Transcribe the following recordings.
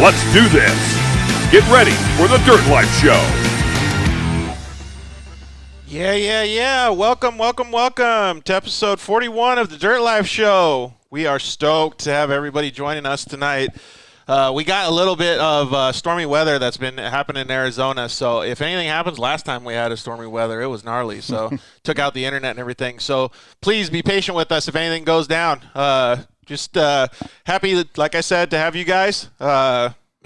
Let's do this. Get ready for the Dirt Life Show. Yeah. Welcome to episode 41 of the Dirt Life Show. We are stoked to have everybody joining us tonight. We got a little bit of stormy weather that's been happening in Arizona, so if anything happens, last time we had a stormy weather, it was gnarly, so took out the internet and everything. So please be patient with us if anything goes down. Just happy, like I said, to have you guys.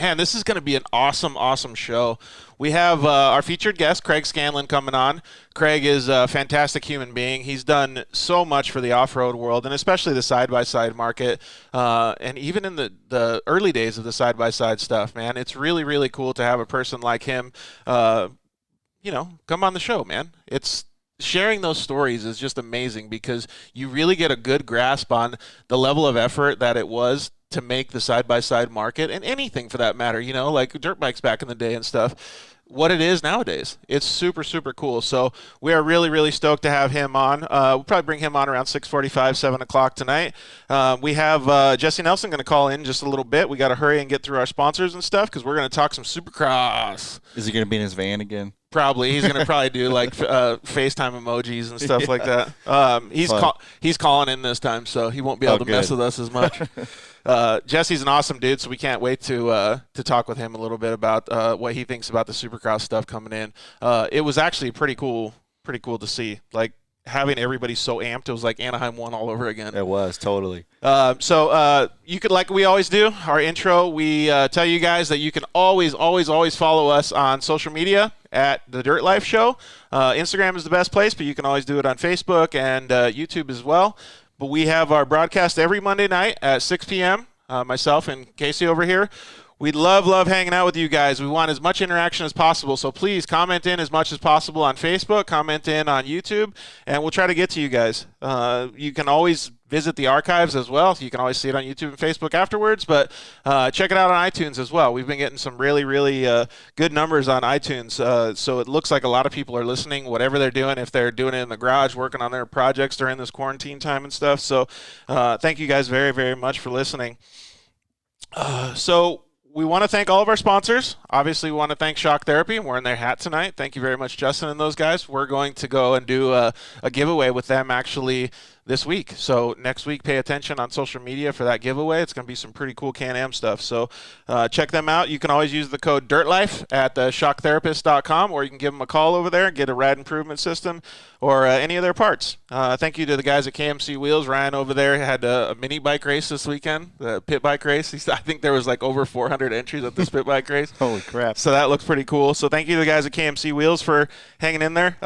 Man, this is going to be an awesome show. We have our featured guest, Craig Scanlon, coming on. Craig is a fantastic human being. He's done so much for the off-road world, and especially the side-by-side market, and even in the early days of the side-by-side stuff, man. It's really cool to have a person like him, come on the show, man. It's sharing those stories is just amazing because you really get a good grasp on the level of effort that it was to make the side-by-side market, and anything for that matter, like dirt bikes back in the day and stuff, what it is nowadays. It's super cool. So we are really stoked to have him on. We'll probably bring him on around 6:45, 7 o'clock tonight. We have Jessy Nelson going to call in just a little bit. We got to hurry and get through our sponsors and stuff because we're going to talk some Supercross. Is he going to be in his van again? Probably. He's going to probably do like FaceTime emojis and stuff like that. He's calling in this time, so he won't be able to mess with us as much. Jesse's an awesome dude, so we can't wait to talk with him a little bit about what he thinks about the Supercross stuff coming in. It was actually pretty cool to see. Like, having everybody so amped, it was like Anaheim 1 all over again. It was, totally. So you could, like we always do, our intro, we tell you guys that you can always follow us on social media at The Dirt Life Show. Instagram is the best place, but you can always do it on Facebook and YouTube as well. But we have our broadcast every Monday night at 6 p.m., myself and Casey over here. We love hanging out with you guys. We want as much interaction as possible, so please comment in as much as possible on Facebook, comment in on YouTube, and we'll try to get to you guys. You can always visit the archives as well. You can always see it on YouTube and Facebook afterwards, but check it out on iTunes as well. We've been getting some really good numbers on iTunes, so it looks like a lot of people are listening, whatever they're doing, if they're doing it in the garage, working on their projects during this quarantine time and stuff. So thank you guys very much for listening. So we want to thank all of our sponsors. Obviously, we want to thank Shock Therapy. I'm wearing their hat tonight. Thank you very much, Justin and those guys. We're going to go and do a giveaway with them actually this week. So next week, pay attention on social media for that giveaway. It's going to be some pretty cool Can-Am stuff. So check them out. You can always use the code DIRTLIFE at shocktherapist.com, or you can give them a call over there and get a rad improvement system or any of their parts. Thank you to the guys at KMC Wheels. Ryan over there had a mini bike race this weekend, the pit bike race. I think there was like over 400 entries at this pit bike race. Holy crap. So that looks pretty cool. So thank you to the guys at KMC Wheels for hanging in there.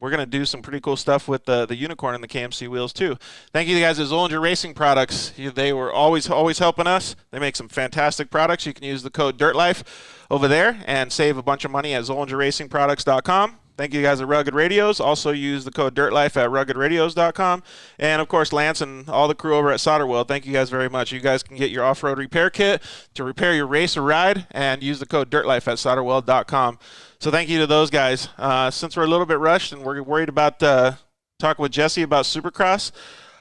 We're going to do some pretty cool stuff with the Unicorn and the KMC wheels, too. Thank you to the guys at Zollinger Racing Products. They were always helping us. They make some fantastic products. You can use the code DIRTLIFE over there and save a bunch of money at ZollingerRacingProducts.com. Thank you guys at Rugged Radios. Also use the code DIRTLIFE at RuggedRadios.com. And, of course, Lance and all the crew over at Solder Weld, thank you guys very much. You guys can get your off-road repair kit to repair your race or ride and use the code DIRTLIFE at SolderWeld.com. So thank you to those guys. Since we're a little bit rushed and we're worried about talking with Jesse about Supercross,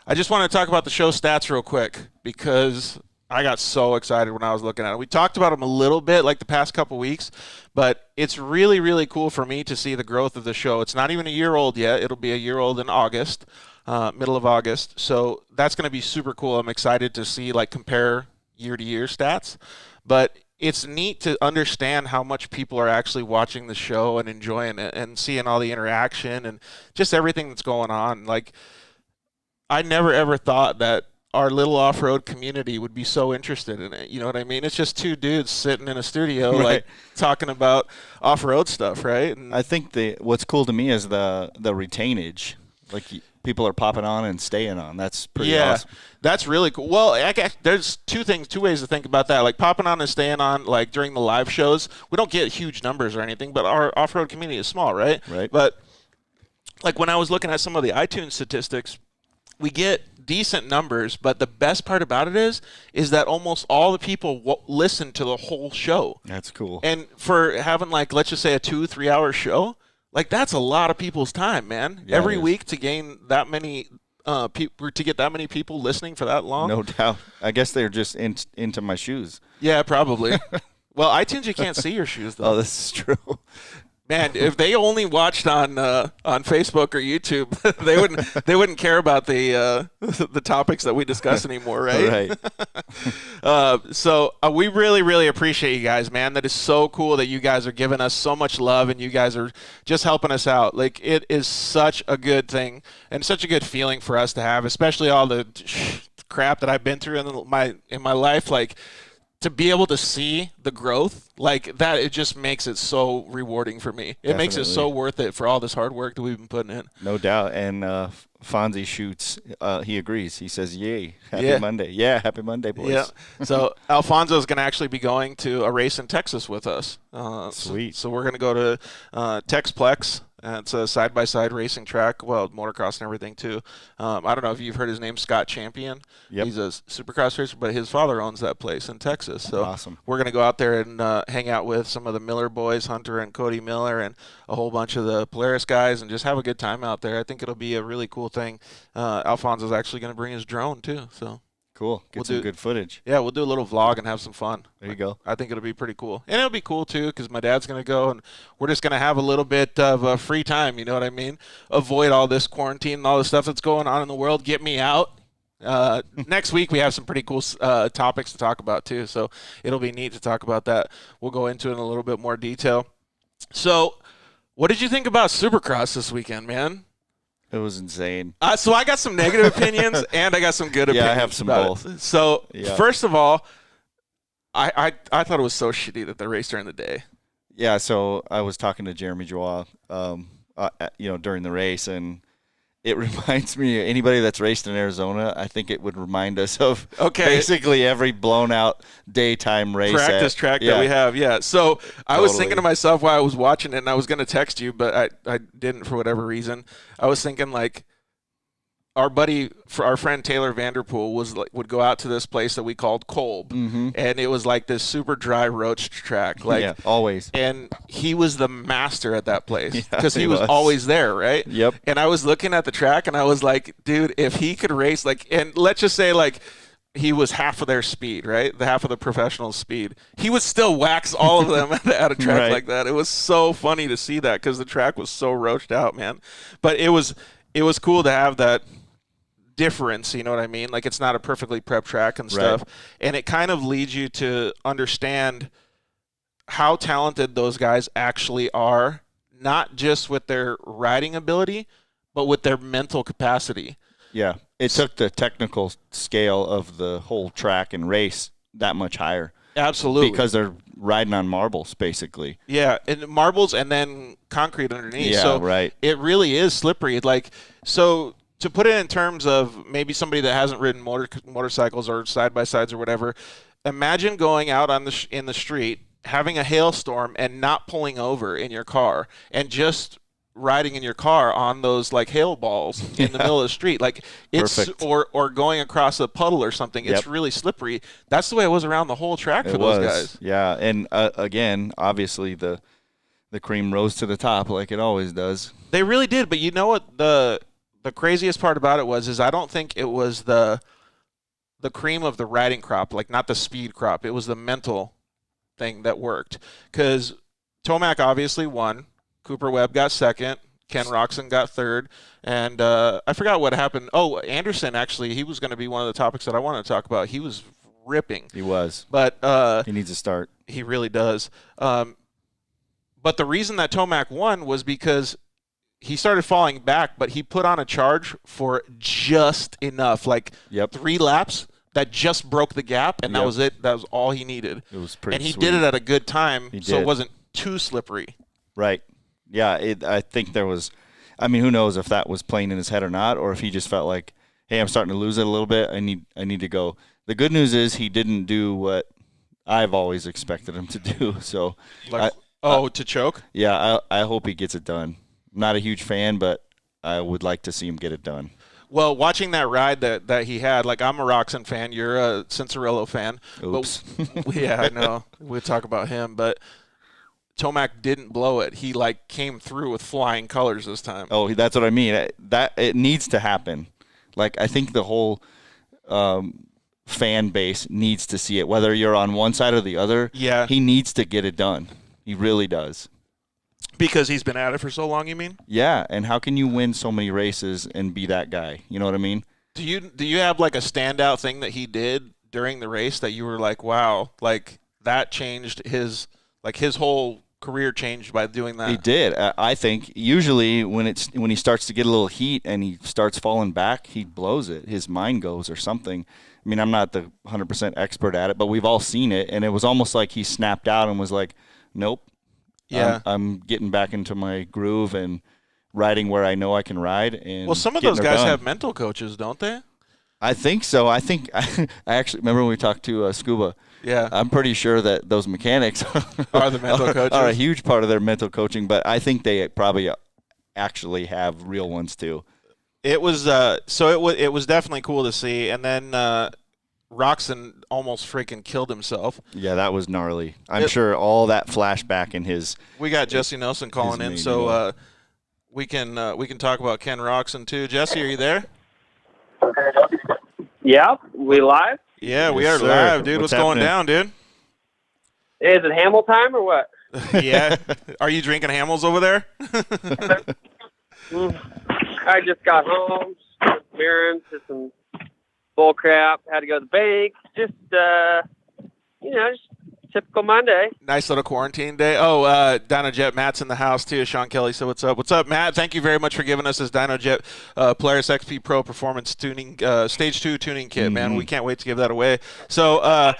I just want to talk about the show stats real quick because I got so excited when I was looking at it. We talked about them a little bit like the past couple weeks, but it's really cool for me to see the growth of the show. It's not even a year old yet. It'll be a year old in August, middle of August. So that's going to be super cool. I'm excited to see, like, compare year-to-year stats. But it's neat to understand how much people are actually watching the show and enjoying it and seeing all the interaction and just everything that's going on. Like, I never ever thought that our little off-road community would be so interested in it. You know what I mean? It's just two dudes sitting in a studio, right, like talking about off-road stuff, right? And I think what's cool to me is the retainage. Like, people are popping on and staying on. That's pretty awesome. That's really cool. Well, there's two ways to think about that. Like, popping on and staying on, like, during the live shows, we don't get huge numbers or anything, but our off-road community is small, right? Right. But, like, when I was looking at some of the iTunes statistics, we get decent numbers, but the best part about it is that almost all the people listen to the whole show. That's cool. And for having, like, let's just say a 2-3 hour show, like, that's a lot of people's time, man. Yeah, every week to gain that many to get that many people listening for that long. No doubt. I guess they're just into my shoes. Yeah, probably. Well, iTunes, you can't see your shoes though. Oh, this is true. Man, if they only watched on Facebook or YouTube, they wouldn't care about the topics that we discuss anymore, right? Right. So we really, really appreciate you guys, man. That is so cool that you guys are giving us so much love and you guys are just helping us out. Like, it is such a good thing and such a good feeling for us to have, especially all the crap that I've been through in my life. Like, to be able to see the growth like that, it just makes it so rewarding for me. It makes it so worth it for all this hard work that we've been putting in. No doubt. And Fonzie shoots. He agrees. He says, "Yay, happy Monday!" Yeah, happy Monday, boys. Yeah. So Alfonso is going to actually be going to a race in Texas with us. Sweet. So we're going to go to Texplex. It's a side-by-side racing track, well, motocross and everything, too. I don't know if you've heard his name, Scott Champion. Yep. He's a Supercross racer, but his father owns that place in Texas. So awesome. We're going to go out there and hang out with some of the Miller boys, Hunter and Cody Miller, and a whole bunch of the Polaris guys, and just have a good time out there. I think it'll be a really cool thing. Alfonso's actually going to bring his drone, too. So cool. Get some good footage. Yeah, we'll do a little vlog and have some fun. There you go. I think it'll be pretty cool. And it'll be cool, too, because my dad's going to go, and we're just going to have a little bit of free time, you know what I mean? Avoid all this quarantine and all the stuff that's going on in the world. Get me out. Next week, we have some pretty cool topics to talk about, too, so it'll be neat to talk about that. We'll go into it in a little bit more detail. So what did you think about Supercross this weekend, man? It was insane. So I got some negative opinions, and I got some good opinions. Yeah, I have some both. So first of all, I thought it was so shitty that they raced during the day. Yeah, so I was talking to Jeremy Joie, during the race, and it reminds me, anybody that's raced in Arizona, I think it would remind us of basically every blown out daytime race. Practice track that we have, yeah. So I was thinking to myself while I was watching it, and I was going to text you, but I didn't for whatever reason. I was thinking, like, our friend Taylor Vanderpool would go out to this place that we called Kolb, and it was like this super dry roach track, always. And he was the master at that place because he was always there, right? Yep. And I was looking at the track, and I was like, dude, if he could race and let's just say he was half of their speed, right? The half of the professional speed. He would still wax all of them at a track like that. It was so funny to see that because the track was so roached out, man. But it was cool to have that difference, you know what I mean? Like, it's not a perfectly prepped track and stuff. And it kind of leads you to understand how talented those guys actually are, not just with their riding ability, but with their mental capacity. Yeah. It took the technical scale of the whole track and race that much higher. Absolutely. Because they're riding on marbles, basically. Yeah, and marbles and then concrete underneath. Yeah, so right. It really is slippery. So to put it in terms of maybe somebody that hasn't ridden motorcycles or side-by-sides or whatever, imagine going out in the street, having a hailstorm and not pulling over in your car and just riding in your car on those hail balls in the middle of the street. It's or going across a puddle or something. It's really slippery. That's the way it was around the whole track for those guys. Yeah, and again, obviously the cream rose to the top like it always does. They really did, but you know what the craziest part about it was I don't think it was the cream of the riding crop, not the speed crop. It was the mental thing that worked. Because Tomac obviously won. Cooper Webb got second. Ken Roxon got third. And I forgot what happened. Oh, Anderson, actually, he was going to be one of the topics that I wanted to talk about. He was ripping. He was. But he needs to start. He really does. But the reason that Tomac won was because he started falling back, but he put on a charge for just enough, 3 laps that just broke the gap, and that was it. That was all he needed. It was pretty And he sweet. did it at a good time, He so did. it wasn't too slippery. Right. Yeah, I think there was – I mean, who knows if that was playing in his head or not, or if he just felt like, hey, I'm starting to lose it a little bit. I need to go. The good news is he didn't do what I've always expected him to do. So to choke? Yeah, I hope he gets it done. I'm not a huge fan, but I would like to see him get it done. Well, watching that ride that he had, I'm a Roxon fan. You're a Cincerillo fan. Oops. But, yeah, I know. We'll talk about him, but Tomac didn't blow it. He came through with flying colors this time. Oh, that's what I mean. That it needs to happen. Like, I think the whole fan base needs to see it, whether you're on one side or the other. Yeah. He needs to get it done. He really does. Because he's been at it for so long, you mean? Yeah, and how can you win so many races and be that guy? You know what I mean? Do you have like a standout thing that he did during the race that you were like, wow, like that changed his whole career changed by doing that? He did. I think usually when he starts to get a little heat and he starts falling back, he blows it. His mind goes or something. I mean, I'm not the 100% expert at it, but we've all seen it, and it was almost like he snapped out and was like, nope. Yeah. I'm getting back into my groove and riding where I know I can ride. And well, some of those guys have mental coaches, don't they? I think so. I think I actually remember when we talked to Scuba. Yeah. I'm pretty sure that those mechanics are the mental coaches. Are a huge part of their mental coaching, but I think they probably actually have real ones too. It was it was definitely cool to see, and then Roxon almost freaking killed himself. Yeah, that was gnarly. I'm sure all that flashback in his. We got Jessy Nelson calling in, so we can talk about Ken Roxon too. Jesse, are you there? Yeah, we live? Yeah, we are live, dude. What's going down, dude? Is it Hamel time or what? Yeah. Are you drinking Hamels over there? I just got home, mirroring to some bull crap. Had to go to the bank. Just typical Monday. Nice little quarantine day. Oh, DynoJet Matt's in the house too. Sean Kelly said, "What's up? What's up, Matt? Thank you very much for giving us this DynoJet Polaris XP Pro Performance Tuning Stage 2 tuning kit, man. We can't wait to give that away." So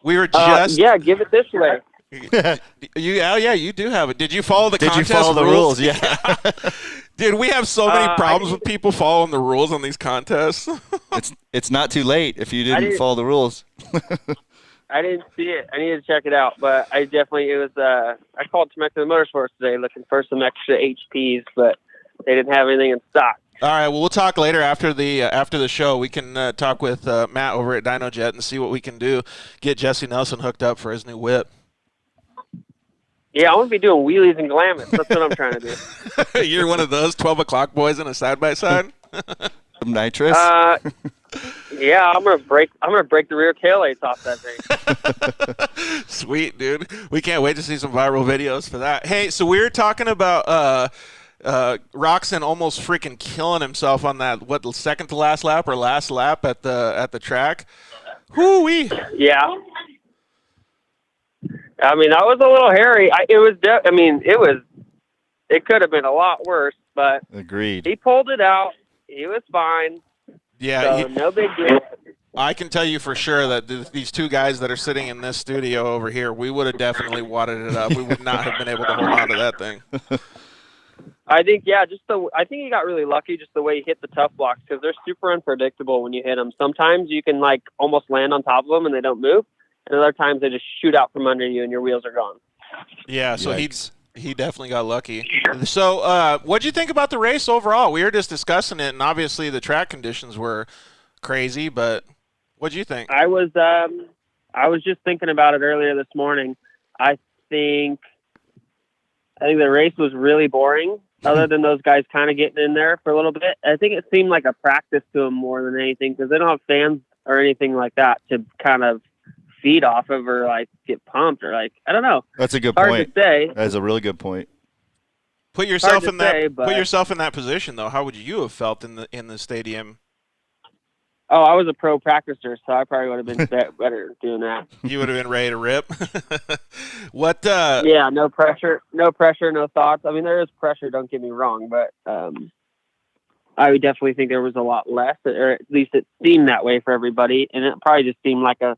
we were just give it this way. You do have it. Did you follow the contest Did you follow the rules? Yeah. Dude, we have so many problems with people following the rules on these contests. It's not too late if you didn't follow the rules. I didn't see it. I need to check it out, but I called Transamerican Motorsports today looking for some extra HPs, but they didn't have anything in stock. All right, well, we'll talk later after the show. We can talk with Matt over at DynoJet and see what we can do. Get Jessy Nelson hooked up for his new whip. Yeah, I want to be doing wheelies and glammers. That's what I'm trying to do. You're one of those 12 o'clock boys in a side-by-side? Some nitrous? Yeah, I'm gonna break the rear taillights off that thing. Sweet, dude. We can't wait to see some viral videos for that. Hey, so we were talking about Roxon almost freaking killing himself on that second to last lap or last lap at the track. Hoo-wee. Yeah. I mean, that was a little hairy. It could have been a lot worse, but agreed. He pulled it out. He was fine. Yeah, so no big deal. I can tell you for sure that these two guys that are sitting in this studio over here, we would have definitely wadded it up. We would not have been able to hold on to that thing. I think, I think he got really lucky just the way he hit the tough blocks because they're super unpredictable when you hit them. Sometimes you can almost land on top of them and they don't move, and other times they just shoot out from under you and your wheels are gone. Yeah, so he definitely got lucky. So what'd you think about the race overall? We were just discussing it, and obviously the track conditions were crazy, but what'd you think? I was just thinking about it earlier this morning. I think the race was really boring, other than those guys kind of getting in there for a little bit. I think it seemed like a practice to them more than anything because they don't have fans or anything like that to kind of feed off of or get pumped or I don't know. That's a good point. Hard to say. That's a really good point. Put yourself in that position though. How would you have felt in the stadium? Oh, I was a pro practicer, so I probably would have been better doing that. You would have been ready to rip. What? Yeah, no pressure, no thoughts. I mean, there is pressure. Don't get me wrong, but I would definitely think there was a lot less, or at least it seemed that way for everybody, and it probably just seemed like a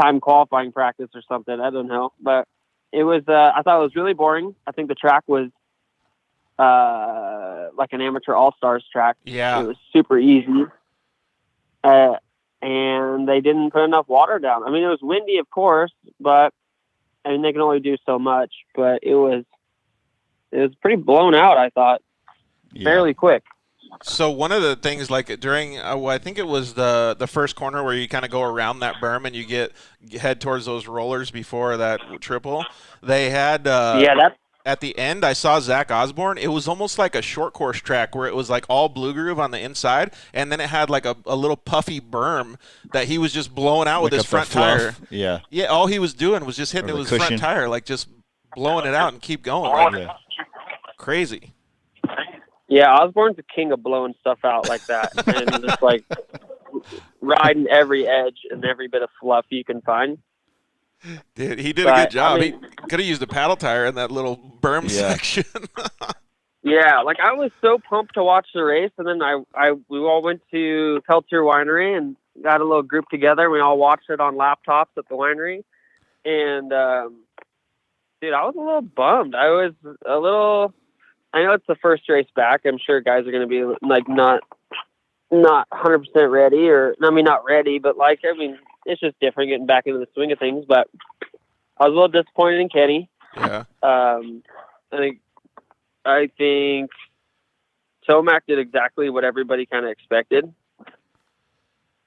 time qualifying practice or something. I don't know, but it was. I thought it was really boring. I think the track was like an amateur all-stars track. Yeah, it was super easy. And they didn't put enough water down. I mean, it was windy, of course, but they can only do so much. But it was pretty blown out. I thought fairly quick. So one of the things, during, I think it was the first corner where you kind of go around that berm and you head towards those rollers before that triple. They had at the end, I saw Zach Osborne. It was almost like a short course track where it was like all blue groove on the inside, and then it had like a little puffy berm that he was just blowing out with Like his up the front fluff. tire. Yeah. Yeah, all he was doing was just hitting Or it the with his front cushion. tire, like just blowing it out and keep going. Like, Yeah. crazy. Yeah, Osborne's a king of blowing stuff out like that, and just like riding every edge and every bit of fluff you can find. Dude, he did a But, good job. I mean- He could have used a paddle tire in that little berm Yeah. section. Yeah, like I was so pumped to watch the race, and then we all went to Peltier Winery and got a little group together. We all watched it on laptops at the winery, and dude, I was a little bummed. I was a little. I know it's the first race back. I'm sure guys are going to be like not 100% ready, or I mean not ready, but like I mean it's just different getting back into the swing of things. But I was a little disappointed in Kenny. Yeah. I think Tomac did exactly what everybody kind of expected.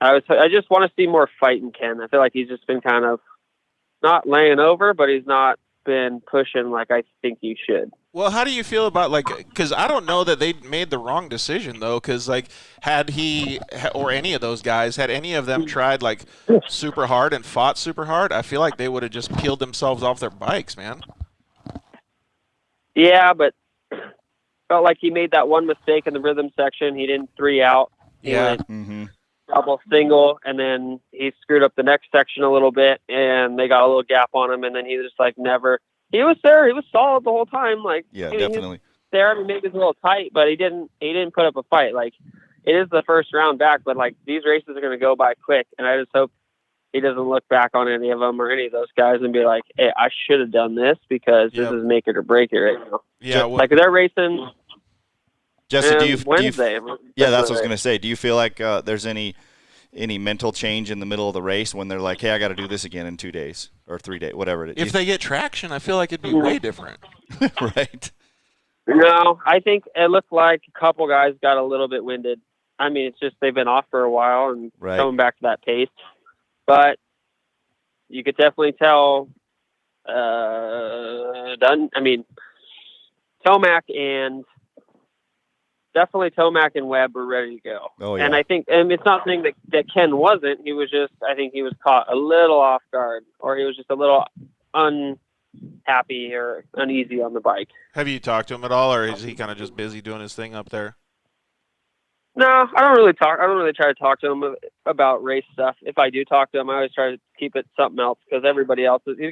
I just want to see more fight in Ken. I feel like he's just been kind of not laying over, but he's not been pushing like I think he should. Well, how do you feel about, like, because I don't know that they made the wrong decision, though, because, like, had he or any of those guys, had any of them tried, like, super hard and fought super hard, I feel like they would have just peeled themselves off their bikes, man. Yeah, but felt like he made that one mistake in the rhythm section. He didn't 3 out. He Yeah. went Mm-hmm. double single, and then he screwed up the next section a little bit, and they got a little gap on him, and then he was just like never. He was there. He was solid the whole time. Like Yeah, he was definitely. there. I mean, maybe it's a little tight, but he didn't put up a fight. Like it is the first round back, but like these races are going to go by quick, and I just hope he doesn't look back on any of them or any of those guys and be like, "Hey, I should have done this because this Yep. is make it or break it right now." Yeah, Like they're racing. Jesse, do you Wednesday? Yeah, that's what I was gonna say. Do you feel like there's any mental change in the middle of the race when they're like, "Hey, I got to do this again in 2 days or 3 days, whatever it is"? if they get traction, I feel like it'd be way different. Right. No, I think it looked like a couple guys got a little bit winded. I mean, it's just they've been off for a while and Right. coming back to that pace. But you could definitely tell. Tomac and Webb were ready to go. Oh yeah. And I think, and it's not saying that Ken wasn't. He was just, I think he was caught a little off guard, or he was just a little unhappy or uneasy on the bike. Have you talked to him at all, or is he kind of just busy doing his thing up there? No, I don't really talk. I don't really try to talk to him about race stuff. If I do talk to him, I always try to keep it something else because everybody else he's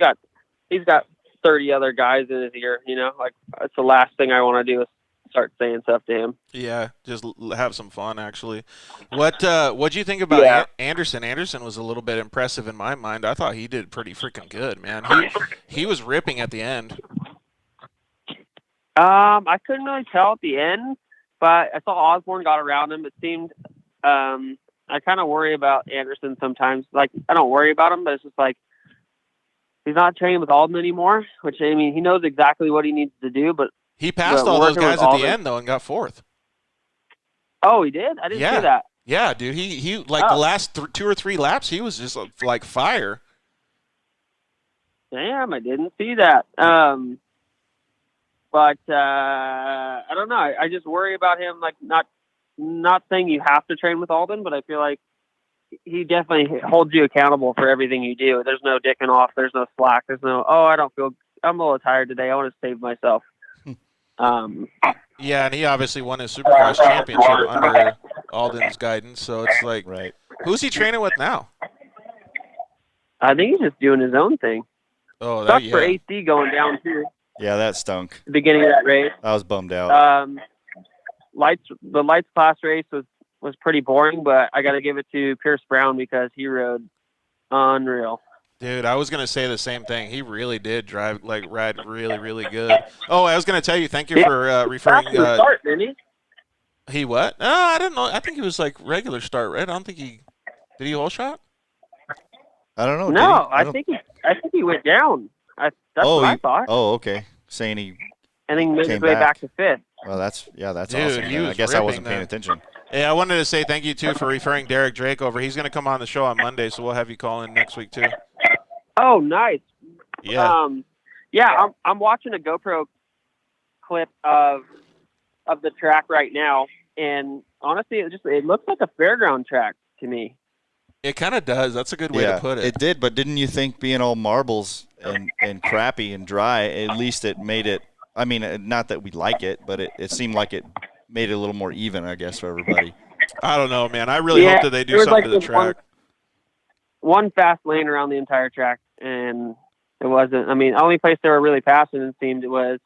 got 30 other guys in his ear. You know, like it's the last thing I want to do is start saying stuff to him. Yeah, just have some fun, actually. What'd you think about Anderson? Anderson was a little bit impressive in my mind. I thought he did pretty freaking good, man. He was ripping at the end. I couldn't really tell at the end, but I saw Osborne got around him. It seemed I kind of worry about Anderson sometimes. Like I don't worry about him, but it's just like he's not training with Alden anymore, which I mean he knows exactly what he needs to do, but He passed all those guys at the end, though, and got fourth. Oh, he did? I didn't see that. Yeah, dude. He like the last 2 or 3 laps, he was just like fire. Damn, I didn't see that. But I don't know. I just worry about him. Like not saying you have to train with Alden, but I feel like he definitely holds you accountable for everything you do. There's no dicking off. There's no slack. There's no, I'm a little tired today. I want to save myself. Yeah, and he obviously won his Supercross championship under Alden's guidance. So it's like, Right. Who's he training with now? I think he's just doing his own thing. Oh, Sucks for AC going down too. Yeah, that stunk. The beginning of that race. I was bummed out. The lights class race was pretty boring, but I got to give it to Pierce Brown because he rode unreal. Dude, I was going to say the same thing. He really did ride really, really good. Oh, I was going to tell you, thank you for referring. Start, didn't he? He what? Oh, I don't know. I think he was like regular start, right? I don't think did he whole shot? I don't know. No, I think he went down. That's what I thought. Oh, okay. Saying he. And then made his came way back. back to fifth. Well, that's Dude, awesome. he man. was I guess I wasn't ripping paying that. attention. Yeah, I wanted to say thank you, too, for referring Derek Drake over. He's going to come on the show on Monday, so we'll have you call in next week, too. Oh, nice. Yeah. I'm watching a GoPro clip of the track right now, and honestly, it looks like a fairground track to me. It kind of does. That's a good way to put it. It did, but didn't you think being all marbles and crappy and dry, at least it made it, I mean, not that we like it, but it seemed like it made it a little more even, I guess, for everybody. I don't know, man. I really hope that they do something to the track. One fast lane around the entire track, and it wasn't, I mean, the only place they were really passing, it seemed, was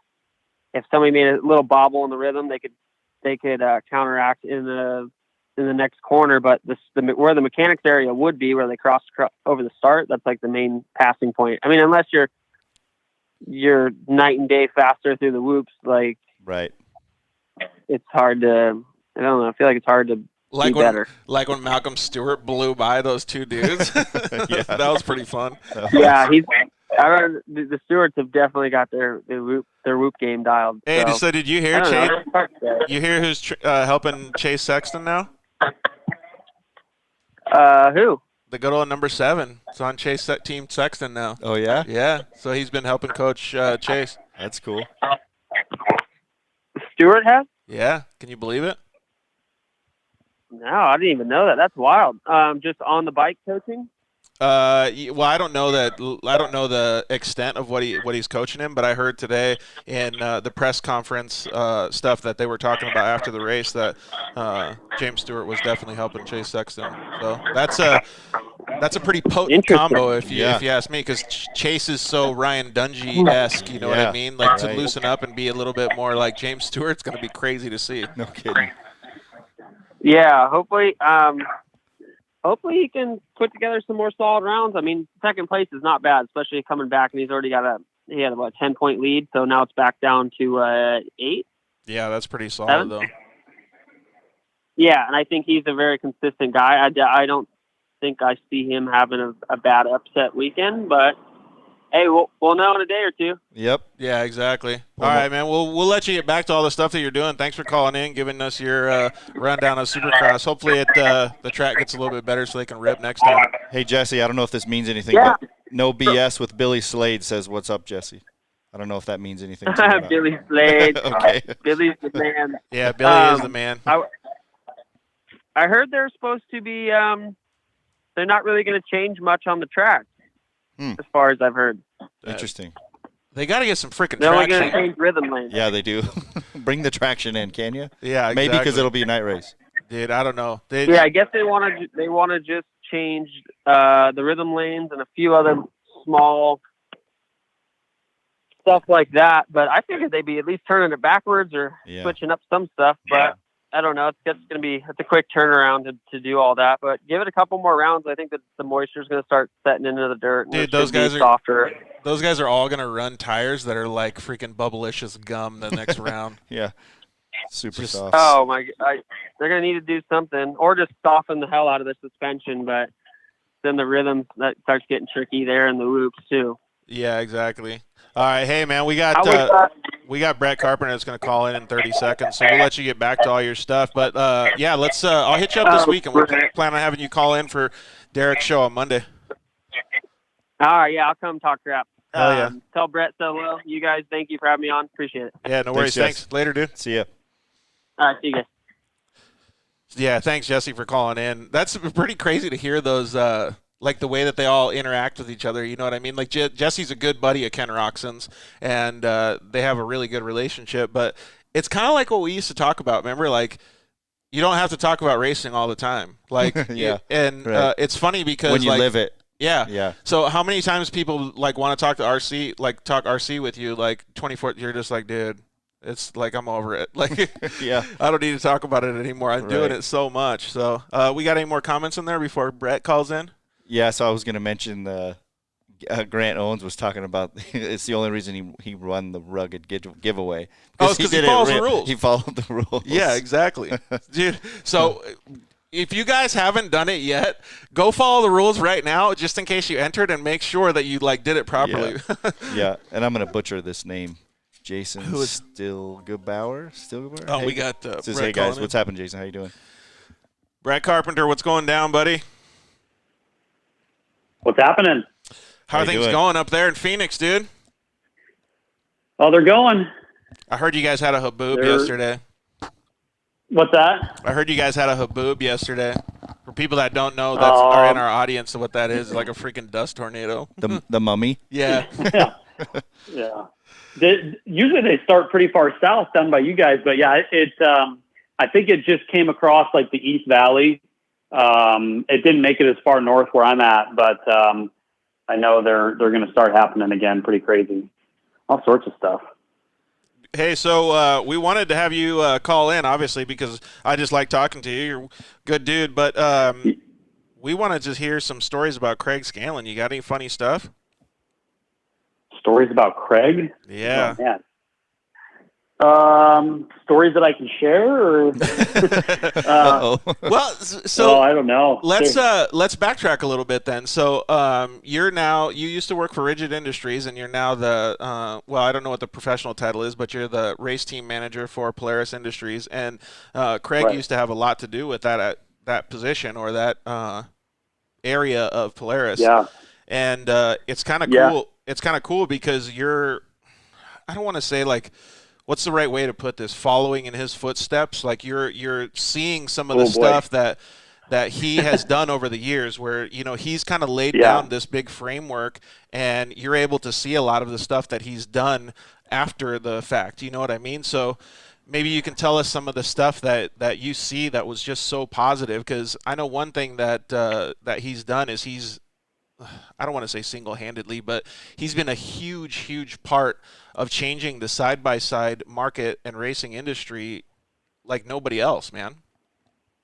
if somebody made a little bobble in the rhythm, they could counteract in the next corner. But where the mechanics area would be, where they cross over the start, that's like the main passing point. I mean, unless you're night and day faster through the whoops, like, right, it's hard to, I don't know, I feel like it's hard to be better. Like when Malcolm Stewart blew by those two dudes. That was pretty fun. Yeah, I remember the Stewarts have definitely got their whoop game dialed. Hey, so did you hear Chase? You hear who's helping Chase Sexton now? Who? The good old number 7. It's on Chase Team Sexton now. Oh, yeah? Yeah, so he's been helping coach Chase. That's cool. Stewart has? Yeah, can you believe it? No, I didn't even know that. That's wild. Just on the bike coaching? Well, I don't know the extent of what he's coaching him, but I heard today in the press conference stuff that they were talking about after the race that James Stewart was definitely helping Chase Sexton. So that's a pretty potent combo if you ask me, because Chase is so Ryan Dungey-esque, you know what I mean? Like to loosen up and be a little bit more like James Stewart's going to be crazy to see. No kidding. Yeah, hopefully he can put together some more solid rounds. I mean, second place is not bad, especially coming back, and he had about a 10-point lead, so now it's back down to 8. Yeah, that's pretty solid, though. Yeah, and I think he's a very consistent guy. I don't think I see him having a bad upset weekend, but hey, we'll know in a day or two. Yep. Yeah, exactly. All right, man. We'll let you get back to all the stuff that you're doing. Thanks for calling in, giving us your rundown of Supercross. Hopefully the track gets a little bit better so they can rip next time. Hey, Jesse, I don't know if this means anything, but No BS with Billy Slade says, "What's up, Jesse?" I don't know if that means anything to you. Billy Slade. Okay. Billy's the man. Yeah, Billy is the man. I heard they're supposed to be they're not really going to change much on the track. As far as I've heard. Interesting. They got to get some freaking traction. They're only going to change rhythm lanes. Yeah, they do. Bring the traction in, can you? Yeah, exactly. Maybe because it'll be a night race. Dude, I don't know. I guess they want to just change the rhythm lanes and a few other small stuff like that. But I figured they'd be at least turning it backwards or switching up some stuff. But I don't know. It's a quick turnaround to do all that. But give it a couple more rounds. I think that the moisture is going to start setting into the dirt. Dude, those guys are softer. Those guys are all going to run tires that are like freaking bubblicious gum the next round. Yeah. Super soft. Oh my God. They're going to need to do something or just soften the hell out of the suspension. But then the rhythm that starts getting tricky there in the loops too. Yeah, exactly. All right, hey man, we got Brett Carpenter that's going to call in 30 seconds, so we'll let you get back to all your stuff. But let's. I'll hit you up this week, and we'll plan on having you call in for Derek's show on Monday. All right, yeah, I'll come talk crap. Yeah. Tell Brett so well. You guys, thank you for having me on. Appreciate it. Yeah, no worries. Thanks. Later, dude. See ya. All right, see you guys. Yeah, thanks, Jesse, for calling in. That's pretty crazy to hear those. Like the way that they all interact with each other, you know what I mean? Like Jesse's a good buddy of Ken Roxon's, and they have a really good relationship. But it's kind of like what we used to talk about. Remember, like you don't have to talk about racing all the time. Like, it's funny because when you live it. Yeah. Yeah. So how many times people like want to talk to RC, like talk RC with you, like 24? You're just like, dude. It's like I'm over it. Like, I don't need to talk about it anymore. I'm doing it so much. So, we got any more comments in there before Brett calls in? Yeah, so I was going to mention Grant Owens was talking about it's the only reason he won the rugged giveaway. Because he follows the rules. He followed the rules. Yeah, exactly. Dude, so if you guys haven't done it yet, go follow the rules right now just in case you entered and make sure that you did it properly. Yeah, and I'm going to butcher this name. Jason Stilgebauer? Oh, we got says, hey, guys, what's happening, Jason? How you doing? Brett Carpenter, what's going down, buddy? What's happening? How are things going up there in Phoenix, dude? Oh, they're going. I heard you guys had a haboob yesterday. What's that? I heard you guys had a haboob yesterday. For people that don't know, that are in our audience, what that is like a freaking dust tornado. The mummy? Yeah. Yeah. Usually they start pretty far south down by you guys, but yeah, I think it just came across like the East Valley. It didn't make it as far north where I'm at, but I know they're going to start happening again. Pretty crazy. All sorts of stuff. Hey, so we wanted to have you call in, obviously, because I just like talking to you. You're a good dude, but we want to just hear some stories about Craig Scanlon. You got any funny stuff? Stories about Craig? Yeah. Oh, man. Stories that I can share, or well, so I don't know. Let's backtrack a little bit then. So you used to work for Rigid Industries, and you're now the I don't know what the professional title is, but you're the race team manager for Polaris Industries, and Craig used to have a lot to do with that position or that area of Polaris. Yeah. And it's kind of cool. Yeah. It's kind of cool because I don't want to say like, what's the right way to put this? Following in his footsteps, like you're seeing some of the stuff that he has done over the years, where he's kind of laid down this big framework, and you're able to see a lot of the stuff that he's done after the fact. You know what I mean? So maybe you can tell us some of the stuff that you see that was just so positive, because I know one thing that he's done is I don't want to say single-handedly, but he's been a huge part of changing the side-by-side market and racing industry like nobody else, man.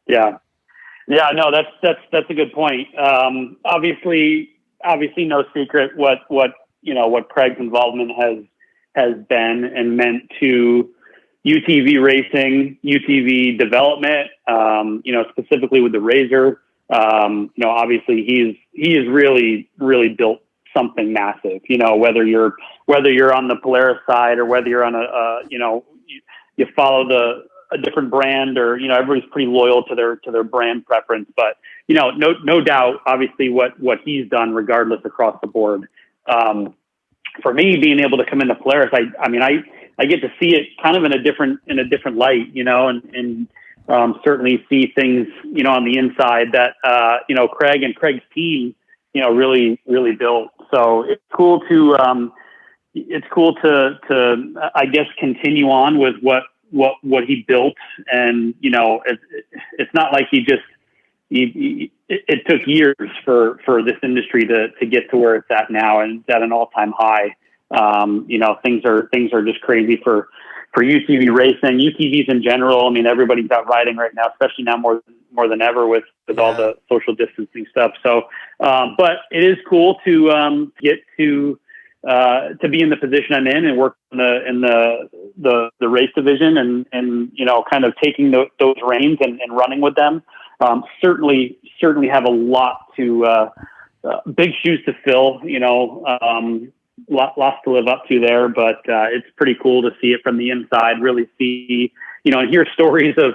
Yeah. No, that's a good point. Obviously, no secret what Craig's involvement has been and meant to UTV racing, UTV development. Specifically with the RZR. Obviously he has really built something massive, whether you're on the Polaris side or whether you're on you follow a different brand, or, everybody's pretty loyal to their brand preference, but, no doubt, obviously what he's done regardless across the board. For me, being able to come into Polaris, I get to see it kind of in a different light, and certainly see things, on the inside that, Craig and Craig's team, really built. So it's cool to, I guess, continue on with what he built. And, it's not like it took years for this industry to get to where it's at now, and it's at an all-time high. Things are just crazy for UTV racing, UTVs in general. I mean, everybody's out riding right now, especially now more than ever with all the social distancing stuff. So, but it is cool to get to be in the position I'm in and work in the race division and kind of taking those reins and running with them. Certainly have a lot to big shoes to fill. Lots to live up to there, but it's pretty cool to see it from the inside, really see, and hear stories of,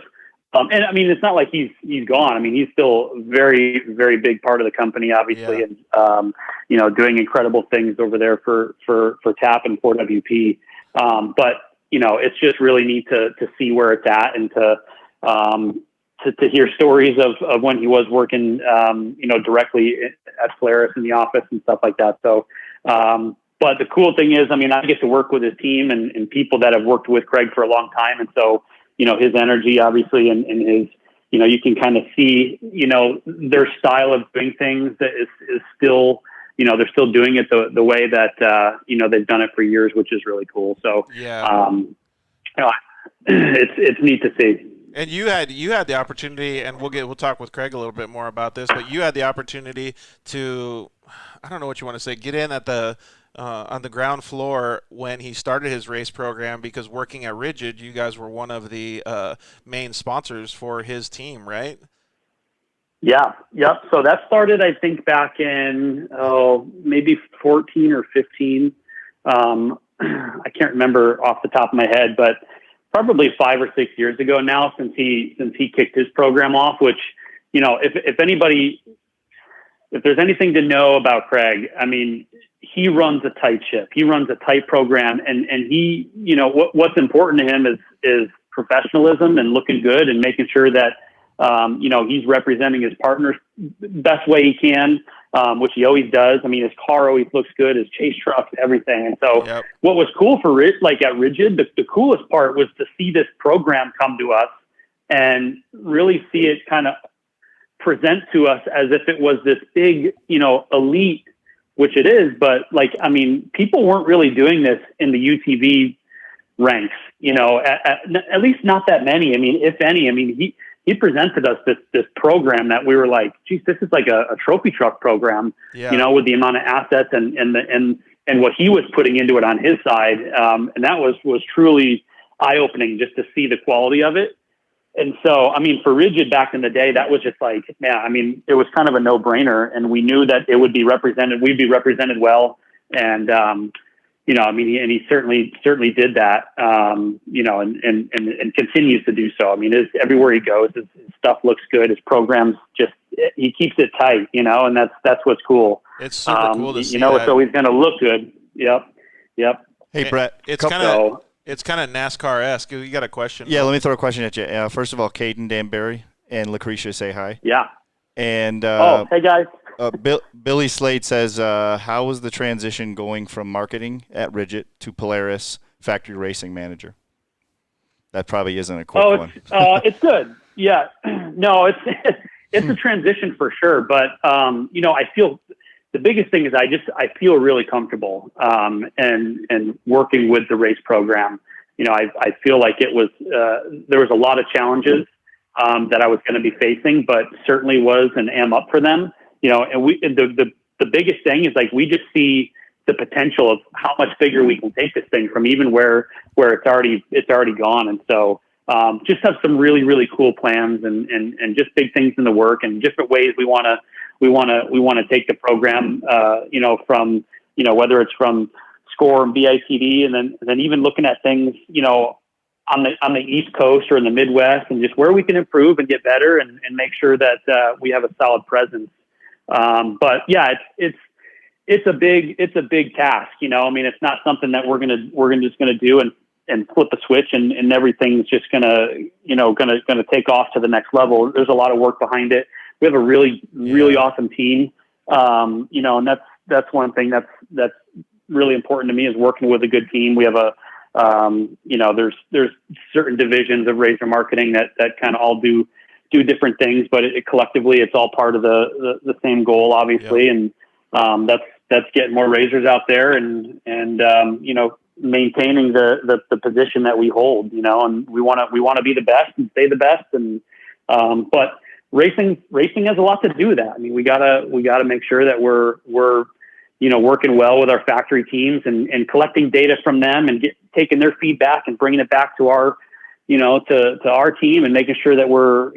and I mean, it's not like he's gone. I mean, he's still a very, very big part of the company, obviously. Yeah. And, doing incredible things over there for TAP and 4WP. But, it's just really neat to see where it's at and to hear stories of when he was working, directly at Polaris in the office and stuff like that. So, but the cool thing is, I get to work with his team and people that have worked with Craig for a long time. And so, his energy, obviously, and his, you can kind of see, their style of doing things that is still, they're still doing it the way that, they've done it for years, which is really cool. So, it's neat to see. And you had the opportunity, and we'll talk with Craig a little bit more about this, but you had the opportunity to, I don't know what you want to say, get in at on the ground floor when he started his race program, because working at Rigid, you guys were one of the main sponsors for his team, right? Yeah. Yep. So that started, I think, back in maybe 14 or 15. I can't remember off the top of my head, but probably 5 or 6 years ago now, since he kicked his program off. Which, if anybody if there's anything to know about Craig, I mean, he runs a tight ship. He runs a tight program, and he, what's important to him is professionalism and looking good and making sure that, he's representing his partners best way he can, which he always does. I mean, his car always looks good, his chase trucks, everything. And so what was cool for at Rigid, the coolest part was to see this program come to us and really see it kind of present to us as if it was this big, elite, which it is. But people weren't really doing this in the UTV ranks, at least not that many. I mean, if any, he presented us this program that we were like, geez, this is like a trophy truck program, with the amount of assets and what he was putting into it on his side. And that was truly eye opening just to see the quality of it. And so, for Rigid back in the day, that was just like, it was kind of a no brainer, and we knew that it would be represented. We'd be represented well. And, he certainly did that, and continues to do so. Everywhere he goes, his stuff looks good. His programs he keeps it tight, and that's what's cool. It's super cool to see it's always going to look good. Yep. Hey, Brett. It's kind of NASCAR-esque. You got a question? Yeah, let me throw a question at you. First of all, Caden Danbury and Lucretia say hi. Yeah. And hey guys. Billy Slade says, how was the transition going from marketing at Rigid to Polaris factory racing manager? That probably isn't a quick one. It's good. Yeah. No, it's a transition for sure. But, I feel the biggest thing is I feel really comfortable and working with the race program. I feel like it was there was a lot of challenges that I was going to be facing, but certainly was and am up for them. And the biggest thing is we just see the potential of how much bigger we can take this thing from even where it's already gone. And so just have some really, really cool plans and just big things in the work and different ways we want to take the program, from, whether it's from SCORE and BICD and then even looking at things, on the East Coast or in the Midwest and just where we can improve and get better and make sure that we have a solid presence. But yeah, it's a big task, it's not something that we're just gonna do and flip a switch and everything's just gonna take off to the next level. There's a lot of work behind it. We have a really awesome team. And that's one thing that's really important to me is working with a good team. We have there's certain divisions of Razor marketing that kind of all do different things, but collectively it's all part of the same goal, obviously. Yep. And that's getting more Razors out there and maintaining the position that we hold, and we want to be the best and stay the best. And, but racing has a lot to do with that. We gotta make sure that we're working well with our factory teams and collecting data from them and taking their feedback and bringing it back to our, to our team and making sure that we're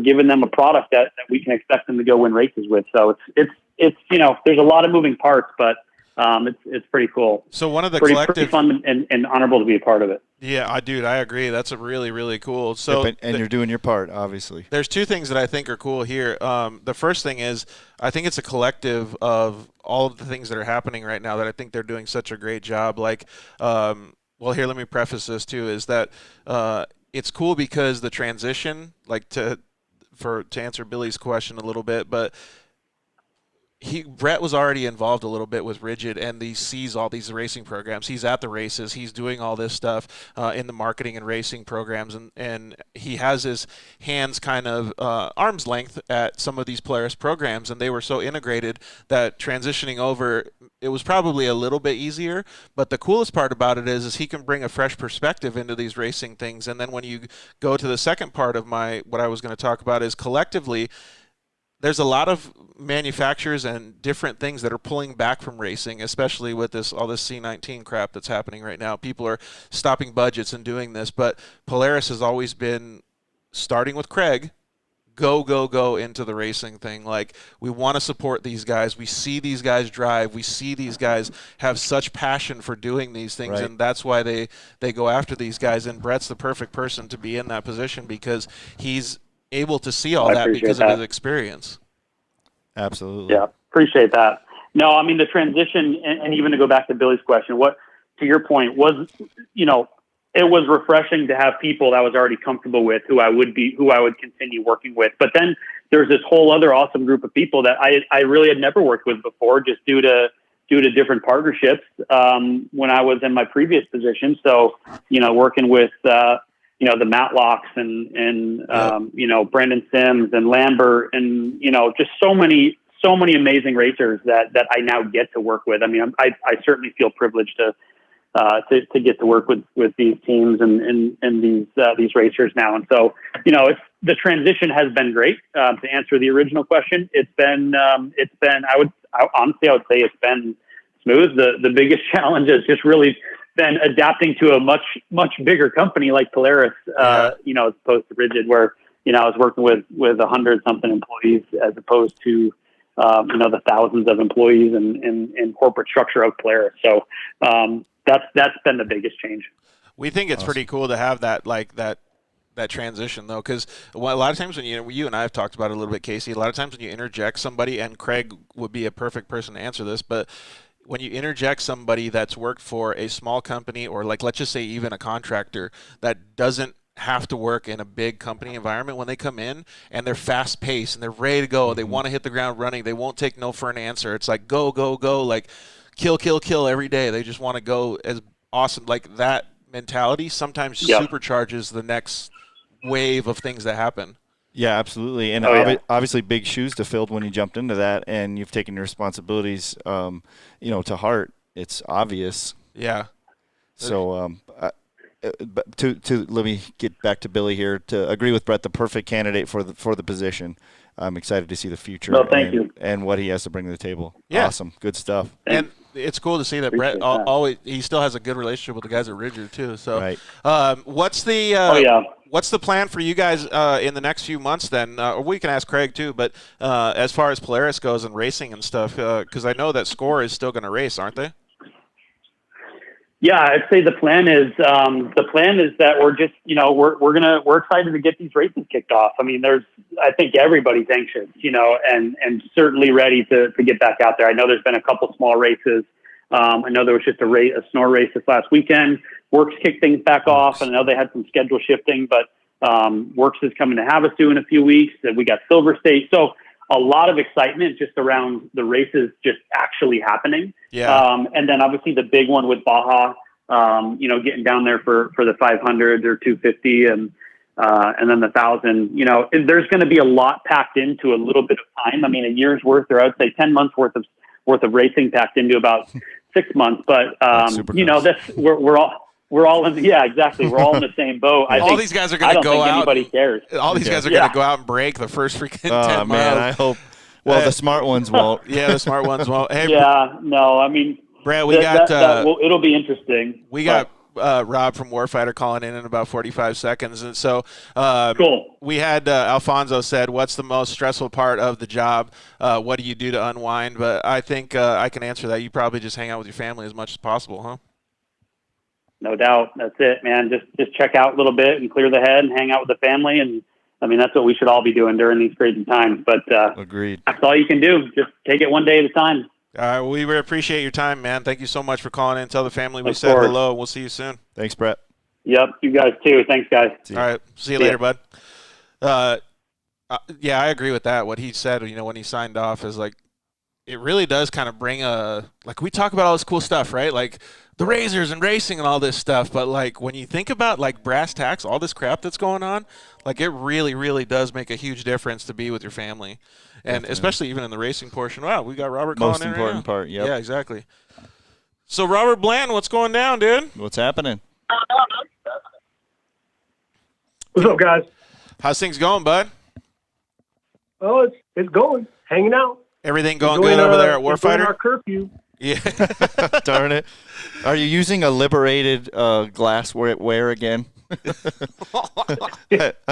giving them a product that we can expect them to go win races with. So it's there's a lot of moving parts, but it's pretty cool. So one of the pretty fun and honorable to be a part of it. Yeah, I agree. That's a really, really cool. So and you're doing your part, obviously. There's two things that I think are cool here. The first thing is I think it's a collective of all of the things that are happening right now that I think they're doing such a great job. Well, here, let me preface this too, is that it's cool because the transition, to answer Billy's question a little bit, but Brett was already involved a little bit with Rigid, and he sees all these racing programs. He's at the races. He's doing all this stuff in the marketing and racing programs, and he has his hands kind of arm's length at some of these Polaris programs, and they were so integrated that transitioning over, it was probably a little bit easier. But the coolest part about it is he can bring a fresh perspective into these racing things. And then when you go to the second part of what I was going to talk about is collectively, there's a lot of manufacturers and different things that are pulling back from racing, especially with all this C19 crap that's happening right now. People are stopping budgets and doing this, but Polaris has always been, starting with Craig, go into the racing thing. We want to support these guys. We see these guys drive. We see these guys have such passion for doing these things, right. And that's why they go after these guys. And Brett's the perfect person to be in that position because he's able to see all that because of his experience. Absolutely. Yeah, appreciate that. No, I mean, the transition, and even to go back to Billy's question, what, to your point, was, it was refreshing to have people that I was already comfortable with, who I would continue working with. But then there's this whole other awesome group of people that I really had never worked with before, just due to different partnerships when I was in my previous position. So, working with the Matlocks and Brendan Sims and Lambert and, just so many amazing racers that I now get to work with. I mean, I certainly feel privileged to get to work with these teams and these racers now. And so, the transition has been great. To answer the original question, it's been I would say it's been smooth. The biggest challenge has just really been adapting to a much bigger company like Polaris, as opposed to Rigid, where, I was working with 100 something employees as opposed to, the thousands of employees and corporate structure of Polaris. So, that's been the biggest change. We think it's pretty cool to have that transition, though, because a lot of times when you and I have talked about it a little bit, Casey, a lot of times when you interject somebody, and Craig would be a perfect person to answer this, but when you interject somebody that's worked for a small company, or let's just say even a contractor that doesn't have to work in a big company environment, when they come in and they're fast paced and they're ready to go, they want to hit the ground running, they won't take no for an answer. It's like go, like kill every day. They just want to go as awesome. Like that mentality sometimes supercharges the next wave of things that happen. Yeah, absolutely. And obviously big shoes to fill when you jumped into that, and you've taken your responsibilities, to heart. It's obvious. Yeah. So, but to let me get back to Billy here, to agree with Brett, the perfect candidate for the position. I'm excited to see the future. No, thank you. And what he has to bring to the table. Yeah. Awesome. Good stuff. And it's cool to see that Brett always, he still has a good relationship with the guys at Rigid too. So, right. What's the plan for you guys in the next few months then? Or we can ask Craig too, but as far as Polaris goes and racing and stuff, because I know that Score is still going to race, aren't they? Yeah, I'd say the plan is that we're just, we're excited to get these races kicked off. I mean, I think everybody's anxious, and certainly ready to get back out there. I know there's been a couple small races. I know there was just a snore race this last weekend. Works kicked things back off, and I know they had some schedule shifting, but Works is coming to Havasu in a few weeks, and we got Silver State. So a lot of excitement just around the races just actually happening. Yeah. And then obviously the big one with Baja, getting down there for the 500 or 250 and then the 1,000, there's going to be a lot packed into a little bit of time. I mean, a year's worth, or I'd say 10 months worth of racing packed into about 6 months. But, we're all in. Yeah, exactly. We're all in the same boat. All these guys are going to go out. Anybody cares. All these guys are going to go out and break the first freaking 10 miles. Man, I hope. Well, the smart ones won't. Yeah, the smart ones won't. Hey, yeah, no, I mean, Brad, it'll be interesting. We got Rob from Warfighter calling in about 45 seconds, and so cool. We had Alfonso said, "What's the most stressful part of the job? What do you do to unwind?" But I think I can answer that. You probably just hang out with your family as much as possible, huh? No doubt. That's it, man. Just check out a little bit and clear the head and hang out with the family. And I mean, that's what we should all be doing during these crazy times. But agreed. That's all you can do. Just take it one day at a time. We really appreciate your time, man. Thank you so much for calling in. Tell the family we Of said course. hello. We'll see you soon. Thanks, Brett. Yep, you guys too. Thanks, guys. All right. See you later, bud. Yeah, I agree with that. What he said, when he signed off is like, it really does kind of bring we talk about all this cool stuff, right? Like the razors and racing and all this stuff. But like when you think about like brass tacks, all this crap that's going on, like it really, really does make a huge difference to be with your family. And Definitely. Especially even in the racing portion. Wow, we got Robert calling in. Most important part, yep. Yeah, exactly. So Robert Blanton, what's going down, dude? What's happening? What's up, guys? How's things going, bud? Oh, it's going. Hanging out. Everything going good over there at Warfighter? Our curfew. Yeah. Darn it. Are you using a liberated glassware again? I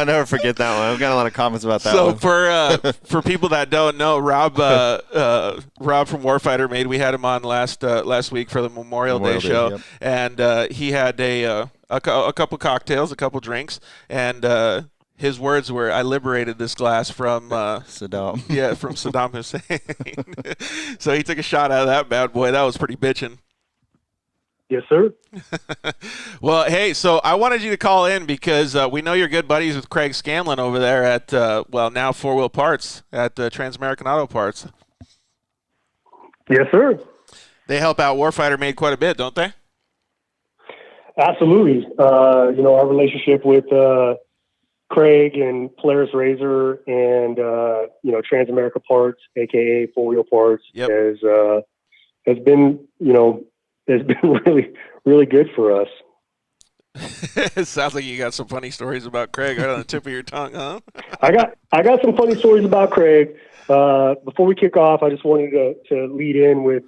never forget that one. I've got a lot of comments about that one. So for people that don't know, Rob from Warfighter we had him on last week for the Memorial Day show, yep. And he had a couple cocktails, a couple drinks, and his words were, "I liberated this glass from Saddam." Yeah, from Saddam Hussein. So he took a shot out of that bad boy. That was pretty bitchin'. Yes, sir. Well, hey, so I wanted you to call in because we know you're good buddies with Craig Scanlon over there at, now 4-Wheel Parts at Transamerican Auto Parts. Yes, sir. They help out Warfighter made quite a bit, don't they? Absolutely. Our relationship with Craig and Polaris RZR and Transamerica Parts, aka 4-Wheel Parts, Yep. has been really, really good for us. It sounds like you got some funny stories about Craig right on the tip of your tongue, huh? I got some funny stories about Craig. Before we kick off, I just wanted to lead in with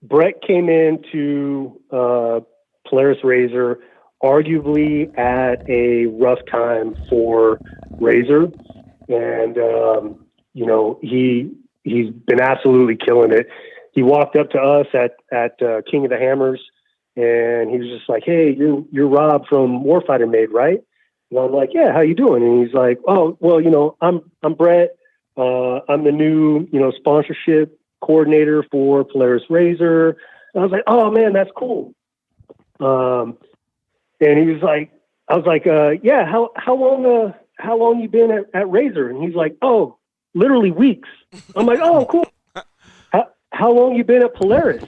Brett came into Polaris RZR arguably at a rough time for RZR, and he's been absolutely killing it. He walked up to us at King of the Hammers, and he was just like, "Hey, you're Rob from Warfighter Made, right?" And I'm like, "Yeah, how you doing?" And he's like, "Oh, well, I'm Brett. I'm the new sponsorship coordinator for Polaris RZR." And I was like, "Oh man, that's cool." And he was like, "I was like, yeah, how long you been at RZR?" And he's like, "Oh, literally weeks." I'm like, "Oh, cool. How long you been at Polaris?"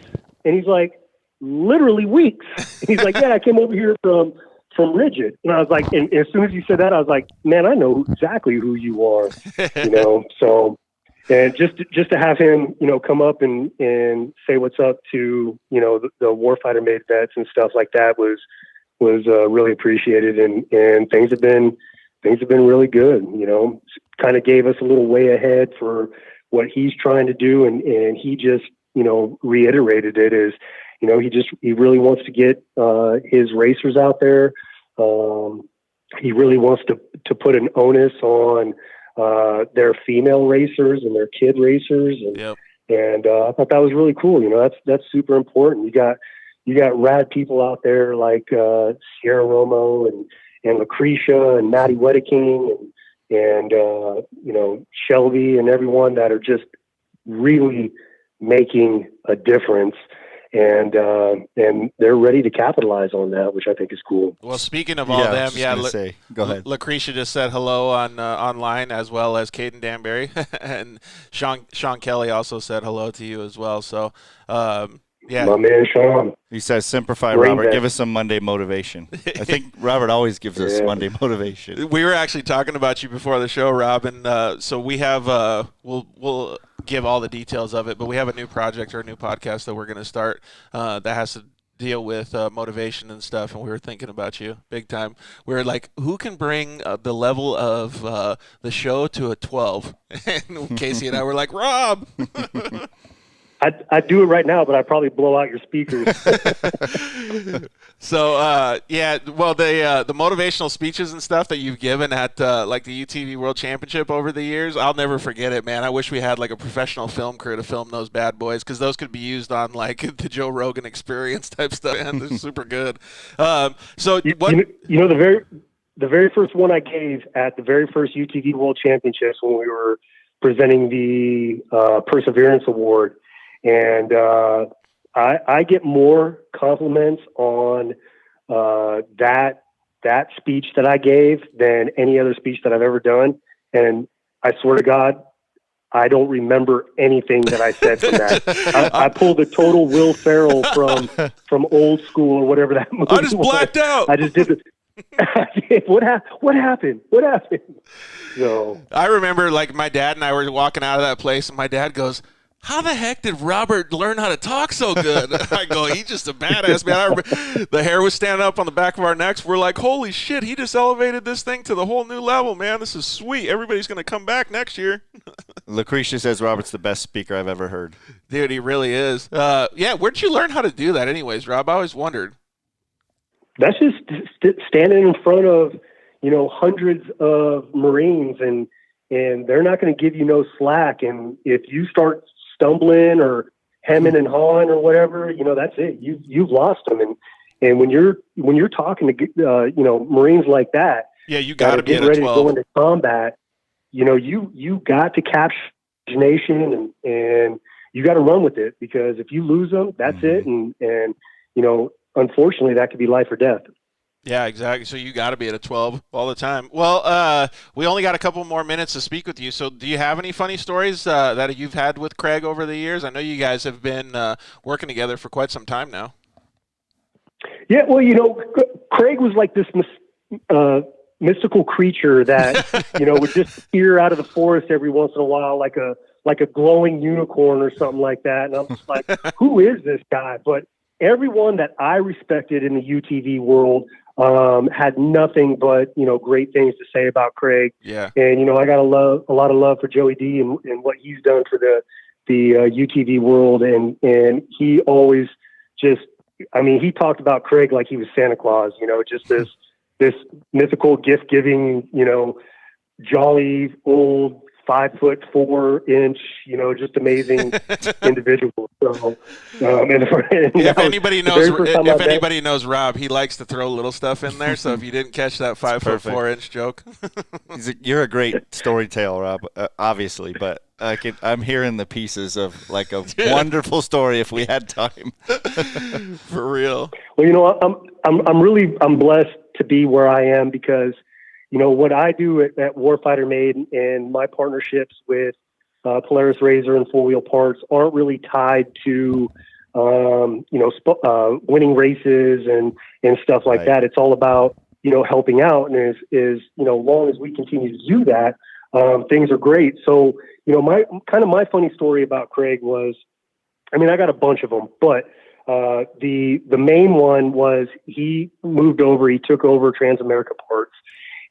And he's like, "Literally weeks." And he's like, "Yeah, I came over here from Rigid." And I was like, and as soon as you said that, I was like, "Man, I know exactly who you are." So, and just to have him, come up and say what's up to, the Warfighter Made vets and stuff like that was really appreciated. And things have been really good, kind of gave us a little way ahead for what he's trying to do. And he just, reiterated it as, he really wants to get his racers out there. He really wants to put an onus on their female racers and their kid racers. And, Yep. and I thought that was really cool. That's super important. You got rad people out there like Sierra Romo and Lucretia and Maddie Wedeking and Shelby and everyone that are just really making a difference, and they're ready to capitalize on that, which I think is cool. Well, speaking of all them, go ahead. Lucretia just said hello on online, as well as Caden Danbury, and Sean Kelly also said hello to you as well. So, yeah, my man Sean. He says, "Simplify, Robert. Give us some Monday motivation." I think Robert always gives us Monday motivation. We were actually talking about you before the show, Rob, and so we have we'll give all the details of it, but we have a new project or a new podcast that we're going to start that has to deal with motivation and stuff, and we were thinking about you big time. We were like, who can bring the level of the show to a 12? And Casey and I were like, Rob. I'd do it right now, but I'd probably blow out your speakers. So, the motivational speeches and stuff that you've given at like the UTV World Championship over the years, I'll never forget it, man. I wish we had like a professional film crew to film those bad boys, because those could be used on like the Joe Rogan Experience type stuff, and they're super good. The very first one I gave at the very first UTV World Championships when we were presenting the Perseverance Award. And I get more compliments on that speech that I gave than any other speech that I've ever done. And I swear to God, I don't remember anything that I said from that. I pulled a total Will Ferrell from Old School or whatever that movie was. I just blacked out. I just did it. What happened? So I remember, like, my dad and I were walking out of that place, and my dad goes, "How the heck did Robert learn how to talk so good?" I go, "He's just a badass, man." I remember the hair was standing up on the back of our necks. We're like, holy shit, he just elevated this thing to the whole new level, man. This is sweet. Everybody's going to come back next year. Lucretia says Robert's the best speaker I've ever heard. Dude, he really is. Where'd you learn how to do that anyways, Rob? I always wondered. That's just standing in front of, hundreds of Marines, and they're not going to give you no slack. And if you start stumbling or hemming and hawing or whatever, that's it. You've lost them. And when you're talking to Marines like that, Yeah, you got to be at ready a to 12. go into combat. You got to capture nation and you got to run with it, because if you lose them, that's it. And unfortunately, that could be life or death. Yeah, exactly. So you got to be at a 12 all the time. Well, we only got a couple more minutes to speak with you. So do you have any funny stories that you've had with Craig over the years? I know you guys have been working together for quite some time now. Yeah, well, Craig was like this mystical creature that would just appear out of the forest every once in a while, like a glowing unicorn or something like that. And I'm just like, who is this guy? But everyone that I respected in the UTV world had nothing but great things to say about Craig. Yeah. And I got a lot of love for Joey D and what he's done for the UTV world. And he always he talked about Craig like he was Santa Claus. Just this mythical gift giving, jolly old 5'4" just amazing individual. So, if anybody knows Rob, he likes to throw little stuff in there. So if you didn't catch that 5'4" joke, you're a great storyteller, Rob. Obviously, but I'm hearing the pieces of like a wonderful story if we had time. For real. Well, I'm blessed to be where I am, because what I do at Warfighter Made and my partnerships with Polaris RZR and 4 Wheel Parts aren't really tied to, winning races and stuff like that. It's all about, helping out. And as long as we continue to do that, things are great. So, my funny story about Craig was, I got a bunch of them, but the main one was he took over Transamerican Parts.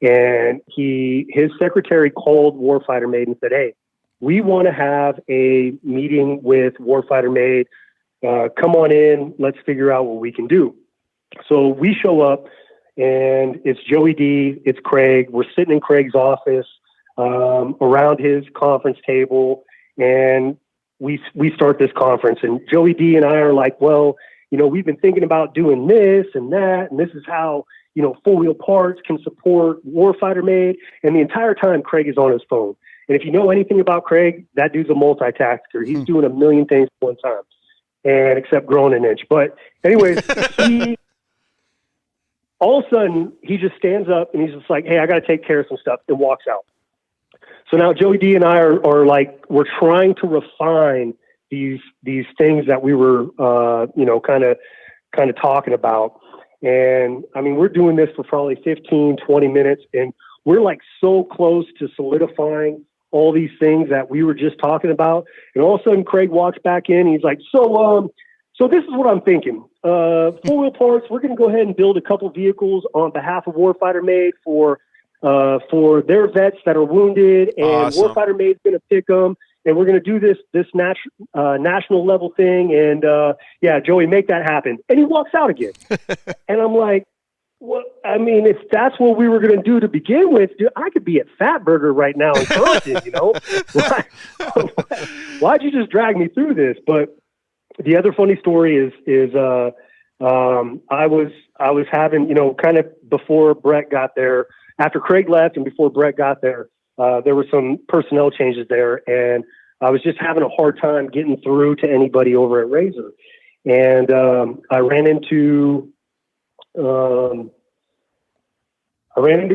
And his secretary called Warfighter Made and said, "Hey, we want to have a meeting with Warfighter Made. Come on in. Let's figure out what we can do." So we show up, and it's Joey D, it's Craig. We're sitting in Craig's office around his conference table, and we start this conference. And Joey D and I are like, "Well, we've been thinking about doing this and that, and this is how 4 Wheel Parts can support Warfighter Made." And the entire time, Craig is on his phone. And if you know anything about Craig, that dude's a multitasker. He's doing a million things at one time, and except growing an inch. But anyways, all of a sudden, he just stands up and he's just like, "Hey, I got to take care of some stuff," and walks out. So now Joey D and I are like, we're trying to refine these things that we were, kind of talking about. And we're doing this for probably 15, 20 minutes, and we're like so close to solidifying all these things that we were just talking about. And all of a sudden Craig walks back in. He's like, so this is what I'm thinking. 4 Wheel Parts, we're going to go ahead and build a couple vehicles on behalf of Warfighter Made for their vets that are wounded, and Awesome. Warfighter Made's going to pick them. And we're going to do this national level thing. And, Joey, make that happen. And he walks out again. And I'm like, well, if that's what we were going to do to begin with, dude, I could be at Fatburger right now in Compton, Why'd you just drag me through this? But the other funny story is I was having, kind of before Brett got there, after Craig left and before Brett got there, there were some personnel changes there, and I was just having a hard time getting through to anybody over at RZR. And I ran into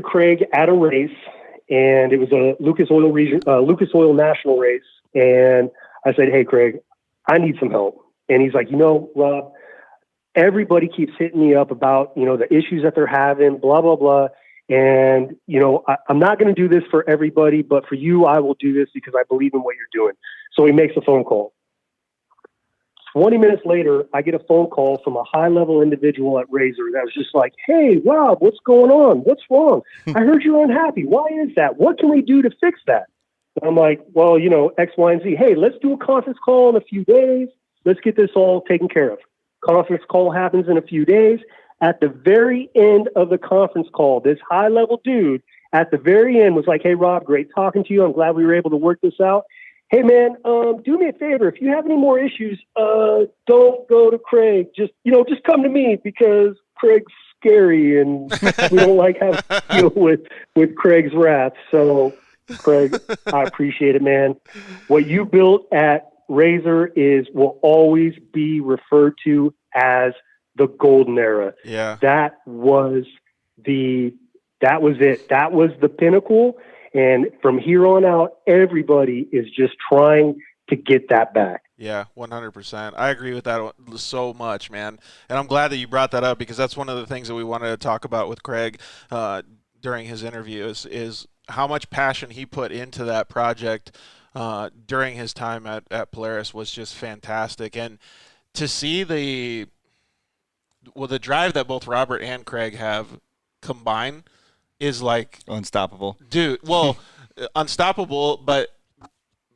Craig at a race, and it was a Lucas Oil National race. And I said, "Hey, Craig, I need some help." And he's like, "Rob, everybody keeps hitting me up about the issues that they're having, blah blah blah. And, I'm not going to do this for everybody, but for you, I will do this because I believe in what you're doing." So he makes a phone call. 20 minutes later, I get a phone call from a high-level individual at RZR that was just like, "Hey, Rob, what's going on? What's wrong? I heard you're unhappy. Why is that? What can we do to fix that?" And I'm like, "Well, X, Y, and Z. Hey, let's do a conference call in a few days. Let's get this all taken care of." Conference call happens in a few days. At the very end of the conference call, this high-level dude at the very end was like, "Hey, Rob, great talking to you. I'm glad we were able to work this out. Hey, man, do me a favor. If you have any more issues, don't go to Craig. Just come to me, because Craig's scary, and we don't like having to deal with Craig's wrath. So, Craig, I appreciate it, man. What you built at RZR will always be referred to as the golden era. Yeah. That was it. That was the pinnacle. And from here on out, everybody is just trying to get that back. Yeah, 100%. I agree with that so much, man. And I'm glad that you brought that up, because that's one of the things that we wanted to talk about with Craig during his interview is how much passion he put into that project during his time at Polaris was just fantastic. And to see the drive that both Robert and Craig have combined is like unstoppable, dude. Well, unstoppable, but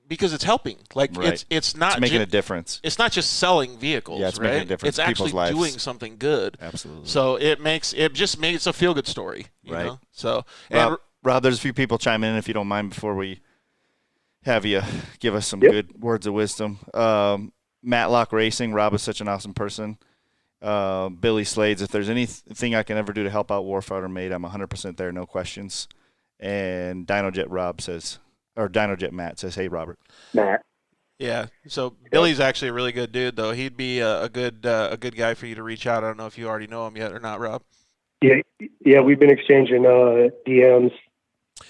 because it's helping. Like right. it's not making a difference. It's not just selling vehicles. Yeah, it's right? making a difference. It's actually doing something good. Absolutely. So it just makes a feel good story. You right. know? So Rob, there's a few people chiming in if you don't mind before we have you give us some good words of wisdom. Matlock Racing, Rob is such an awesome person. Billy Slades, if there's anything I can ever do to help out Warfighter Made, I'm 100% there, no questions. And DynoJet Matt says, hey, Robert. Matt. Yeah. So Billy's actually a really good dude, though. He'd be a good guy for you to reach out. I don't know if you already know him yet or not, Rob. Yeah, we've been exchanging DMs.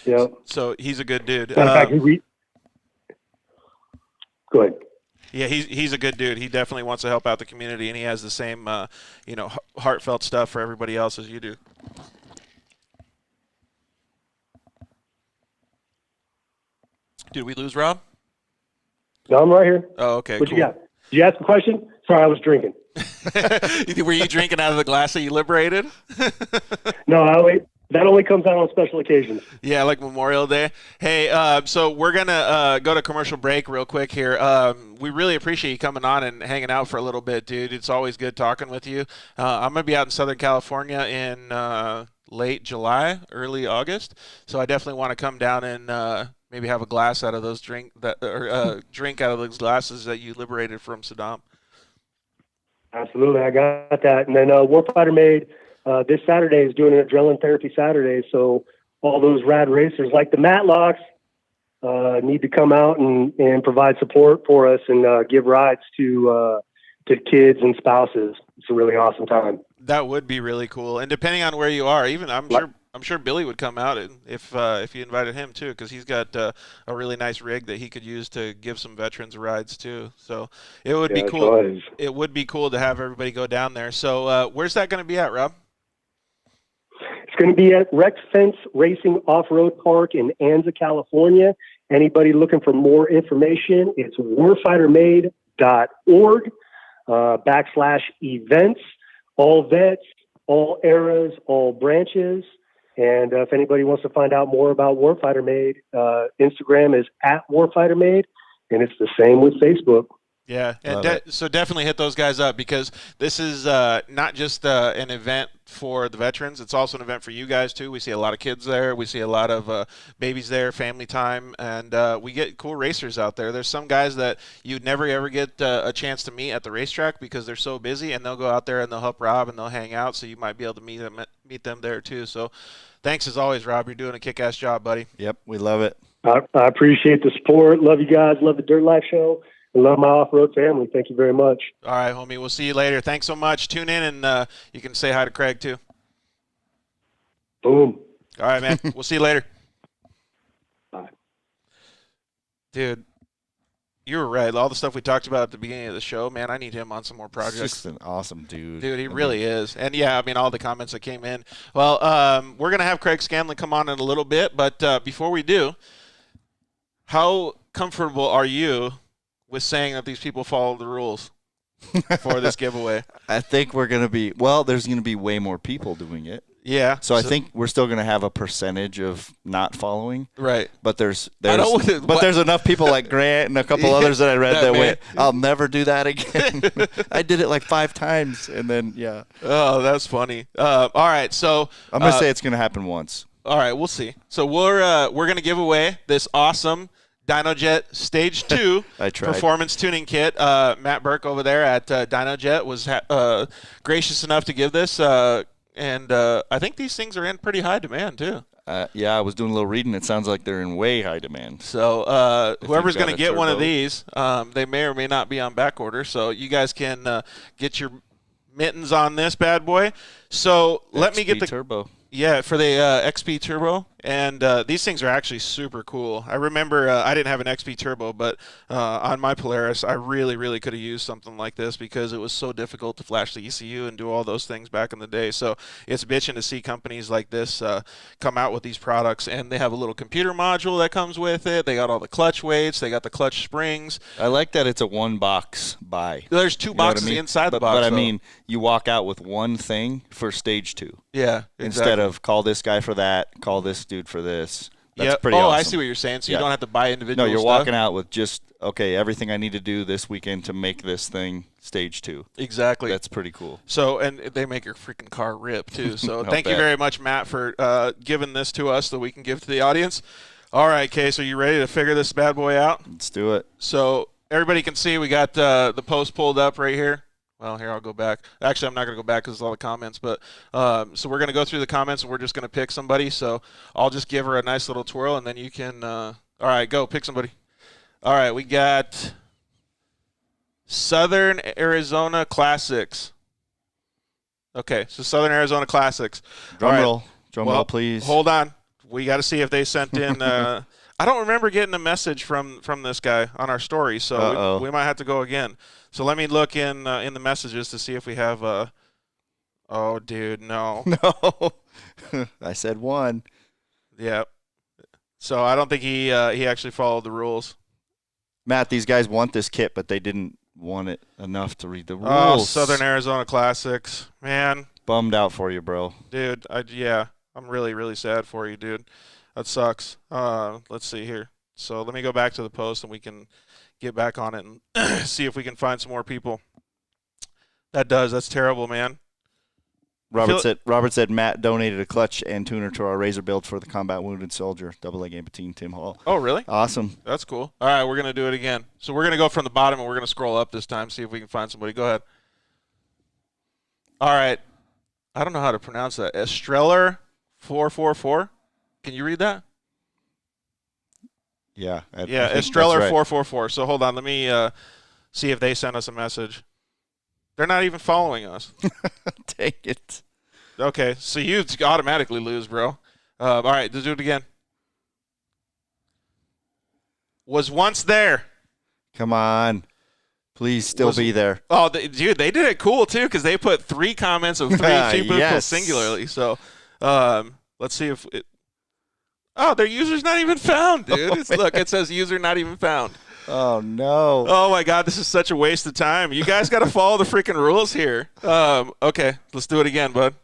Yeah. So he's a good dude. Matter of fact, go ahead. Yeah, he's a good dude. He definitely wants to help out the community, and he has the same, heartfelt stuff for everybody else as you do. Did we lose Rob? No, I'm right here. Oh, okay. What cool. you got? Did you ask a question? Sorry, I was drinking. Were you drinking out of the glass that you liberated? No, that only comes out on special occasions. Yeah, like Memorial Day. Hey, so we're going to go to commercial break real quick here. We really appreciate you coming on and hanging out for a little bit, dude. It's always good talking with you. I'm going to be out in Southern California in late July, early August, so I definitely want to come down and maybe have a glass out of those drink out of those glasses that you liberated from Saddam. Absolutely, I got that. And then Warfighter Made this Saturday is doing an Adrenaline Therapy Saturday, so all those rad racers like the Matlocks need to come out and provide support for us and give rides to kids and spouses. It's a really awesome time. That would be really cool. And depending on where you are, even I'm sure Billy would come out if you invited him too, because he's got a really nice rig that he could use to give some veterans rides too. So it would be cool. It would be cool to have everybody go down there. So where's that going to be at, Rob? It's going to be at Rex Fence Racing Off-Road Park in Anza, California. Anybody looking for more information, it's warfightermade.org /events. All vets, all eras, all branches. And if anybody wants to find out more about Warfighter Made, Instagram is @WarfighterMade, and it's the same with Facebook. Yeah, and so definitely hit those guys up, because this is not just an event for the veterans. It's also an event for you guys, too. We see a lot of kids there. We see a lot of babies there, family time, and we get cool racers out there. There's some guys that you'd never, ever get a chance to meet at the racetrack because they're so busy, and they'll go out there and they'll help Rob and they'll hang out, so you might be able to meet them there, too. So thanks, as always, Rob. You're doing a kick-ass job, buddy. Yep, we love it. I appreciate the support. Love you guys. Love the Dirt Life Show. I love my off-road family. Thank you very much. All right, homie. We'll see you later. Thanks so much. Tune in, and you can say hi to Craig, too. Boom. All right, man. We'll see you later. Bye. Dude, you were right. All the stuff we talked about at the beginning of the show, man, I need him on some more projects. He's just an awesome dude. Dude, he really is. And, yeah, I mean, all the comments that came in. Well, we're going to have Craig Scanlon come on in a little bit, but before we do, how comfortable are you with saying that these people follow the rules for this giveaway? I think we're going to be there's going to be way more people doing it. Yeah. So I think we're still going to have a percentage of not following. Right. But there's enough people like Grant and a couple others that I read that way, I'll never do that again. I did it like 5 times, and then, yeah. Oh, that's funny. All right, so I'm going to say it's going to happen once. All right, we'll see. So we're going to give away this awesome DynoJet Stage 2 performance tuning kit. Matt Burke over there at DynoJet was gracious enough to give this. And I think these things are in pretty high demand, too. Yeah, I was doing a little reading. It sounds like they're in way high demand. So whoever's going to get one of turbo. these, they may or may not be on back order. So you guys can get your mittens on this bad boy. So let me get the turbo. Yeah, for the XP Turbo, and these things are actually super cool. I remember I didn't have an XP Turbo, but on my Polaris, I really could have used something like this because it was so difficult to flash the ECU and do all those things back in the day. So it's bitching to see companies like this come out with these products, and they have a little computer module that comes with it. They got all the clutch weights. They got the clutch springs. I like that it's a one-box buy. There's two boxes inside the box. But I mean, you walk out with one thing for stage 2. Yeah, exactly. Instead of call this guy for that, call this dude for this. That's pretty awesome. I see what you're saying. So you don't have to buy individual No, you're stuff. walking out with just, okay, everything I need to do this weekend to make this thing stage 2. Exactly. That's pretty cool. So, and they make your freaking car rip, too. So thank you bet. very much, Matt, for giving this to us so we can give to the audience. All right, Case, are you ready to figure this bad boy out? Let's do it. So everybody can see we got the post pulled up right here. Well, here, I'll go back. Actually, I'm not going to go back because it's all the comments. But so we're going to go through the comments, and we're just going to pick somebody. So I'll just give her a nice little twirl, and then you can all right, go. Pick somebody. All right, we got Southern Arizona Classics. Okay, so Southern Arizona Classics. Drum roll. Drum roll, please. Hold on. We got to see if they sent in I don't remember getting a message from this guy on our story, so we might have to go again. So let me look in the messages to see if we have oh, dude, no. No. I said one. Yeah. So I don't think he actually followed the rules. Matt, these guys want this kit, but they didn't want it enough to read the rules. Oh, Southern Arizona Classics. Man. Bummed out for you, bro. Dude, I'm really sad for you, dude. That sucks. Let's see here. So let me go back to the post, and we can get back on it and see if we can find some more people. That's terrible, man. Robert said Matt donated a clutch and tuner to our Razor build for the combat wounded soldier. Double A game team, Tim Hall. Oh, really? Awesome. That's cool. All right, we're going to do it again. So we're going to go from the bottom, and we're going to scroll up this time, see if we can find somebody. Go ahead. All right. I don't know how to pronounce that. Estreller 444. Can you read that? Yeah. Estreller right. 444. So hold on. Let me see if they sent us a message. They're not even following us. Take it. Okay, so you automatically lose, bro. All right, let's do it again. Was once there. Come on. Please still be there. Oh, dude, they did it cool, too, because they put 3 comments of 3 people Yes. singularly. So let's see if it. Oh, their user's not even found, dude. Look, it says user not even found. Oh, no. Oh, my God, this is such a waste of time. You guys got to follow the freaking rules here. Okay, let's do it again, bud.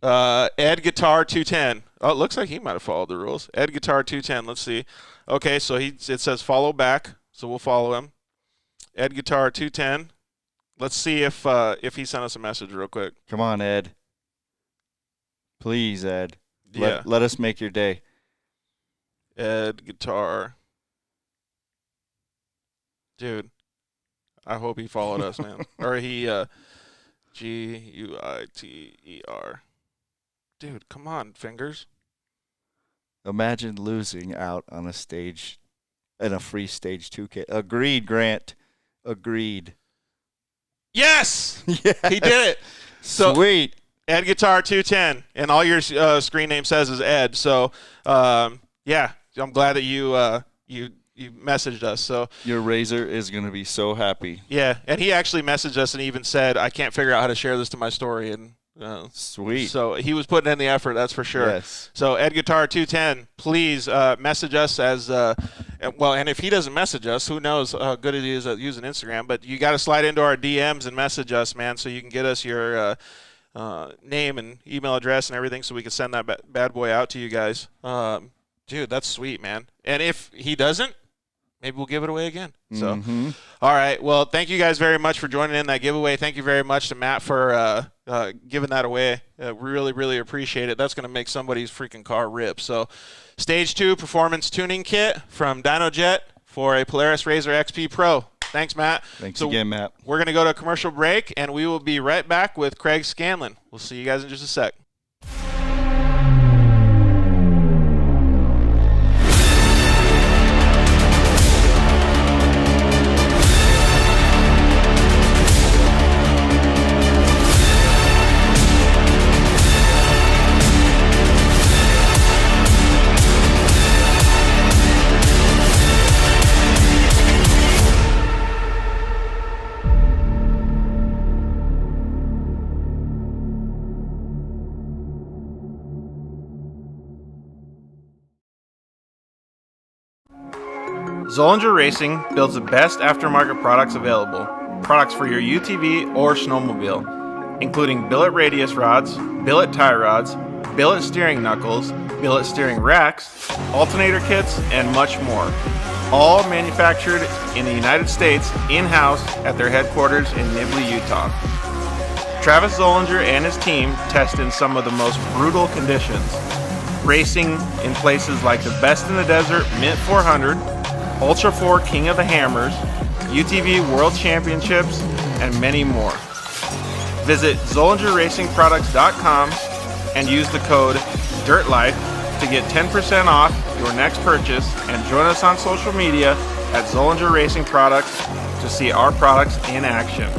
Ed Guitar 210. Oh, it looks like he might have followed the rules. Ed Guitar 210, let's see. Okay, so it says follow back, so we'll follow him. Ed Guitar 210. Let's see if he sent us a message real quick. Come on, Ed. Please, Ed. Yeah. Let us make your day. Ed Guitar. Dude, I hope he followed us, man. Or he, Guiter. Dude, come on, fingers. Imagine losing out on a stage, in a free stage 2 kit. Agreed, Grant. Agreed. Yes! Yes. He did it. So, Sweet. Ed Guitar 210, and all your screen name says is Ed. So, yeah, I'm glad that you messaged us. So Your Razor is going to be so happy. yeah, and he actually messaged us and even said, "I can't figure out how to share this to my story." And Sweet. so he was putting in the effort, that's for sure. Yes. So Ed Guitar 210, please message us as well. And if he doesn't message us, who knows how good it is at using Instagram? But you got to slide into our DMs and message us, man, so you can get us your name and email address and everything, so we can send that bad boy out to you guys. Dude, that's sweet, man. And if he doesn't, maybe we'll give it away again. So, all right. Well, thank you guys very much for joining in that giveaway. Thank you very much to Matt for giving that away. Really, really appreciate it. That's going to make somebody's freaking car rip. So, Stage 2 Performance Tuning Kit from DynoJet for a Polaris RZR XP Pro. Thanks, Matt. Thanks again, Matt. We're going to go to a commercial break, and we will be right back with Craig Scanlon. We'll see you guys in just a sec. Zollinger Racing builds the best aftermarket products available. Products for your UTV or snowmobile, including billet radius rods, billet tie rods, billet steering knuckles, billet steering racks, alternator kits, and much more. All manufactured in the United States in-house at their headquarters in Nibley, Utah. Travis Zollinger and his team test in some of the most brutal conditions, racing in places like the Best in the Desert Mint 400, Ultra 4 King of the Hammers, UTV World Championships, and many more. Visit ZollingerRacingProducts.com and use the code DIRTLIFE to get 10% off your next purchase, and join us on social media at Zollinger Racing Products to see our products in action.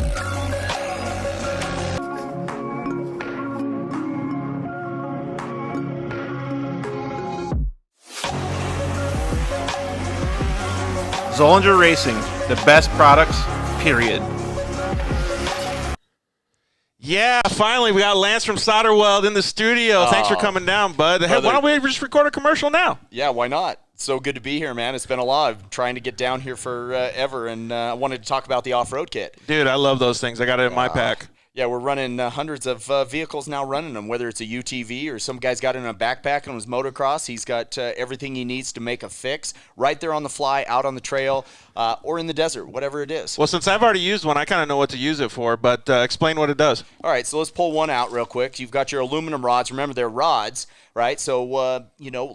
Zollinger Racing, the best products, period. Yeah, finally, we got Lance from Solder Weld in the studio. Thanks for coming down, bud. Hey, why don't we just record a commercial now? Yeah, why not? So good to be here, man. It's been a lot. I've been trying to get down here forever, and I wanted to talk about the off-road kit. Dude, I love those things. I got it in my pack. Yeah, we're running hundreds of vehicles now running them, whether it's a UTV or some guy's got it in a backpack on his motocross. He's got everything he needs to make a fix right there on the fly, out on the trail, or in the desert, whatever it is. Well, since I've already used one, I kind of know what to use it for, but explain what it does. All right, so let's pull one out real quick. You've got your aluminum rods. Remember, they're rods, right? So,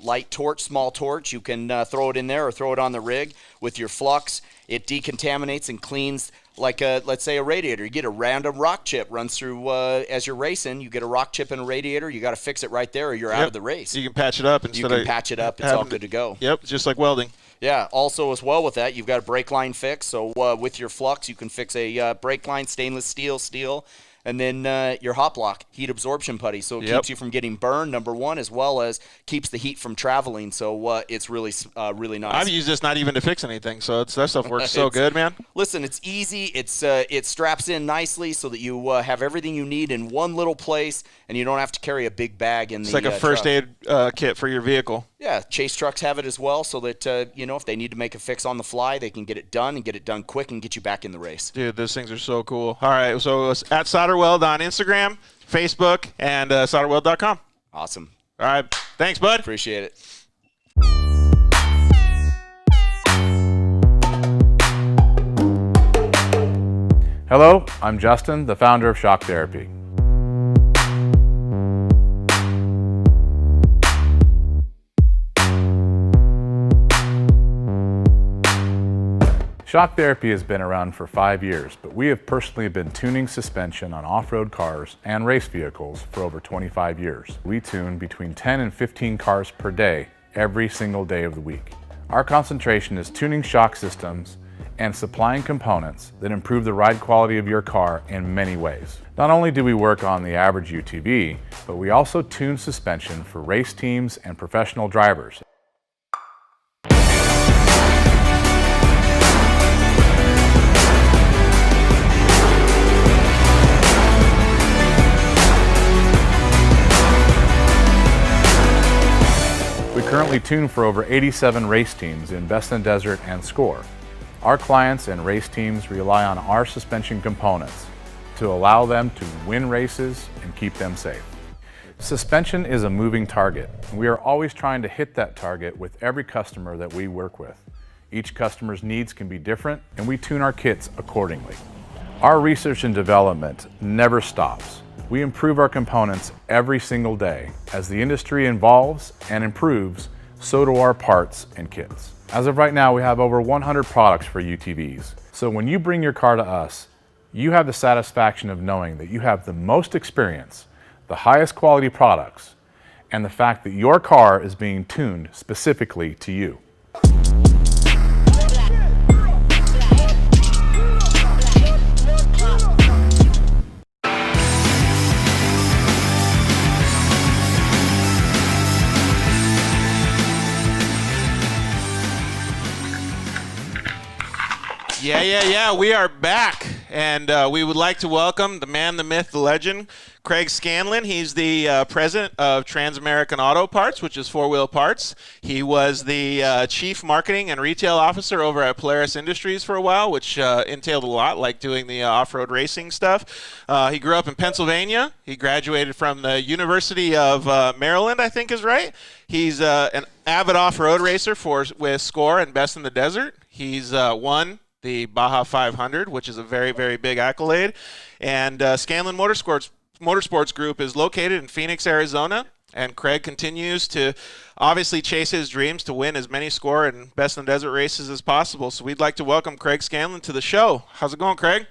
light torch, small torch. You can throw it in there or throw it on the rig with your flux. It decontaminates and cleans like, let's say, a radiator. You get a random rock chip runs through as you're racing. You get a rock chip in a radiator. You got to fix it right there or you're out of the race. You can patch it up. You can patch it up. It's all good to go. Yep, just like welding. Yeah, also as well with that, you've got a brake line fix. So with your flux, you can fix a brake line, stainless steel, and then your hot block, heat absorption putty. So it keeps you from getting burned, number one, as well as keeps the heat from traveling. So it's really nice. I've used this not even to fix anything, so that stuff works so good, man. Listen, it's easy. It straps in nicely so that you have everything you need in one little place, and you don't have to carry a big bag in It's like a first aid kit for your vehicle. Yeah, chase trucks have it as well, so that if they need to make a fix on the fly, they can get it done and get it done quick and get you back in the race. Dude, those things are so cool. All right, so it's at Solder Weld on Instagram, Facebook, and solderweld.com. Awesome. All right, thanks, bud. Appreciate it. Hello, I'm Justin, the founder of Shock Therapy. Shock Therapy has been around for 5 years, but we have personally been tuning suspension on off-road cars and race vehicles for over 25 years. We tune between 10 and 15 cars per day, every single day of the week. Our concentration is tuning shock systems and supplying components that improve the ride quality of your car in many ways. Not only do we work on the average UTV, but we also tune suspension for race teams and professional drivers. We currently tune for over 87 race teams in Best in the Desert and SCORE. Our clients and race teams rely on our suspension components to allow them to win races and keep them safe. Suspension is a moving target, and we are always trying to hit that target with every customer that we work with. Each customer's needs can be different, and we tune our kits accordingly. Our research and development never stops. We improve our components every single day. As the industry evolves and improves, so do our parts and kits. As of right now, we have over 100 products for UTVs. So when you bring your car to us, you have the satisfaction of knowing that you have the most experience, the highest quality products, and the fact that your car is being tuned specifically to you. Yeah. We are back, and we would like to welcome the man, the myth, the legend, Craig Scanlon. He's the president of Transamerican Auto Parts, which is four-wheel parts. He was the chief marketing and retail officer over at Polaris Industries for a while, which entailed a lot, like doing the off-road racing stuff. He grew up in Pennsylvania. He graduated from the University of Maryland, I think is right. He's an avid off-road racer with Score and Best in the Desert. He's won the Baja 500, which is a very, very big accolade. And Scanlon Motorsports Group is located in Phoenix, Arizona. And Craig continues to obviously chase his dreams to win as many Score and Best in the Desert races as possible. So we'd like to welcome Craig Scanlon to the show. How's it going, Craig?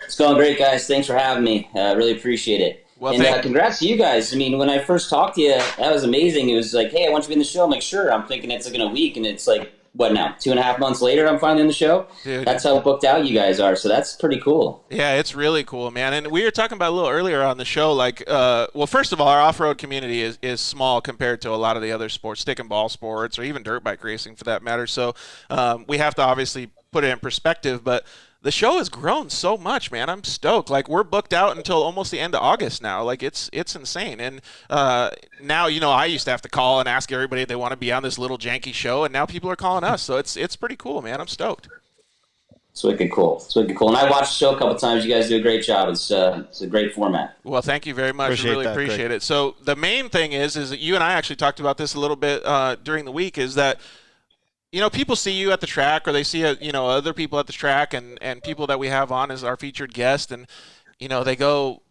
It's going great, guys. Thanks for having me. I really appreciate it. Well, and congrats to you guys. I mean, when I first talked to you, that was amazing. It was like, hey, I want you to be in the show. I'm like, sure. I'm thinking it's like in a week, and it's like, what now, 2.5 months later, I'm finally in the show? Dude. That's how booked out you guys are, so that's pretty cool. Yeah, it's really cool, man. And we were talking about a little earlier on the show, like, well, first of all, our off-road community is small compared to a lot of the other sports, stick and ball sports, or even dirt bike racing for that matter. So we have to obviously put it in perspective, but the show has grown so much, man. I'm stoked. Like, we're booked out until almost the end of August now. Like, it's insane. And now, you know, I used to have to call and ask everybody if they want to be on this little janky show, and now people are calling us. So it's pretty cool, man. I'm stoked. It's wicked cool. And I watched the show a couple times. You guys do a great job. It's a great format. Well, thank you very much. I really appreciate it. So the main thing is that you and I actually talked about this a little bit during the week, is that, you know, people see you at the track, or they see, you know, other people at the track, and people that we have on as our featured guest, and, you know, they go,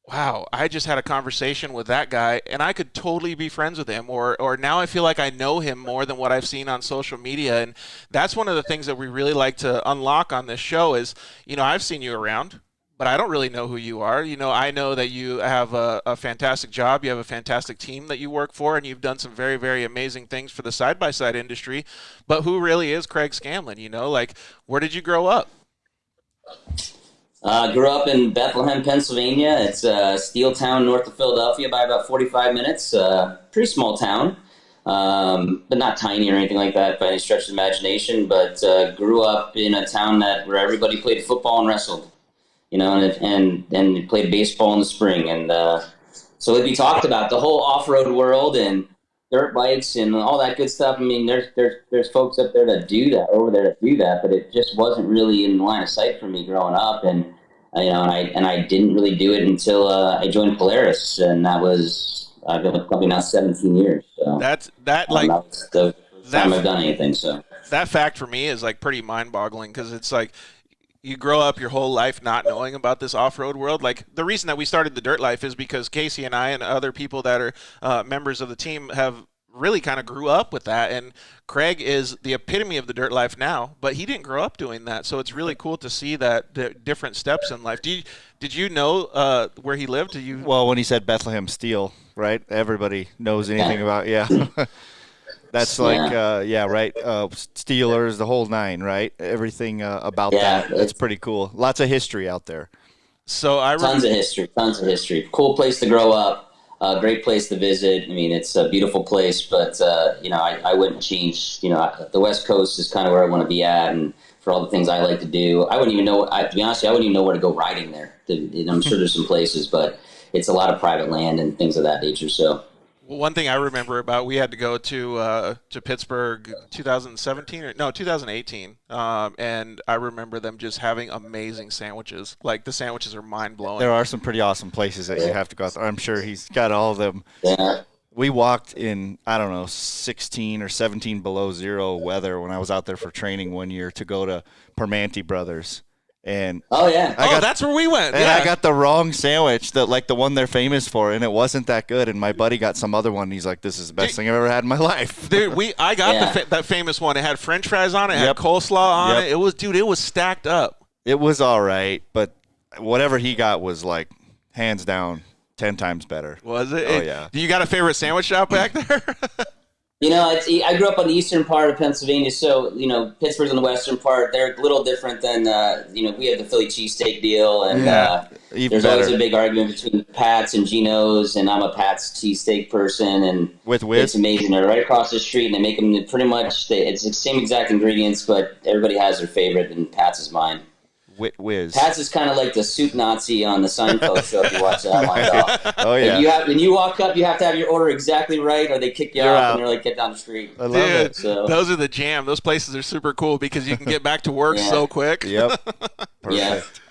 wow, I just had a conversation with that guy, and I could totally be friends with him, or now I feel like I know him more than what I've seen on social media. And that's one of the things that we really like to unlock on this show is, you know, I've seen you around, but I don't really know who you are. You know, I know that you have a fantastic job. You have a fantastic team that you work for, and you've done some very, very amazing things for the side-by-side industry. But who really is Craig Scanlon? You know, like, where did you grow up? Grew up in Bethlehem, Pennsylvania. It's a steel town north of Philadelphia by about 45 minutes. Pretty small town, but not tiny or anything like that by any stretch of the imagination. But grew up in a town where everybody played football and wrestled. You know, and they played baseball in the spring. And so we talked about the whole off-road world and dirt bikes and all that good stuff. I mean, there's folks up there that do that, over there that do that, but it just wasn't really in the line of sight for me growing up. And, you know, and I didn't really do it until I joined Polaris, and that was, I've been with the company now 17 years. So that's the first time I've done anything. So that fact for me is like pretty mind-boggling, because it's like, you grow up your whole life not knowing about this off-road world. Like, the reason that we started the Dirt Life is because Casey and I and other people that are members of the team have really kind of grew up with that. And Craig is the epitome of the Dirt Life now, but he didn't grow up doing that. So it's really cool to see that the different steps in life. Did you know where he lived? Well, when he said Bethlehem Steel, right? Everybody knows anything about, yeah. That's like, right. Steelers, the whole nine, right? Everything about that. That's pretty cool. Lots of history out there. So tons of history. Cool place to grow up. Great place to visit. I mean, it's a beautiful place, but you know, I wouldn't change. You know, the West Coast is kind of where I want to be at, and for all the things I like to do, I wouldn't even know. To be honest, I wouldn't even know where to go riding there. I'm sure there's some places, but it's a lot of private land and things of that nature. So. One thing I remember about, we had to go to Pittsburgh 2018, and I remember them just having amazing sandwiches. Like, the sandwiches are mind-blowing. There are some pretty awesome places that you have to go out there. I'm sure he's got all of them. Yeah. We walked in, I don't know, 16 or 17 below zero weather when I was out there for training one year to go to Permanente Brothers. And oh yeah, that's where we went. And yeah. I got the wrong sandwich, the one they're famous for, and it wasn't that good. And my buddy got some other one. And he's like, "This is the best thing I've ever had in my life." Dude, I got that famous one. It had French fries on it. It had coleslaw on it. It was stacked up. It was all right, but whatever he got was like hands down 10 times better. Was it? Oh yeah. Do you got a favorite sandwich shop back there? I grew up on the eastern part of Pennsylvania, so, Pittsburgh's on the western part. They're a little different than, we have the Philly cheesesteak deal, and there's always a big argument between Pat's and Geno's, and I'm a Pat's cheesesteak person, and with Wiz? It's amazing. They're right across the street, and they make them pretty much, it's the same exact ingredients, but everybody has their favorite, and Pat's is mine. Wiz. Pat's is kind of like the soup Nazi on the Seinfeld show if you watch that one. Oh, yeah. When you walk up, you have to have your order exactly right, or they kick you off and they're like, get down the street. I love it. So, those are the jam. Those places are super cool because you can get back to work so quick. Yep.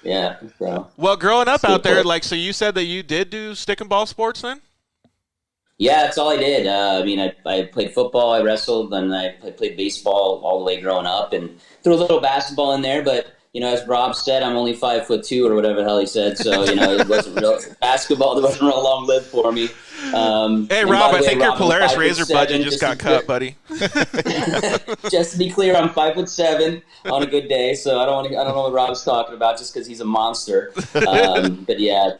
Yeah. So, well, growing up out there, so you said that you did do stick and ball sports then? Yeah, that's all I did. I played football, I wrestled, and I played baseball all the way growing up, and threw a little basketball in there, but as Rob said, I'm only 5'2" or whatever the hell he said. So, it wasn't real basketball. It wasn't real long lived for me. Hey, Rob, I think your Polaris RZR budget just got cut, buddy. Just to be clear, I'm 5'7" on a good day. So I don't know what Rob's talking about just because he's a monster. But yeah.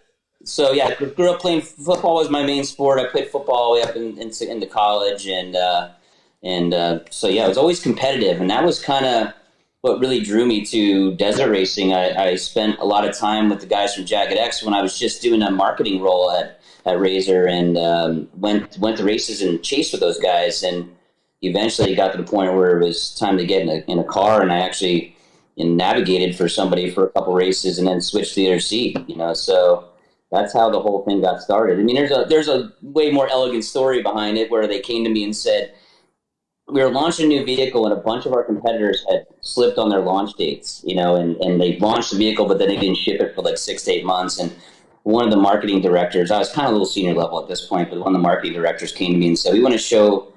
So yeah, I grew up playing football was my main sport. I played football all the way up into college, and so yeah, it was always competitive, and that was kind of what really drew me to desert racing. I spent a lot of time with the guys from Jagged X when I was just doing a marketing role at RZR, and went to races and chased with those guys, and eventually got to the point where it was time to get in a car, and I actually navigated for somebody for a couple races and then switched to the other seat, so that's how the whole thing got started. I mean, there's a way more elegant story behind it where they came to me and said, we were launching a new vehicle and a bunch of our competitors had slipped on their launch dates, and they launched the vehicle, but then they didn't ship it for like 6 to 8 months. And one of the marketing directors, I was kind of a little senior level at this point, but one of the marketing directors came to me and said, we want to show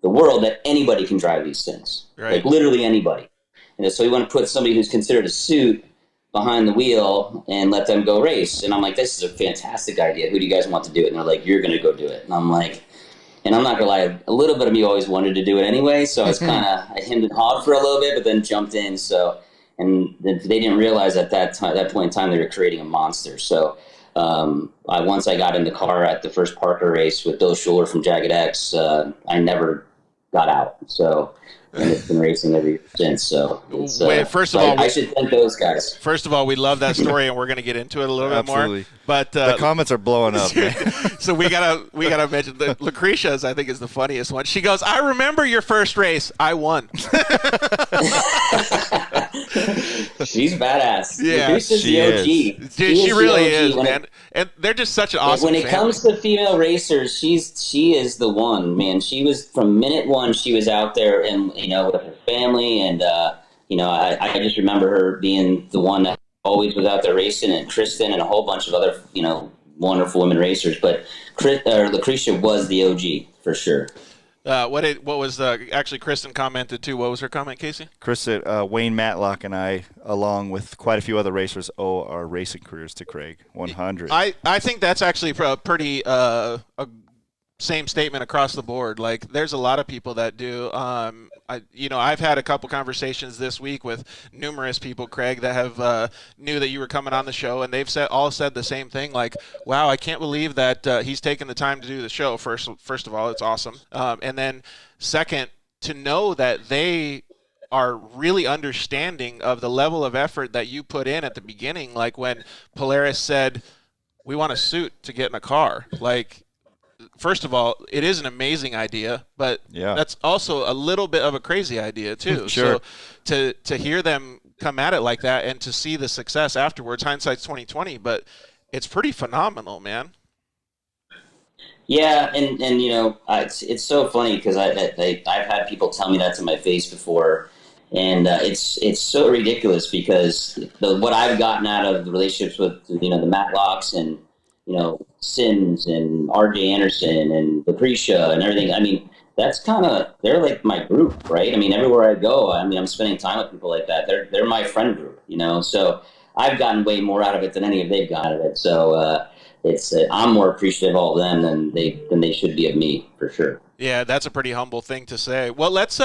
the world that anybody can drive these things, like literally anybody. And so we want to put somebody who's considered a suit behind the wheel and let them go race. And I'm like, this is a fantastic idea. Who do you guys want to do it? And they're like, you're going to go do it. And I'm like, and I'm not going to lie, a little bit of me always wanted to do it anyway. So I was I hemmed and hawed for a little bit, but then jumped in. So, and they didn't realize at that point in time, they were creating a monster. So once I got in the car at the first Parker race with Bill Schuler from Jagged X, I never got out. So, and it's been racing ever since. So, first of all, I should thank those guys. First of all, we love that story, and we're going to get into it a little bit more. But the comments are blowing up. Man. So we gotta mention that Lucretia's, I think, is the funniest one. She goes, "I remember your first race. I won." She's badass. Yeah, Lucretia's the OG. Dude, she really is, man. And they're just such an awesome. When it comes to female racers, she is the one, man. She was from minute one. She was out there, and with her family, and I just remember her being the one that always was out there racing, and Kristen and a whole bunch of other wonderful women racers. But Lucretia was the OG for sure. What was actually Kristen commented too? What was her comment, Casey? Kristen, Wayne Matlock and I, along with quite a few other racers, owe our racing careers to Craig. 100. I think that's actually pretty same statement across the board. Like, there's a lot of people that do. I've had a couple conversations this week with numerous people, Craig, that have knew that you were coming on the show, and they've all said the same thing. Like, wow, I can't believe that he's taken the time to do the show. First of all, it's awesome. And then second, to know that they are really understanding of the level of effort that you put in at the beginning. Like when Polaris said, we want a suit to get in a car. Like, first of all, it is an amazing idea, but that's also a little bit of a crazy idea too. Sure. So to hear them come at it like that and to see the success afterwards, hindsight's 20/20, but it's pretty phenomenal, man. Yeah, and it's so funny because I've had people tell me that to my face before, and it's so ridiculous because what I've gotten out of the relationships with the Matlocks and Sims and RJ Anderson and Lucretia and everything. I mean, they're like my group, right? I mean, everywhere I go, I mean, I'm spending time with people like that. They're my friend group, you know? So I've gotten way more out of it than any of they've got out of it. So, I'm more appreciative of all of them than they should be of me, for sure. Yeah, that's a pretty humble thing to say. Well, let's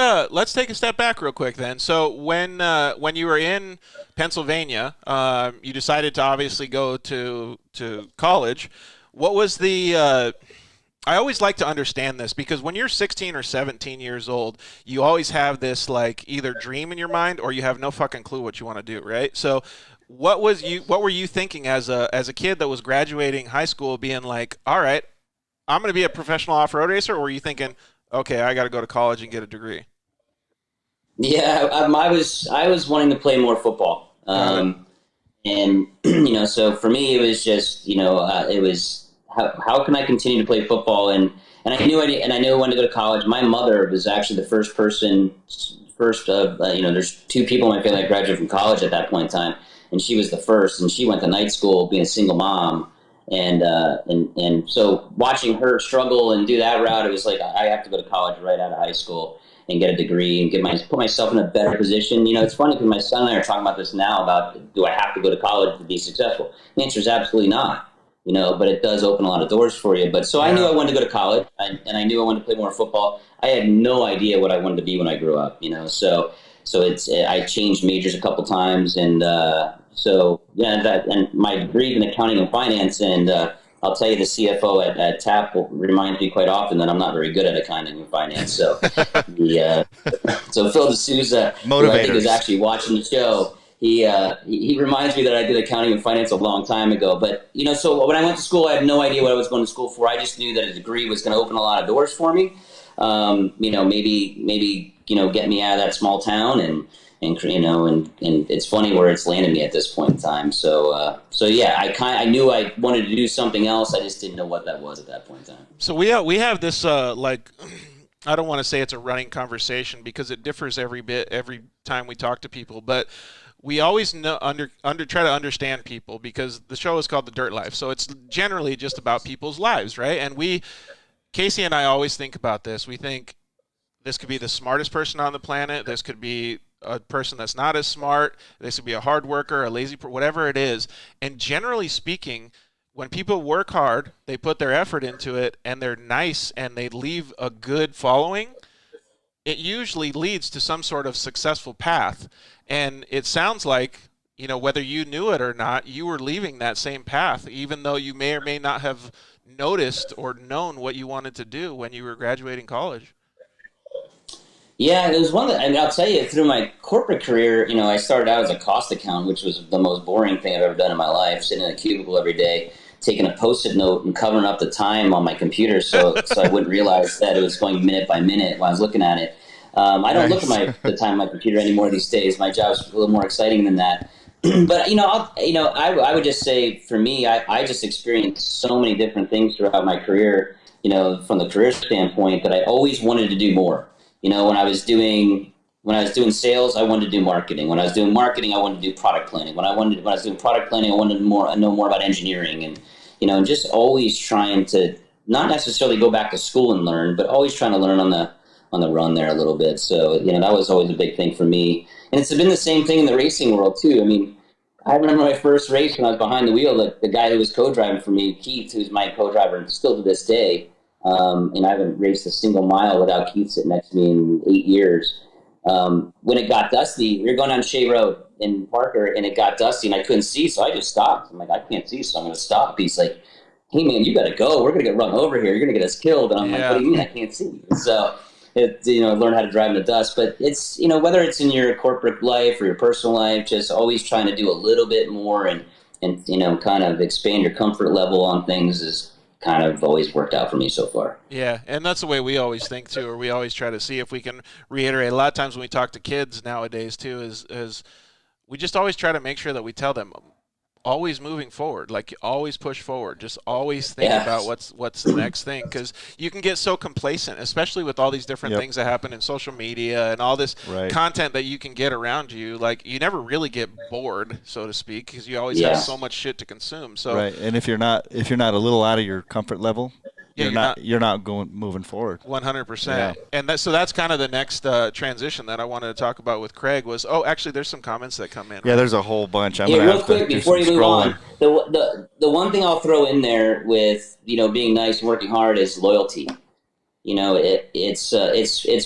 take a step back real quick then. So when you were in Pennsylvania, you decided to obviously go to college. What was the I always like to understand this, because when you're 16 or 17 years old, you always have this like either dream in your mind or you have no fucking clue what you want to do, right? So what were you thinking as a kid that was graduating high school, being like, all right, I'm going to be a professional off-road racer? Or were you thinking, okay, I got to go to college and get a degree? Yeah, I was wanting to play more football. And, you know, so for me, it was just, you know, it was how can I continue to play football? And I knew I wanted to go to college. My mother was actually the first of, you know, there's two people in my family that graduated from college at that point in time. And she was the first, and she went to night school being a single mom. And so watching her struggle and do that route, it was like, I have to go to college right out of high school and get a degree and put myself in a better position. You know, it's funny because my son and I are talking about this now about, do I have to go to college to be successful? The answer is absolutely not, you know, but it does open a lot of doors for you. But so I knew I wanted to go to college, and I knew I wanted to play more football. I had no idea what I wanted to be when I grew up, you know, so I changed majors a couple times, and so yeah, and my degree in accounting and finance, and I'll tell you, the CFO at TAP reminds me quite often that I'm not very good at accounting and finance. So so Phil D'Souza, who I think is actually watching the show, he reminds me that I did accounting and finance a long time ago. But, you know, so when I went to school, I had no idea what I was going to school for. I just knew that a degree was going to open a lot of doors for me. You know, maybe, you know, get me out of that small town, and you know, and it's funny where it's landed me at this point in time. So yeah, I knew I wanted to do something else. I just didn't know what that was at that point in time. So we have this like, I don't want to say it's a running conversation because it differs every time we talk to people, but we always try to understand people, because the show is called The Dirt Life. So it's generally just about people's lives, right? And Casey and I always think about this. We think this could be the smartest person on the planet. This could be a person that's not as smart. This could be a hard worker, a lazy, whatever it is. And generally speaking, when people work hard, they put their effort into it, and they're nice, and they leave a good following, it usually leads to some sort of successful path. And it sounds like, you know, whether you knew it or not, you were leaving that same path, even though you may or may not have noticed or known what you wanted to do when you were graduating college. Yeah, it was one that, I mean, I'll tell you, through my corporate career, you know, I started out as a cost accountant, which was the most boring thing I've ever done in my life, sitting in a cubicle every day, taking a Post-it note and covering up the time on my computer so I wouldn't realize that it was going minute by minute while I was looking at it. I don't look at the time on my computer anymore these days. My job's a little more exciting than that. But, I would just say, for me, I just experienced so many different things throughout my career, you know, from the career standpoint, that I always wanted to do more. You know, when I was doing sales, I wanted to do marketing. When I was doing marketing, I wanted to do product planning. When I was doing product planning, I wanted to know more about engineering, and, you know, just always trying to not necessarily go back to school and learn, but always trying to learn on the run there a little bit. So, you know, that was always a big thing for me. And it's been the same thing in the racing world too. I mean, I remember my first race when I was behind the wheel, the guy who was co-driving for me, Keith, who's my co-driver and still to this day, and I haven't raced a single mile without Keith sitting next to me in 8 years. When it got dusty, we were going down Shea Road in Parker, and it got dusty, and I couldn't see, so I just stopped. I'm like, I can't see, so I'm going to stop. He's like, hey, man, you got to go. We're going to get run over here. You're going to get us killed. And I'm like, what do you mean I can't see? So, learn how to drive in the dust. But it's, you know, whether it's in your corporate life or your personal life, just always trying to do a little bit more and you know, kind of expand your comfort level on things is kind of always worked out for me so far. Yeah, and that's the way we always think too, or we always try to see if we can reiterate. A lot of times when we talk to kids nowadays too, is we just always try to make sure that we tell them, always moving forward, like always push forward, just always think about what's the next thing, because you can get so complacent, especially with all these different things that happen in social media and all this content that you can get around you. Like, you never really get bored, so to speak, because you always have so much shit to consume. So and if you're not a little out of your comfort level, you're not moving forward. 100%. Yeah. And so that's kind of the next transition that I wanted to talk about with Craig was, actually there's some comments that come in. Yeah, there's a whole bunch. Real quick before you move on, the one thing I'll throw in there with, being nice and working hard is loyalty. It's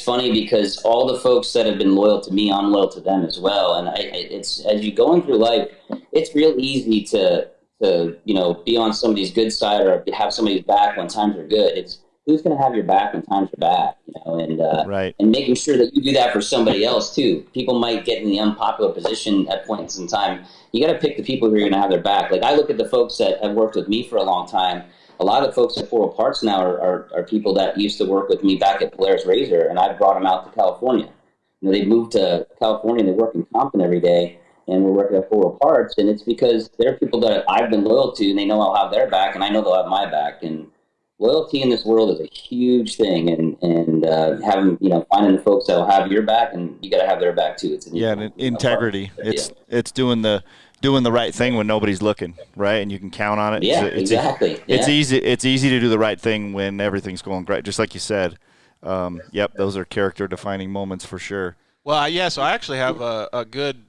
funny because all the folks that have been loyal to me, I'm loyal to them as well. And it's as you're going through life, it's real easy to be on somebody's good side or have somebody's back when times are good. It's who's going to have your back when times are bad, right. And making sure that you do that for somebody else too. People might get in the unpopular position at points in time. You got to pick the people who are going to have their back. Like I look at the folks that have worked with me for a long time. A lot of the folks at Offroad Parts now are people that used to work with me back at Polaris RZR, and I brought them out to California. They moved to California and they work in Compton every day, and we're working at Offroad Parts, and it's because they're people that I've been loyal to, and they know I'll have their back, and I know they'll have my back. And loyalty in this world is a huge thing, and having finding the folks that will have your back, and you got to have their back too. It's integrity. It's doing the right thing when nobody's looking, right? And you can count on it. Yeah, exactly. It's easy to do the right thing when everything's going great, just like you said. Yep, those are character-defining moments for sure. Well, yeah. So I actually have a good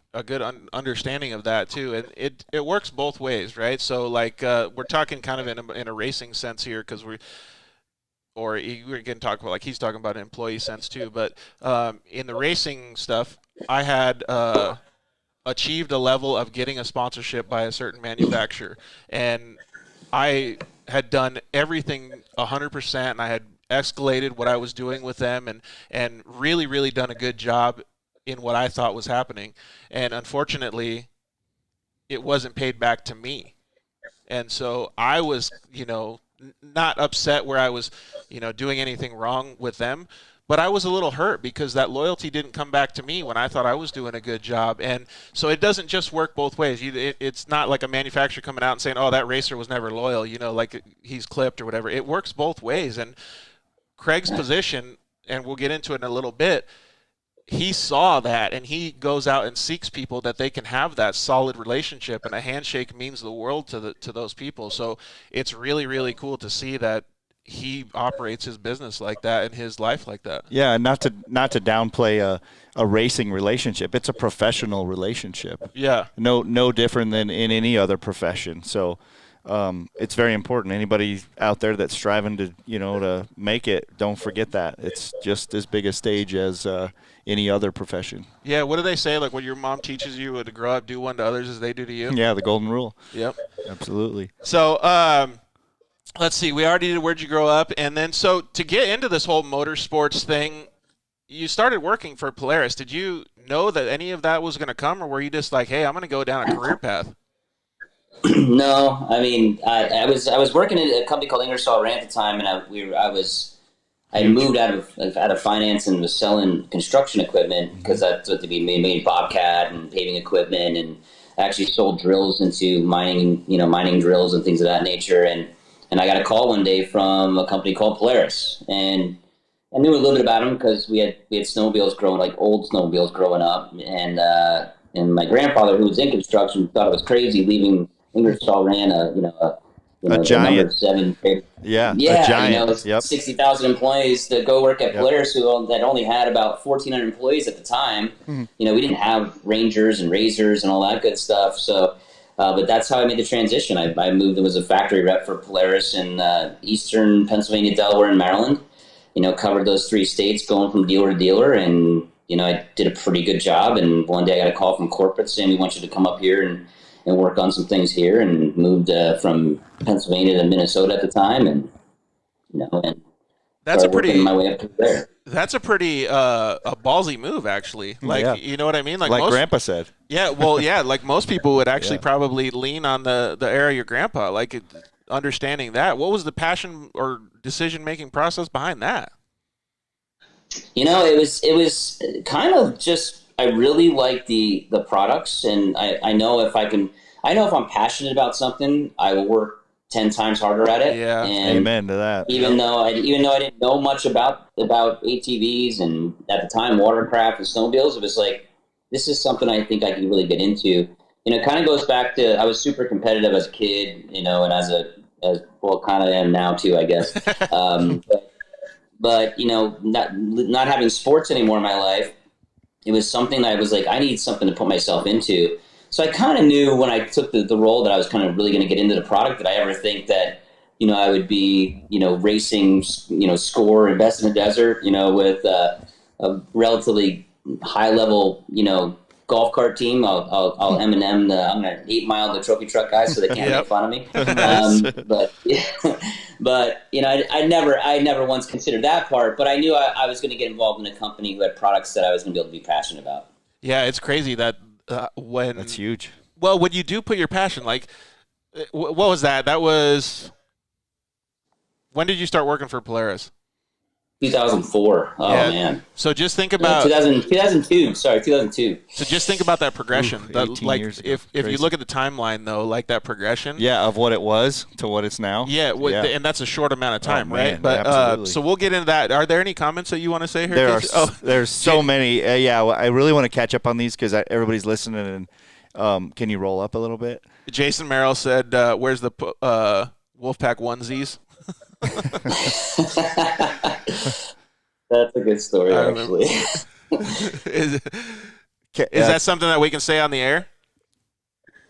understanding of that too, and it works both ways, right? So like we're talking kind of in a racing sense here because we're going to talk about, like he's talking about an employee sense too. But in the racing stuff, I had achieved a level of getting a sponsorship by a certain manufacturer, and I had done everything 100%, and I had escalated what I was doing with them and really, really done a good job in what I thought was happening. And unfortunately, it wasn't paid back to me. And so I was, not upset where I was, doing anything wrong with them, but I was a little hurt because that loyalty didn't come back to me when I thought I was doing a good job. And so it doesn't just work both ways. It's not like a manufacturer coming out and saying, oh, that racer was never loyal, like he's clipped or whatever. It works both ways. And Craig's position, and we'll get into it in a little bit, he saw that, and he goes out and seeks people that they can have that solid relationship, and a handshake means the world to those people. So it's really, really cool to see that he operates his business like that and his life like that. Yeah, and not to downplay a racing relationship. It's a professional relationship. Yeah. No different than in any other profession. So it's very important. Anybody out there that's striving to make it, don't forget that. It's just as big a stage as any other profession. Yeah, what do they say? Like what your mom teaches you to grow up, do one to others as they do to you? Yeah, the golden rule. Yep. Absolutely. So let's see. We already did where'd you grow up, and then so to get into this whole motorsports thing, you started working for Polaris. Did you know that any of that was going to come, or were you just like, hey, I'm going to go down a career path? No, I mean, I was working at a company called Ingersoll Rand at the time, and I moved out of finance and was selling construction equipment because that's what they made Bobcat and paving equipment, and I actually sold drills into mining drills and things of that nature. And I got a call one day from a company called Polaris, and I knew a little bit about them because we had snowmobiles old snowmobiles growing up, and my grandfather, who was in construction, thought it was crazy leaving Ingersoll Rand, a giant 7. a giant. Yep. 60,000 employees to go work at Polaris, that only had about 1,400 employees at the time. Mm-hmm. We didn't have Rangers and RZRs and all that good stuff. So, but that's how I made the transition. I moved and was a factory rep for Polaris in eastern Pennsylvania, Delaware, and Maryland. Covered those 3 states, going from dealer to dealer, and I did a pretty good job. And one day I got a call from corporate saying, we want you to come up here and work on some things here, and moved from Pennsylvania to Minnesota at the time, and that's a pretty my way up to there. That's a pretty a ballsy move, actually. You know what I mean? Like most, Grandpa said. Yeah, well, yeah, like most people would actually probably lean on the era of your grandpa, understanding that. What was the passion or decision-making process behind that? It was kind of just, I really like the products, and I know if I'm passionate about something, I will work 10 times harder at it. Yeah. And amen to that. Even though I didn't know much about ATVs and at the time watercraft and snowmobiles, it was like, this is something I think I can really get into. It kind of goes back to, I was super competitive as a kid, and as a as well, kind of am now too, I guess. But not having sports anymore in my life, it was something that I was like, I need something to put myself into. So I kind of knew when I took the role that I was kind of really going to get into the product. Did I ever think that, I would be, racing, score in Best in the Desert, with a relatively high level, golf cart team. I'll M&M I'm going to 8 Mile the trophy truck guys so they can't make fun of me. But I never once considered that part, but I knew I was going to get involved in a company who had products that I was going to be able to be passionate about. Yeah, it's crazy that that's huge. Well, when you do put your passion, like, what was that? That was, when did you start working for Polaris? 2004. Oh, yeah. Man. So just think about 2002. Sorry, 2002. So just think about that progression. Like if you look at the timeline though, like that progression. Yeah, of what it was to what it's now. Yeah, and that's a short amount of time, right? But so we'll get into that. Are there any comments that you want to say here? There's so many. I really want to catch up on these because everybody's listening. And can you roll up a little bit? Jason Merrill said, "Where's the Wolfpack onesies?" That's a good story, actually. Is that something that we can say on the air?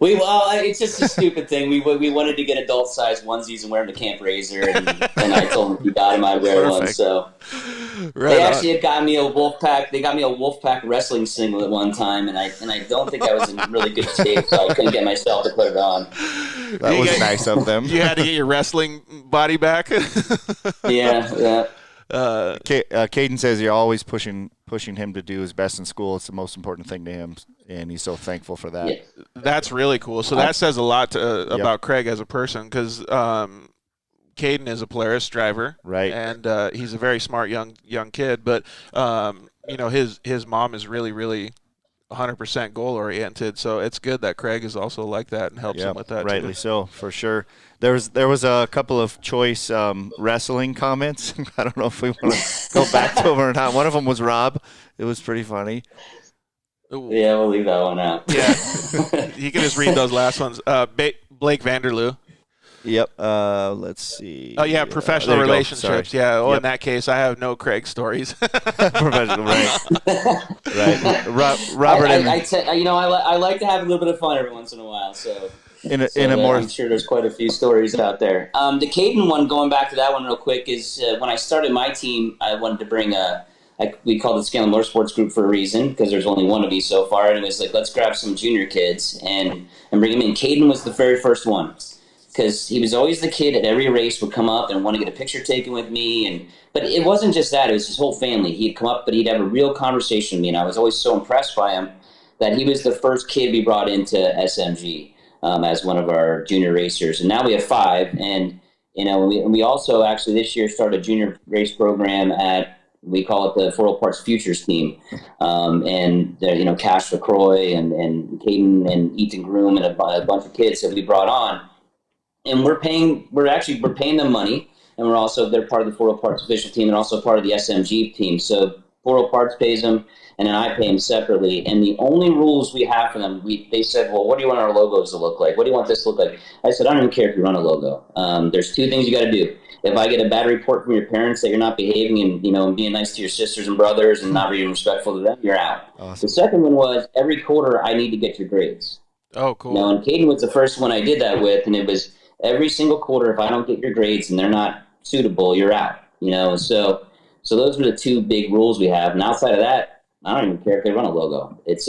It's just a stupid thing. We wanted to get adult size onesies and wear them to Camp RZR, and I told them if you got them, I'd wear one. So they actually had got me a Wolfpack. They got me a Wolfpack wrestling singlet at one time, and I don't think I was in really good shape, so I couldn't get myself to put it on. That was nice of them. You had to get your wrestling body back. Yeah. Caden says you're always pushing him to do his best in school. It's the most important thing to him, and he's so thankful for that. Yeah. That's really cool. So that says a lot about Craig as a person, because Caden is a Polaris driver, right? And he's a very smart young kid. But his mom is really, really 100% goal oriented. So it's good that Craig is also like that and helps him with that. Rightly so, for sure. There was a couple of choice wrestling comments. I don't know if we want to go back to them or not. One of them was Rob. It was pretty funny. Yeah, we'll leave that one out. Yeah, you can just read those last ones. Blake Vanderloo. Yep. Let's see. Oh yeah, professional relationships. Yeah. Oh, yep. In that case, I have no Craig stories. Professional, right? Right. Robert. I like to have a little bit of fun every once in a while. So. I'm sure there's quite a few stories out there. The Caden one, going back to that one real quick, is when I started my team, I wanted to bring we called it Scanlon Motorsports Group for a reason, because there's only one of me so far, and it was like, let's grab some junior kids and bring them in. Caden was the very first one, because he was always the kid at every race would come up and want to get a picture taken with me. But it wasn't just that, it was his whole family. He'd come up, but he'd have a real conversation with me, and I was always so impressed by him that he was the first kid we brought into SMG. As one of our junior racers, and now we have 5. And we also actually this year started a junior race program we call it the Offroad Parts Futures team, and Cash LaCroix and Caden and Ethan Groom and a bunch of kids that we brought on, and we're paying them money, and they're part of the Offroad Parts official team and also part of the SMG team. So Offroad Parts pays them, and then I pay them separately. And the only rules we have for them, they said, well, what do you want our logos to look like? What do you want this to look like? I said, I don't even care if you run a logo. There's 2 things you got to do. If I get a bad report from your parents that you're not behaving and being nice to your sisters and brothers and not being respectful to them, you're out. Awesome. The second one was every quarter I need to get your grades. Oh, cool. And Caden was the first one I did that with, and it was every single quarter, if I don't get your grades and they're not suitable, you're out. So those were the 2 big rules we have. And outside of that, I don't even care if they run a logo. It's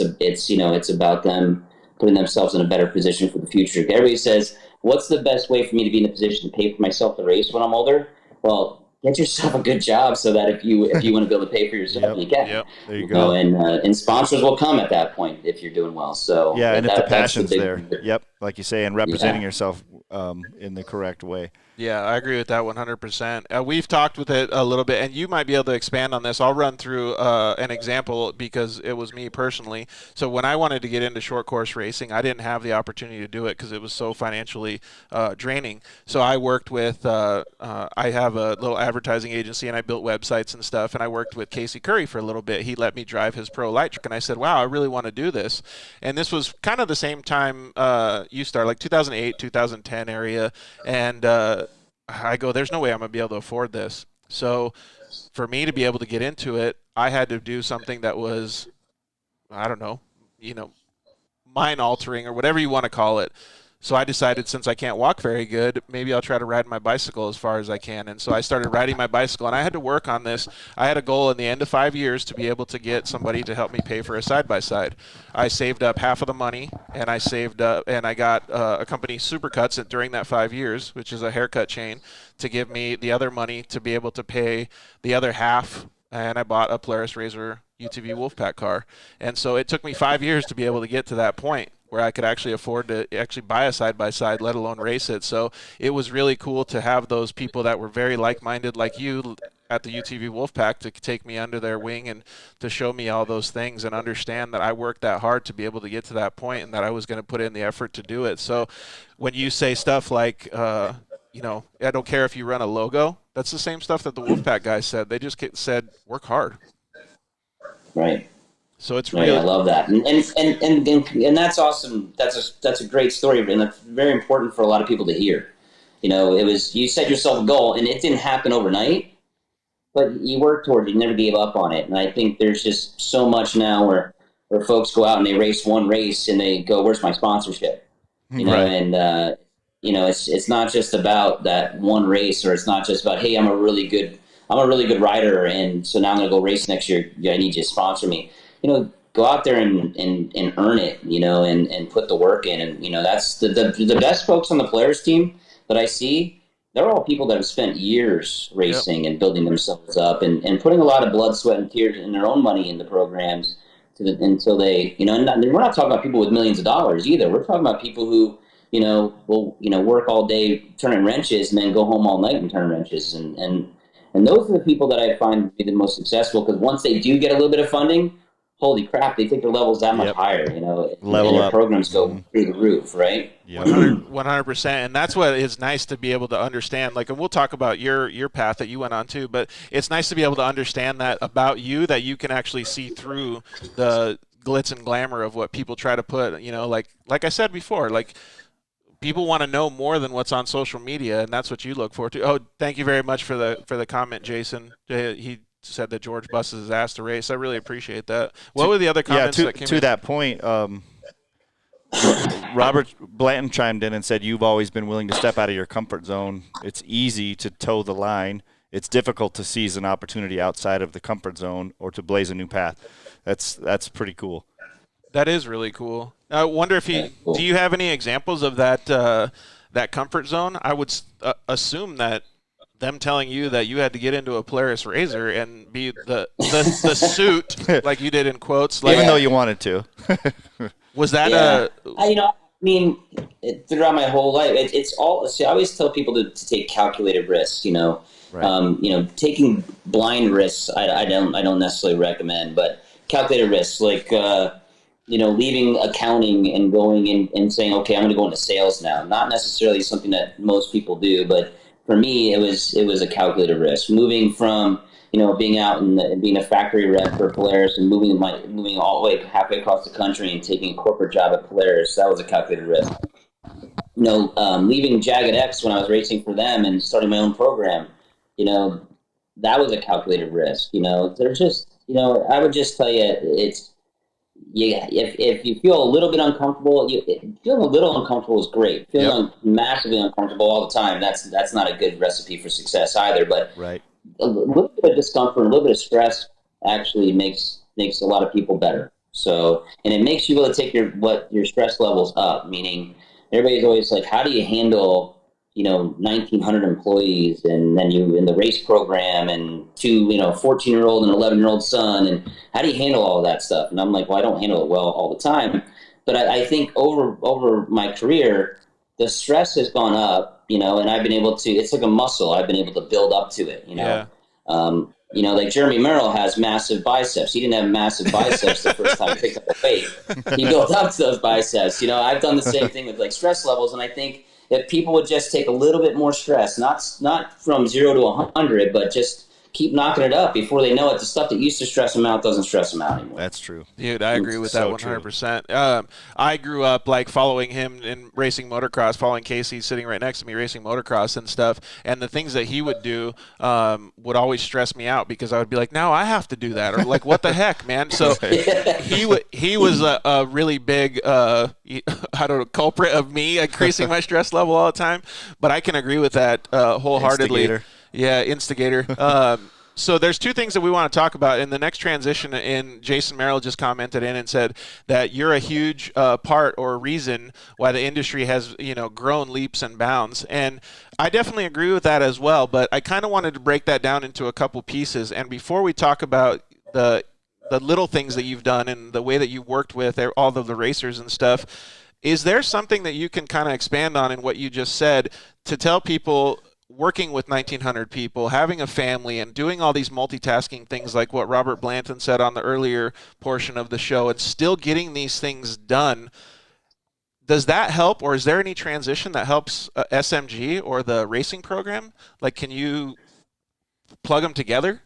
about them putting themselves in a better position for the future. Everybody says, what's the best way for me to be in a position to pay for myself to race when I'm older? Well, get yourself a good job so that if you want to be able to pay for yourself, you can. Yep. There you go. And sponsors will come at that point if you're doing well. So yeah, and if the passion's there. Yep, like you say, and representing yourself in the correct way. Yeah, I agree with that 100%. We've talked with it a little bit, and you might be able to expand on this. I'll run through an example because it was me personally. So when I wanted to get into short course racing, I didn't have the opportunity to do it because it was so financially draining. So I worked with, I have a little advertising agency, and I built websites and stuff, and I worked with Casey Curry for a little bit. He let me drive his Pro Light truck, and I said, wow, I really want to do this. And this was kind of the same time you started, like 2008, 2010. Spokane area, and I go, there's no way I'm going to be able to afford this. So for me to be able to get into it, I had to do something that was, I don't know, mind altering or whatever you want to call it. So I decided, since I can't walk very good, maybe I'll try to ride my bicycle as far as I can. And so I started riding my bicycle, and I had to work on this. I had a goal in the end of 5 years to be able to get somebody to help me pay for a side-by-side. I saved up half of the money, and I saved up, and I got a company, Supercuts, during that 5 years, which is a haircut chain, to give me the other money to be able to pay the other half. And I bought a Polaris RZR UTV Wolfpack car. And so it took me 5 years to be able to get to that point where I could actually afford to actually buy a side-by-side, let alone race it. So it was really cool to have those people that were very like-minded like you at the UTV Wolfpack to take me under their wing and to show me all those things and understand that I worked that hard to be able to get to that point and that I was going to put in the effort to do it. So when you say stuff like, I don't care if you run a logo, that's the same stuff that the Wolfpack guys said. They just said, work hard. Right. So it's really, I love that, and that's awesome. That's a great story, and it's very important for a lot of people to hear. You set yourself a goal, and it didn't happen overnight, but you worked towards it. You never gave up on it, and I think there's just so much now where folks go out and they race one race and they go, "Where's my sponsorship?" And it's not just about that one race, or it's not just about, "Hey, I'm a really good rider, and so now I'm going to go race next year. I need you to sponsor me." Go out there and earn it, and put the work in. And, that's the best folks on the Polaris team that I see. They're all people that have spent years racing and building themselves up and putting a lot of blood, sweat, and tears and their own money in the programs until they, and we're not talking about people with millions of dollars either. We're talking about people who, will, work all day turning wrenches and then go home all night and turn wrenches. And those are the people that I find to be the most successful, because once they do get a little bit of funding, holy crap, they take their levels that much higher, Level and their up. programs go through the roof, right? 100%. And that's what is nice to be able to understand. And we'll talk about your path that you went on too, but it's nice to be able to understand that about you, that you can actually see through the glitz and glamour of what people try to put, like I said before, people want to know more than what's on social media, and that's what you look for too. Oh, thank you very much for the comment, Jason. He said that George busts his ass to race. I really appreciate that. What were the other comments that came in? To that point, Robert Blanton chimed in and said, "You've always been willing to step out of your comfort zone. It's easy to toe the line. It's difficult to seize an opportunity outside of the comfort zone or to blaze a new path." That's pretty cool. That is really cool. I wonder if do you have any examples of that that comfort zone? I would assume that them telling you that you had to get into a Polaris RZR and be the suit, like you did in quotes, even though you wanted to. Was that throughout my whole life, it's all. See, I always tell people to take calculated risks. Right. Taking blind risks, I don't necessarily recommend, but calculated risks, leaving accounting and going and saying, okay, I'm going to go into sales now. Not necessarily something that most people do, but for me, it was a calculated risk. Moving from, being out and being a factory rep for Polaris and moving all the way halfway across the country and taking a corporate job at Polaris, that was a calculated risk. Leaving Jagged X when I was racing for them and starting my own program, that was a calculated risk. There's just, I would just tell you, if you feel a little bit uncomfortable, feeling a little uncomfortable is great. Feeling massively uncomfortable all the time, that's not a good recipe for success either. But a little bit of discomfort, a little bit of stress actually makes a lot of people better. So, and it makes you able to take your stress levels up. Meaning, everybody's always like, how do you handle 1,900 employees, and then you in the race program, and two 14-year-old and 11-year-old son, and how do you handle all of that stuff? And I'm like, well, I don't handle it well all the time, but I think over my career, the stress has gone up, and I've been able to. It's like a muscle. I've been able to build up to it. Like Jeremy Merrill has massive biceps. He didn't have massive biceps the first time he picked up a weight. He built up to those biceps. I've done the same thing with stress levels, and I think if people would just take a little bit more stress, not from 0 to 100, but just keep knocking it up. Before they know it, the stuff that used to stress them out doesn't stress them out anymore. That's true. Dude, I agree with that So 100%. I grew up like following him in racing motocross, following Casey sitting right next to me racing motocross and stuff. And the things that he would do would always stress me out because I would be like, now I have to do that, or like, what the heck, man? So he was a really big I don't know, culprit of me increasing my stress level all the time. But I can agree with that wholeheartedly. Instigator. Yeah, instigator. So there's two things that we want to talk about in the next transition. And Jason Merrill just commented in and said that you're a huge part or reason why the industry has, grown leaps and bounds. And I definitely agree with that as well. But I kind of wanted to break that down into a couple pieces. And before we talk about the little things that you've done and the way that you worked with all of the racers and stuff, is there something that you can kind of expand on in what you just said to tell people working with 1,900 people, having a family, and doing all these multitasking things like what Robert Blanton said on the earlier portion of the show, and still getting these things done? Does that help, or is there any transition that helps SMG or the racing program? Like, can you plug them together?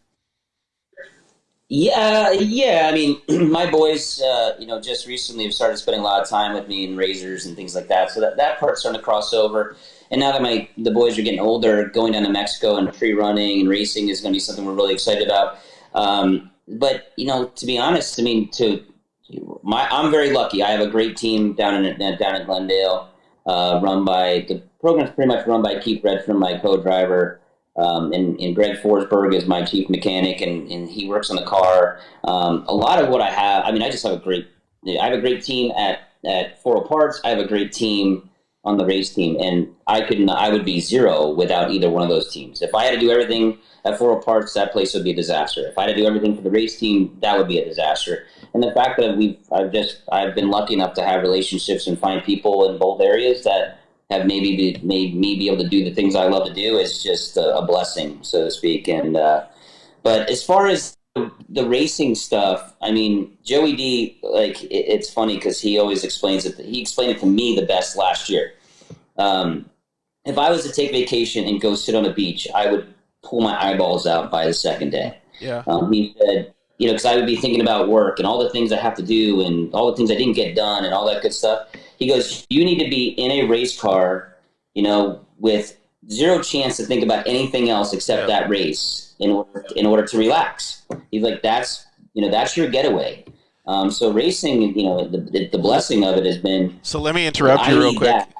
Yeah. I mean, my boys, just recently have started spending a lot of time with me in razors and things like that. So that part's starting to cross over. And now that the boys are getting older, going down to Mexico and tree running and racing is going to be something we're really excited about. But to be honest, I mean, I'm very lucky. I have a great team down in Glendale, the program's pretty much run by Keith Redfern, my co-driver. And Greg Forsberg is my chief mechanic, and he works on the car. A lot of what I have, I mean, I have a great team at Auto Parts. I have a great team on the race team, and I would be zero without either one of those teams. If I had to do everything at Auto Parts, that place would be a disaster. If I had to do everything for the race team, that would be a disaster. And the fact that I've been lucky enough to have relationships and find people in both areas that have made me be able to do the things I love to do is just a blessing, so to speak. And but as far as the racing stuff, I mean, Joey D, it's funny because he always explains it. He explained it to me the best last year. If I was to take vacation and go sit on a beach, I would pull my eyeballs out by the second day. Yeah. He said, because I would be thinking about work and all the things I have to do and all the things I didn't get done and all that good stuff. He goes, you need to be in a race car, with zero chance to think about anything else except that race in order to relax. He's like, that's your getaway. So racing, the blessing of it has been. So let me interrupt you real quick. That.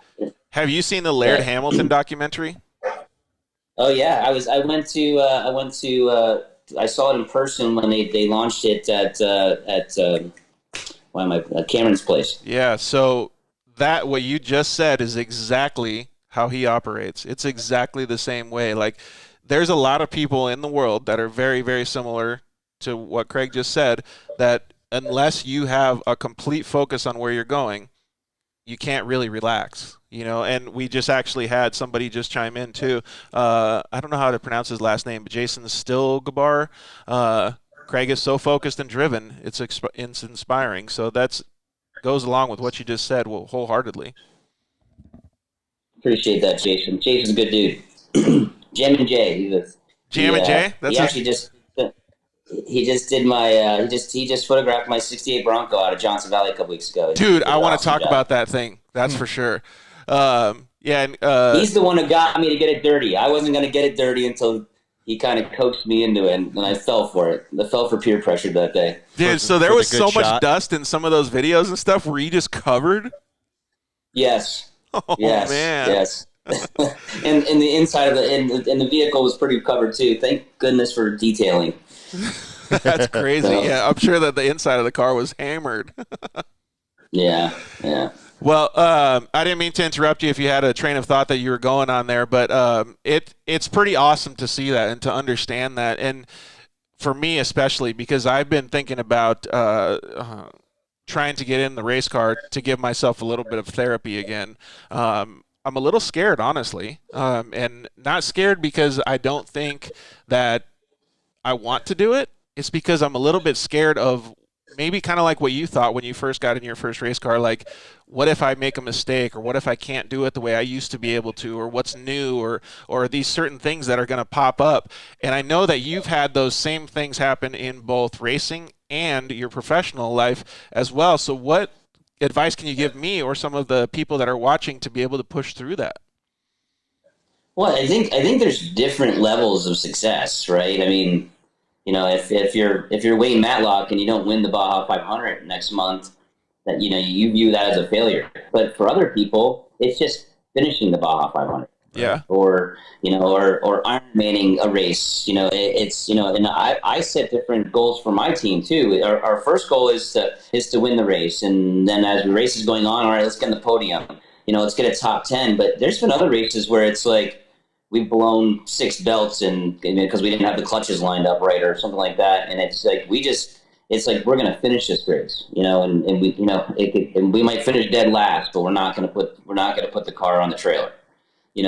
Have you seen the Laird Hamilton documentary? Oh yeah, I saw it in person when they launched it at Cameron's place. Yeah. So what you just said is exactly how he operates. It's exactly the same way. Like, there's a lot of people in the world that are very, very similar to what Craig just said, that unless you have a complete focus on where you're going, you can't really relax, and we just actually had somebody just chime in too. I don't know how to pronounce his last name, but Jason Stilgabar. Craig is so focused and driven. It's inspiring. So goes along with what you just said wholeheartedly. Appreciate that, Jason. Jason's a good dude. Jam and Jay. Jam and Jay? He just did my he just photographed my '68 Bronco out of Johnson Valley a couple weeks ago. Dude, I want to talk about that thing. That's for sure. He's the one who got me to get it dirty. I wasn't going to get it dirty until he kind of coaxed me into it, and I fell for it. I fell for peer pressure that day. Dude, so there was so much dust in some of those videos and stuff. Were you just covered? Yes. Oh, yes, man. Yes. and the inside of the vehicle was pretty covered too. Thank goodness for detailing. That's crazy. So, yeah, I'm sure that the inside of the car was hammered. Yeah. Well, I didn't mean to interrupt you if you had a train of thought that you were going on there, but it's pretty awesome to see that and to understand that. And for me especially, because I've been thinking about trying to get in the race car to give myself a little bit of therapy again. I'm a little scared, honestly, and not scared because I don't think that I want to do it. It's because I'm a little bit scared of maybe kind of like what you thought when you first got in your first race car, like, what if I make a mistake, or what if I can't do it the way I used to be able to, or what's new, or these certain things that are going to pop up. And I know that you've had those same things happen in both racing and your professional life as well. So what advice can you give me or some of the people that are watching to be able to push through that? Well, I think there's different levels of success, right? I mean, if you're Wayne Matlock and you don't win the Baja 500 next month, that you view that as a failure. But for other people, it's just finishing the Baja 500. Yeah. Or Ironmaning a race. And I set different goals for my team too. Our first goal is to win the race, and then as the race is going on, all right, let's get on the podium. Let's get a top 10. But there's been other races where it's like we've blown 6 belts and because we didn't have the clutches lined up right or something like that, and it's like it's like we're going to finish this race, and we and we might finish dead last, but we're not going to put the car on the trailer.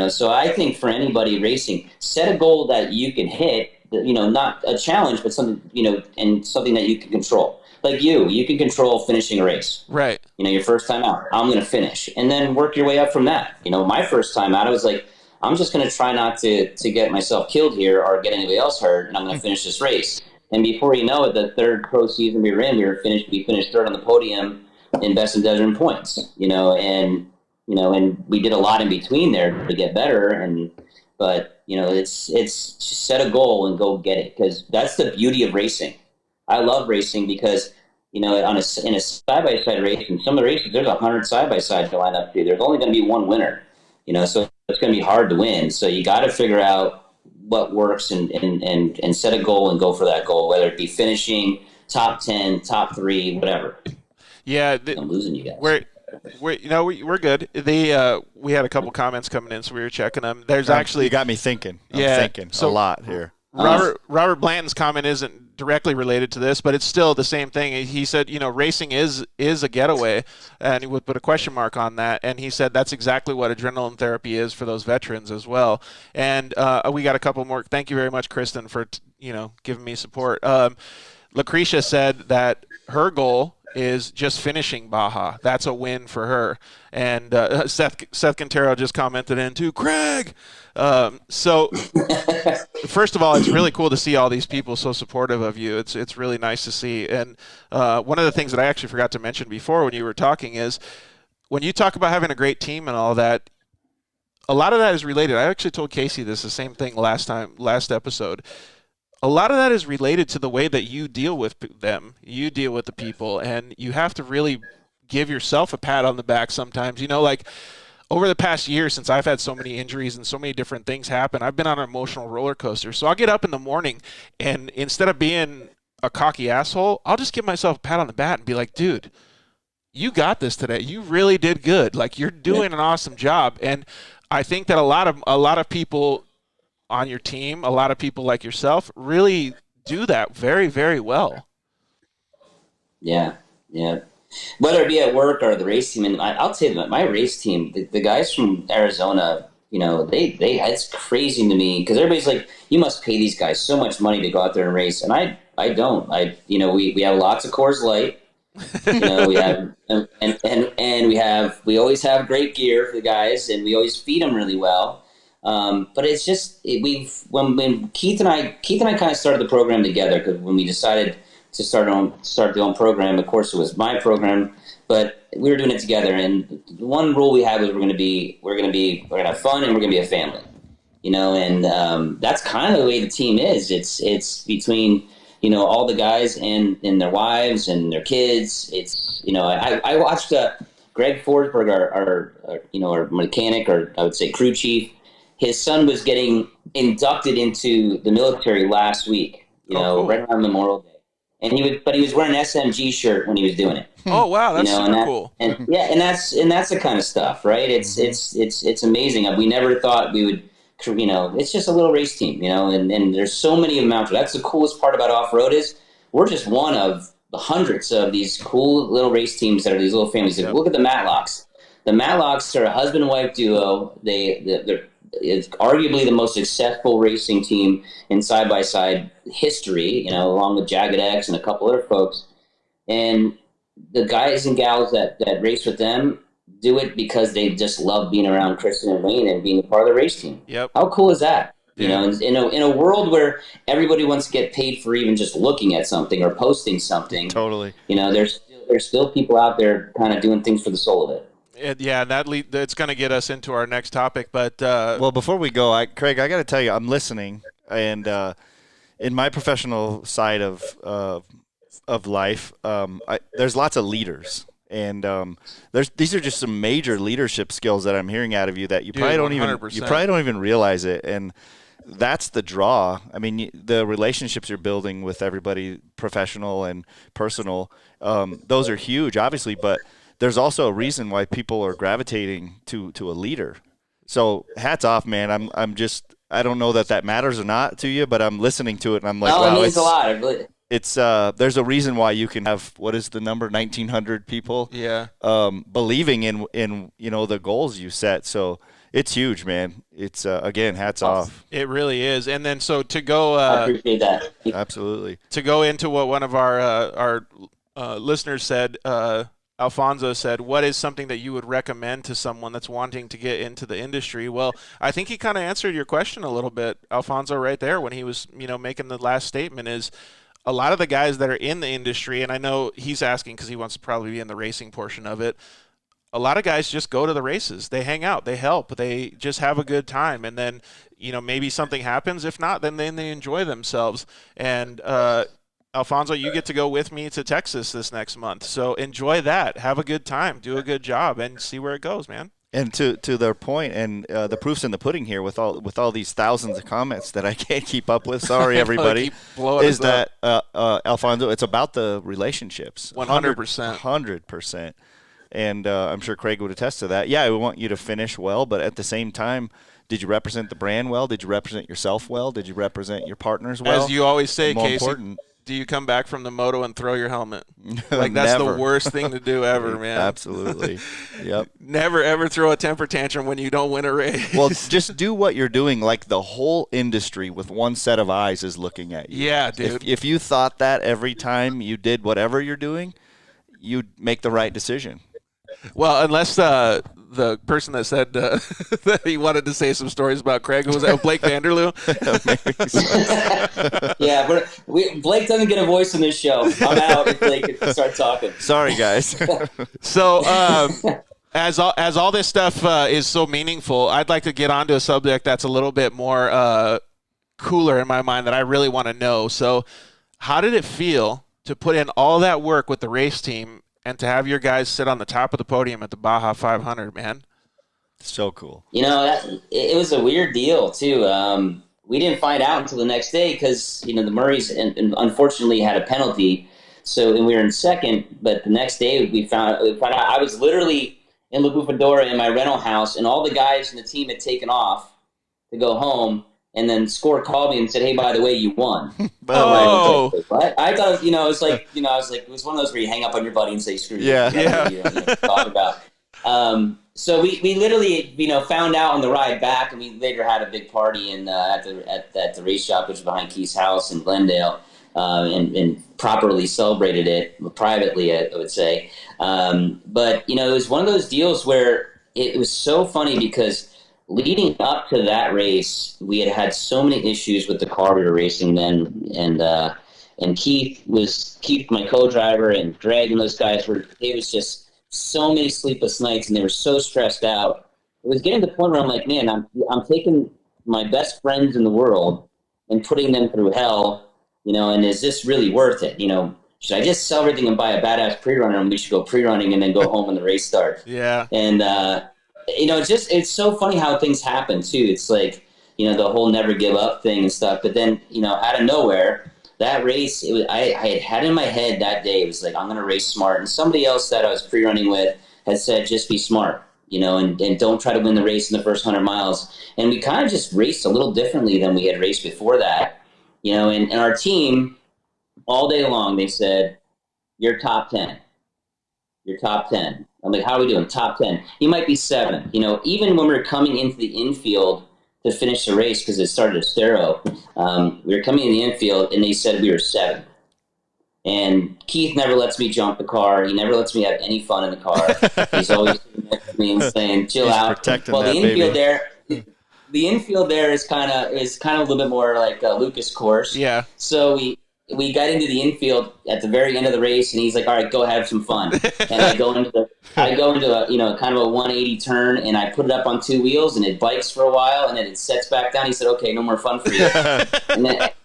So I think for anybody racing, set a goal that you can hit, not a challenge, but something, and something that you can control. Like you can control finishing a race. Right. Your first time out, I'm going to finish, and then work your way up from that. My first time out, I was like, I'm just going to try not to get myself killed here or get anybody else hurt, and I'm going to finish this race. And before you know it, the third pro season we were in, we finished third on the podium in Best in Desert in points, and we did a lot in between there to get better. But it's just set a goal and go get it, because that's the beauty of racing. I love racing because, in a side-by-side race, in some of the races, there's 100 side-by-sides to line up to. There's only going to be one winner, so it's going to be hard to win. So you got to figure out what works and set a goal and go for that goal, whether it be finishing top 10, top 3, whatever. Yeah. I'm losing you guys. We're good. We had a couple comments coming in, so we were checking them. There's actually, you got me thinking. I'm thinking a lot here. Robert Blanton's comment isn't directly related to this, but it's still the same thing. He said, racing is a getaway, and he would put a question mark on that. And he said that's exactly what adrenaline therapy is for those veterans as well. And we got a couple more. Thank you very much, Kristen, for giving me support. Lucretia said that her goal is just finishing Baja. That's a win for her. And Seth Quintero just commented in too, Craig. So first of all, it's really cool to see all these people so supportive of you. It's really nice to see. And one of the things that I actually forgot to mention before when you were talking is when you talk about having a great team and all that, a lot of that is related. I actually told Casey the same thing last episode. A lot of that is related to the way that you deal with them. You deal with the people, and you have to really give yourself a pat on the back sometimes. Like over the past year, since I've had so many injuries and so many different things happen, I've been on an emotional roller coaster. So I'll get up in the morning, and instead of being a cocky asshole, I'll just give myself a pat on the back and be like, dude, you got this today. You really did good. Like, you're doing an awesome job. And I think that a lot of people on your team, a lot of people like yourself, really do that very, very well. Yeah. Whether it be at work or the race team, and I'll tell you that my race team, the guys from Arizona, they it's crazy to me because everybody's like, you must pay these guys so much money to go out there and race, and I don't. We have lots of Coors Light. We have and we always have great gear for the guys, and we always feed them really well. But it's just when Keith and I kind of started the program together, because when we decided to start the own program, of course it was my program, but we were doing it together. And the one rule we had was we're going to have fun and we're going to be a family, and that's kind of the way the team is. It's between all the guys and their wives and their kids. It's I watched Greg Forsberg, our mechanic, or I would say crew chief. His son was getting inducted into the military last week, cool. Right around Memorial Day. And he was wearing an SMG shirt when he was doing it. Oh wow, that's super cool. And that's the kind of stuff, right? It's amazing. We never thought we would, it's just a little race team, and there's so many of them out there. That's the coolest part about off-road is we're just one of the hundreds of these cool little race teams that are these little families. Yep. Look at the Matlocks. The Matlocks are a husband and wife duo. It's arguably the most successful racing team in side-by-side history, along with Jagged X and a couple other folks. And the guys and gals that race with them do it because they just love being around Kristen and Wayne and being a part of the race team. Yep. How cool is that? You Yeah. know, in a world where everybody wants to get paid for even just looking at something or posting something. Totally. You know, there's still people out there kind of doing things for the soul of it. Yeah, that's going to get us into our next topic. But Well, before we go, Craig, I got to tell you, I'm listening, and in my professional side of life, there's lots of leaders, and these are just some major leadership skills that I'm hearing out of you that you probably don't 100%. even realize it, and that's the draw. I mean, the relationships you're building with everybody, professional and personal, those are huge, obviously, but there's also a reason why people are gravitating to a leader. So hats off, man. I don't know that matters or not to you, but I'm listening to it and I'm like, No, wow, it means a lot. It really, it's there's a reason why you can have, what is the number, 1,900 people yeah, believing in the goals you set. So it's huge, man. It's again, hats off. it really is. And then so to go I appreciate that. Absolutely. to go into what one of our listeners said, Alfonso said, what is something that you would recommend to someone that's wanting to get into the industry? Well, I think he kind of answered your question a little bit, Alfonso, right there when he was, making the last statement. Is a lot of the guys that are in the industry, and I know he's asking because he wants to probably be in the racing portion of it, a lot of guys just go to the races. They hang out. They help. They just have a good time. And then, maybe something happens. If not, then they enjoy themselves. And Alfonso, you get to go with me to Texas this next month. So enjoy that. Have a good time. Do a good job and see where it goes, man. And to their point, and the proof's in the pudding here with all these thousands of comments that I can't keep up with. Sorry, everybody. Is that Alfonso? It's about the relationships. 100%. 100%. And I'm sure Craig would attest to that. Yeah, we want you to finish well, but at the same time, did you represent the brand well? Did you represent yourself well? Did you represent your partners well? As you always say, More Casey, important. do you come back from the moto and throw your helmet? Like, that's Never. the worst thing to do ever, man. Absolutely. Yep. Never, ever throw a temper tantrum when you don't win a race. Well, just do what you're doing like the whole industry with one set of eyes is looking at you. Yeah, dude. If you thought that every time you did whatever you're doing, you'd make the right decision. Well, unless the person that said that he wanted to say some stories about Craig, who was that, Blake Vanderloo? Yeah, Blake doesn't get a voice in this show. I'm out if Blake can start talking. Sorry, guys. So, as all this stuff is so meaningful, I'd like to get onto a subject that's a little bit more cooler in my mind that I really want to know. So, how did it feel to put in all that work with the race team and to have your guys sit on the top of the podium at the Baja 500, man? So cool. It was a weird deal, too. We didn't find out until the next day because, the Murrays and unfortunately had a penalty. And we were in second, but the next day we found out I was literally in La Bufadora in my rental house, and all the guys in the team had taken off to go home. And then Score called me and said, "Hey, by the way, you won." Oh, what? I thought, it was like, it was one of those where you hang up on your buddy and say, "Screw you." Yeah. Talk about. So we literally, found out on the ride back, and we later had a big party at the race shop, which was behind Keith's house in Glendale, and properly celebrated it privately, I would say. But it was one of those deals where it was so funny because leading up to that race, we had so many issues with the car we were racing then, and Keith, my co-driver, and Greg and those guys it was just so many sleepless nights, and they were so stressed out. It was getting to the point where I'm like, man, I'm taking my best friends in the world and putting them through hell, and is this really worth it? Should I just sell everything and buy a badass pre-runner, and we should go pre-running and then go home when the race starts? Yeah. And it's so funny how things happen too. It's like, the whole never give up thing and stuff. But then, out of nowhere, that race, I had in my head that day, it was like, I'm going to race smart. And somebody else that I was pre-running with had said, just be smart, and don't try to win the race in the first 100 miles. And we kind of just raced a little differently than we had raced before that, and our team all day long, they said, you're top 10. You're top 10. I'm like, how are we doing? Top 10. You might be 7. Even when we were coming into the infield to finish the race, because it started at Stero, we were coming in the infield, and they said we were 7. And Keith never lets me jump the car. He never lets me have any fun in the car. He's always next to me and saying, "Chill out." Protecting the baby. infield there, the infield there is kind of a little bit more like a Lucas course. Yeah. So we got into the infield at the very end of the race, and he's like, "All right, go have some fun." And I go into a kind of a 180 turn, and I put it up on two wheels, and it bikes for a while, and then it sets back down. He said, "Okay, no more fun for you."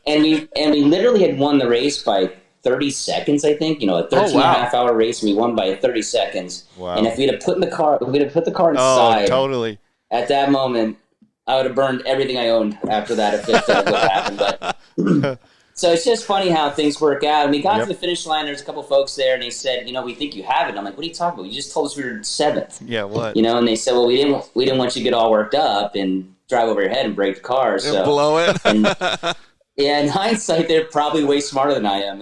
and we literally had won the race by 30 seconds, I think. A 13 and a half hour race, and we won by 30 seconds. Wow. And if we'd have put the car inside, totally. at that moment, I would have burned everything I owned after that if that would have happened. But so it's just funny how things work out. And we got to the finish line. There's a couple folks there, and they said, "We think you have it." And I'm like, "What are you talking about? You just told us we were seventh." Yeah, what? And they said, "Well, we didn't want you to get all worked up and drive over your head and break the car, so blow it." Yeah, in hindsight, they're probably way smarter than I am.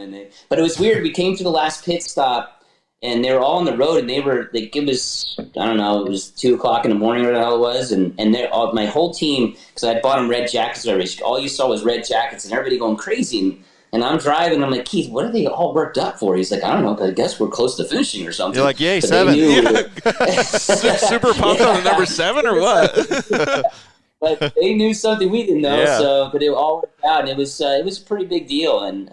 But it was weird. We came to the last pit stop, and they were all on the road, and they were like, it was, I don't know, it was 2 o'clock in the morning or whatever the hell it was, and my whole team, because I bought them red jackets already, all you saw was red jackets, and everybody going crazy. And I'm driving, I'm like, "Keith, what are they all worked up for?" He's like, "I don't know, I guess we're close to finishing or something." You're like, "Yay, but 7. Super pumped on the number 7 or what? But they knew something we didn't know, Yeah. but it all worked out, and it was a pretty big deal. And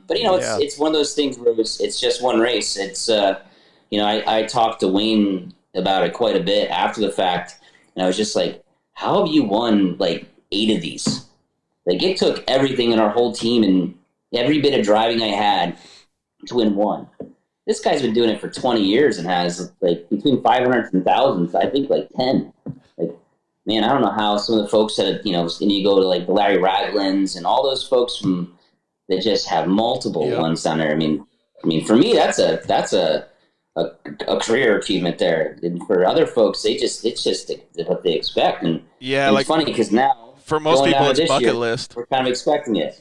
but it's one of those things where it's just one race. It's I talked to Wayne about it quite a bit after the fact, and I was just like, "How have you won like 8 of these?" Like, it took everything in our whole team and every bit of driving I had to win 1. This guy's been doing it for 20 years and has like between 500 and thousands, I think like 10. Man, I don't know how some of the folks that, and you go to like the Larry Raglins and all those folks that just have multiple ones down there. I mean, for me, that's a career achievement there. And for other folks, it's just what they expect. And it's funny because now, for most people, it's bucket list. We're kind of expecting it,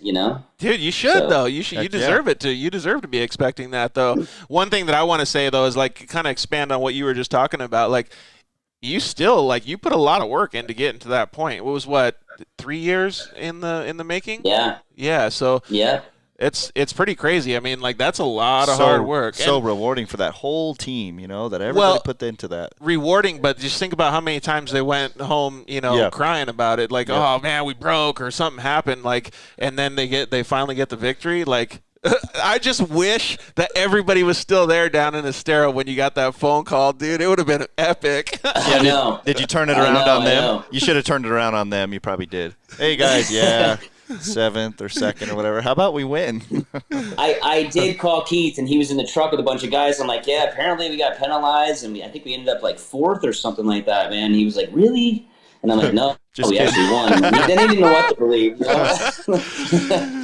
Dude, you should though. You deserve it too. You deserve to be expecting that though. One thing that I want to say though is like kind of expand on what you were just talking about. Like, you still you put a lot of work into getting to that point. It was 3 years in the making? Yeah. Yeah. So it's pretty crazy. I mean, like, that's a lot of hard work. So rewarding for that whole team, that everybody put into that. Rewarding, but just think about how many times they went home, crying about it. Like, "Oh man, we broke," or something happened. Like, and then they finally get the victory. Like, I just wish that everybody was still there down in Estero when you got that phone call, dude. It would have been epic. I know. Did you turn it around on them? You should have turned it around on them. You probably did. "Hey guys, 7th or 2nd or whatever. How about we win?" I did call Keith, and he was in the truck with a bunch of guys. I'm like, "Yeah, apparently we got penalized, and I think we ended up like 4th or something like that, man." And he was like, "Really?" And I'm like, "No, we actually won." They didn't even know what to believe.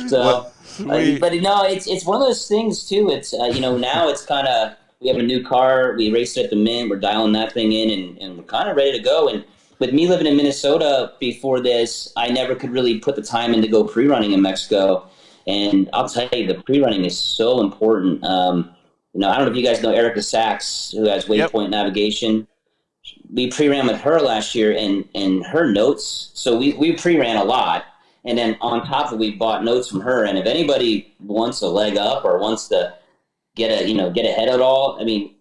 So. But no, it's one of those things too. It's now it's kind of, we have a new car. We raced it at the Mint. We're dialing that thing in, and we're kind of ready to go. And with me living in Minnesota before this, I never could really put the time in to go pre-running in Mexico. And I'll tell you, the pre-running is so important. I don't know if you guys know Erica Sachs, who has Waypoint Navigation. We pre-ran with her last year, and her notes. So we pre-ran a lot. And then on top of it, we bought notes from her. And if anybody wants a leg up or wants to get ahead at all, I mean,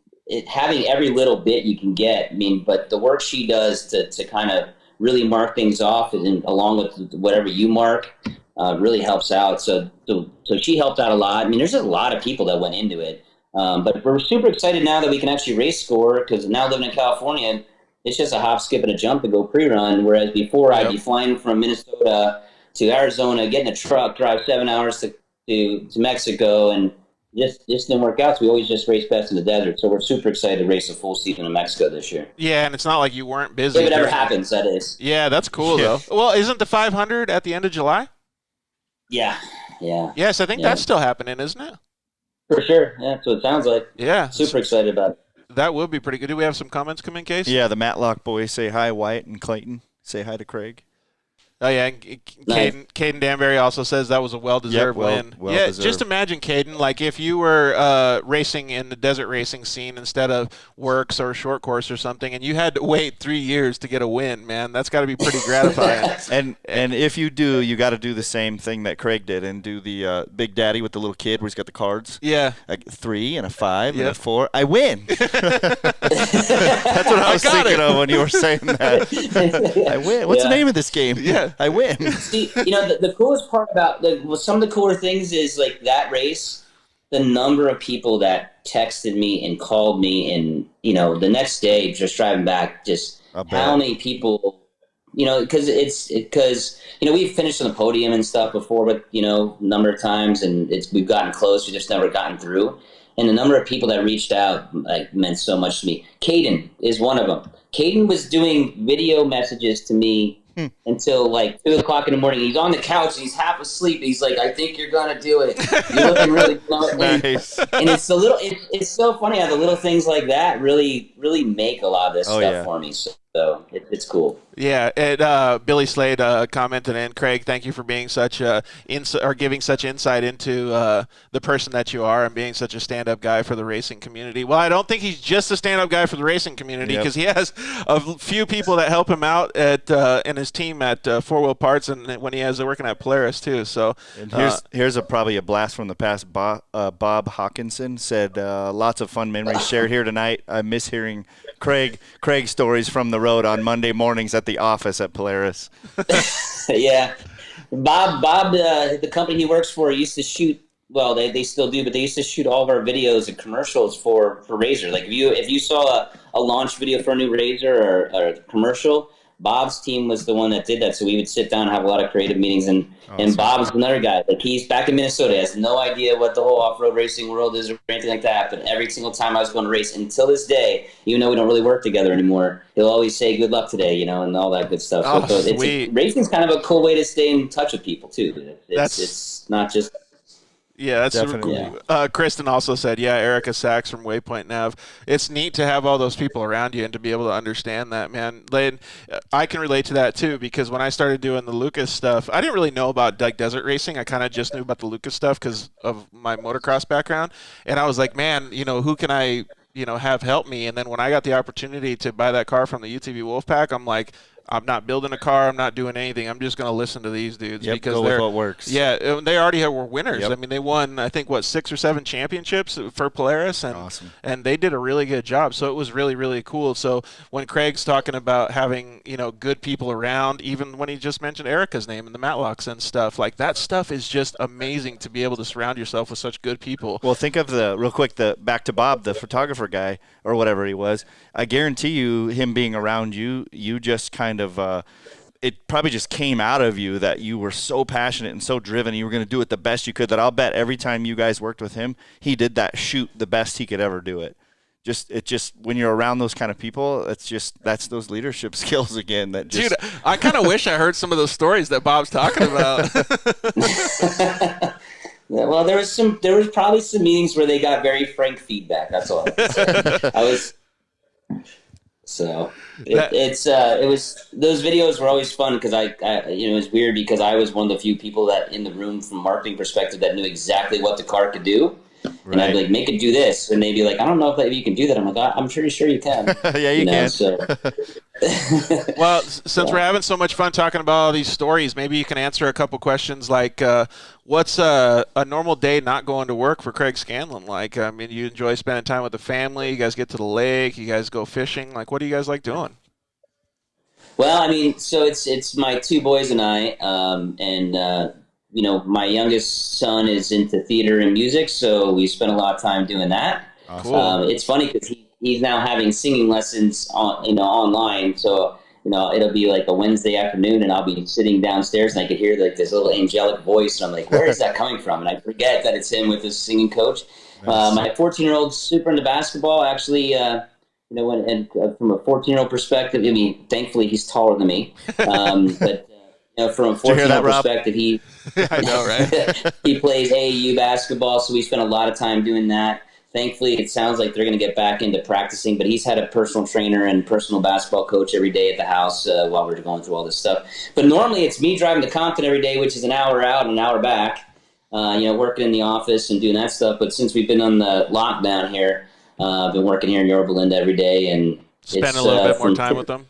having every little bit you can get. I mean, but the work she does to kind of really mark things off, and along with whatever you mark, really helps out. So she helped out a lot. I mean, there's a lot of people that went into it. But we're super excited now that we can actually race score, because now living in California, it's just a hop, skip, and a jump to go pre-run. Whereas before, I'd be flying from Minnesota to Arizona, get in a truck, drive 7 hours to Mexico, and just didn't work out. So we always just race best in the desert. So we're super excited to race a full season in Mexico this year. Yeah, and it's not like you weren't busy. If it ever happens, that is. Yeah, that's cool though. Well, isn't the 500 at the end of July? Yeah. Yes, I think that's still happening, isn't it? For sure. Yeah, that's what it sounds like. Yeah. Super excited about it. That would be pretty good. Do we have some comments come in, Case? Yeah, the Matlock boys say hi, Wyatt and Clayton. Say hi to Craig. Oh yeah, and Caden Danbury also says that was a well-deserved win. Well deserved. Just imagine, Caden, like if you were racing in the desert racing scene instead of works or short course or something, and you had to wait 3 years to get a win, man, that's got to be pretty gratifying. and if you do, you got to do the same thing that Craig did and do the Big Daddy with the little kid where he's got the cards. Yeah, like 3 and a 5 and a 4. I win. That's what I was thinking of when you were saying that. I win. What's the name of this game? Yeah. I win. See, the coolest part about some of the cooler things is like that race, the number of people that texted me and called me, and the next day just driving back, just how many people, because we've finished on the podium and stuff before, but a number of times, and we've gotten close, we just never gotten through, and the number of people that reached out meant so much to me. Caden is one of them. Caden was doing video messages to me until like 2 o'clock in the morning. He's on the couch and he's half asleep. He's like, "I think you're gonna do it. You're looking really nice." And it's it's so funny how the little things like that really make a lot of this stuff for me. So it's cool. Yeah, and Billy Slade commented in, Craig, thank you for being such giving such insight into the person that you are and being such a stand-up guy for the racing community. Well, I don't think he's just a stand-up guy for the racing community, because he has a few people that help him out in his team at Four Wheel Parts, and when he has working at Polaris too. So and here's probably a blast from the past. Bob Hawkinson said, "Lots of fun memories shared here tonight. I miss hearing Craig stories from the road on Monday mornings at the office at Polaris." Yeah. Bob, the company he works for used to shoot, well, they still do, but they used to shoot all of our videos and commercials for RZR. Like if you saw a launch video for a new RZR or a commercial, Bob's team was the one that did that. So we would sit down and have a lot of creative meetings. And Bob's another guy. Like he's back in Minnesota. He has no idea what the whole off-road racing world is or anything like that. But every single time I was going to race, until this day, even though we don't really work together anymore, he'll always say "good luck today," and all that good stuff. Oh, so sweet. Racing's kind of a cool way to stay in touch with people too. It's not just. Yeah, that's super cool. Kristen also said, Erica Sachs from Waypoint Nav. It's neat to have all those people around you and to be able to understand that, man. Lane, I can relate to that too, because when I started doing the Lucas stuff, I didn't really know about like desert racing. I kind of just knew about the Lucas stuff because of my motocross background. And I was like, man, who can I, have help me? And then when I got the opportunity to buy that car from the UTV Wolfpack, I'm like, I'm not building a car. I'm not doing anything. I'm just going to listen to these dudes because go with what works. Yeah, they already were winners. I mean, they won, I think, 6 or 7 championships for Polaris, and awesome. And they did a really good job. So it was really, really cool. So when Craig's talking about having good people around, even when he just mentioned Erica's name and the Matlocks and stuff, like that stuff is just amazing to be able to surround yourself with such good people. Well, think of back to Bob, the photographer guy or whatever he was. I guarantee you, him being around you, you just kind of it probably just came out of you that you were so passionate and so driven, and you were going to do it the best you could, that I'll bet every time you guys worked with him, he did that shoot the best he could ever do it. Just when you're around those kind of people, that's those leadership skills again. Dude, I kind of wish I heard some of those stories that Bob's talking about. Yeah, well, there was probably some meetings where they got very frank feedback. That's all I can say. It was those videos were always fun because it was weird because I was one of the few people that in the room from a marketing perspective that knew exactly what the car could do. Right. And I'd be like, make it do this. And they'd be like, I don't know if you can do that. I'm like, I'm pretty sure you can. Yeah, you can. So. Well, since we're having so much fun talking about all these stories, maybe you can answer a couple questions like, what's a normal day not going to work for Craig Scanlon like? I mean, you enjoy spending time with the family. You guys get to the lake. You guys go fishing. Like, what do you guys like doing? Well, I mean, so it's my 2 boys and I, my youngest son is into theater and music, so we spend a lot of time doing that. Cool. It's funny because he's now having singing lessons online, so it'll be like a Wednesday afternoon, and I'll be sitting downstairs, and I could hear like this little angelic voice, and I'm like, where is that coming from? And I forget that it's him with his singing coach. Nice. My 14-year-old's super into basketball, actually. From a 14-year-old perspective, I mean, thankfully he's taller than me, but. From a 14-year-old perspective, I know, right? he plays AAU basketball, so we spend a lot of time doing that. Thankfully, it sounds like they're going to get back into practicing, but he's had a personal trainer and personal basketball coach every day at the house while we're going through all this stuff. But normally it's me driving to Compton every day, which is an hour out and an hour back, working in the office and doing that stuff. But since we've been on the lockdown here, I've been working here in Yorba Linda every day. And spend a little bit more time with them.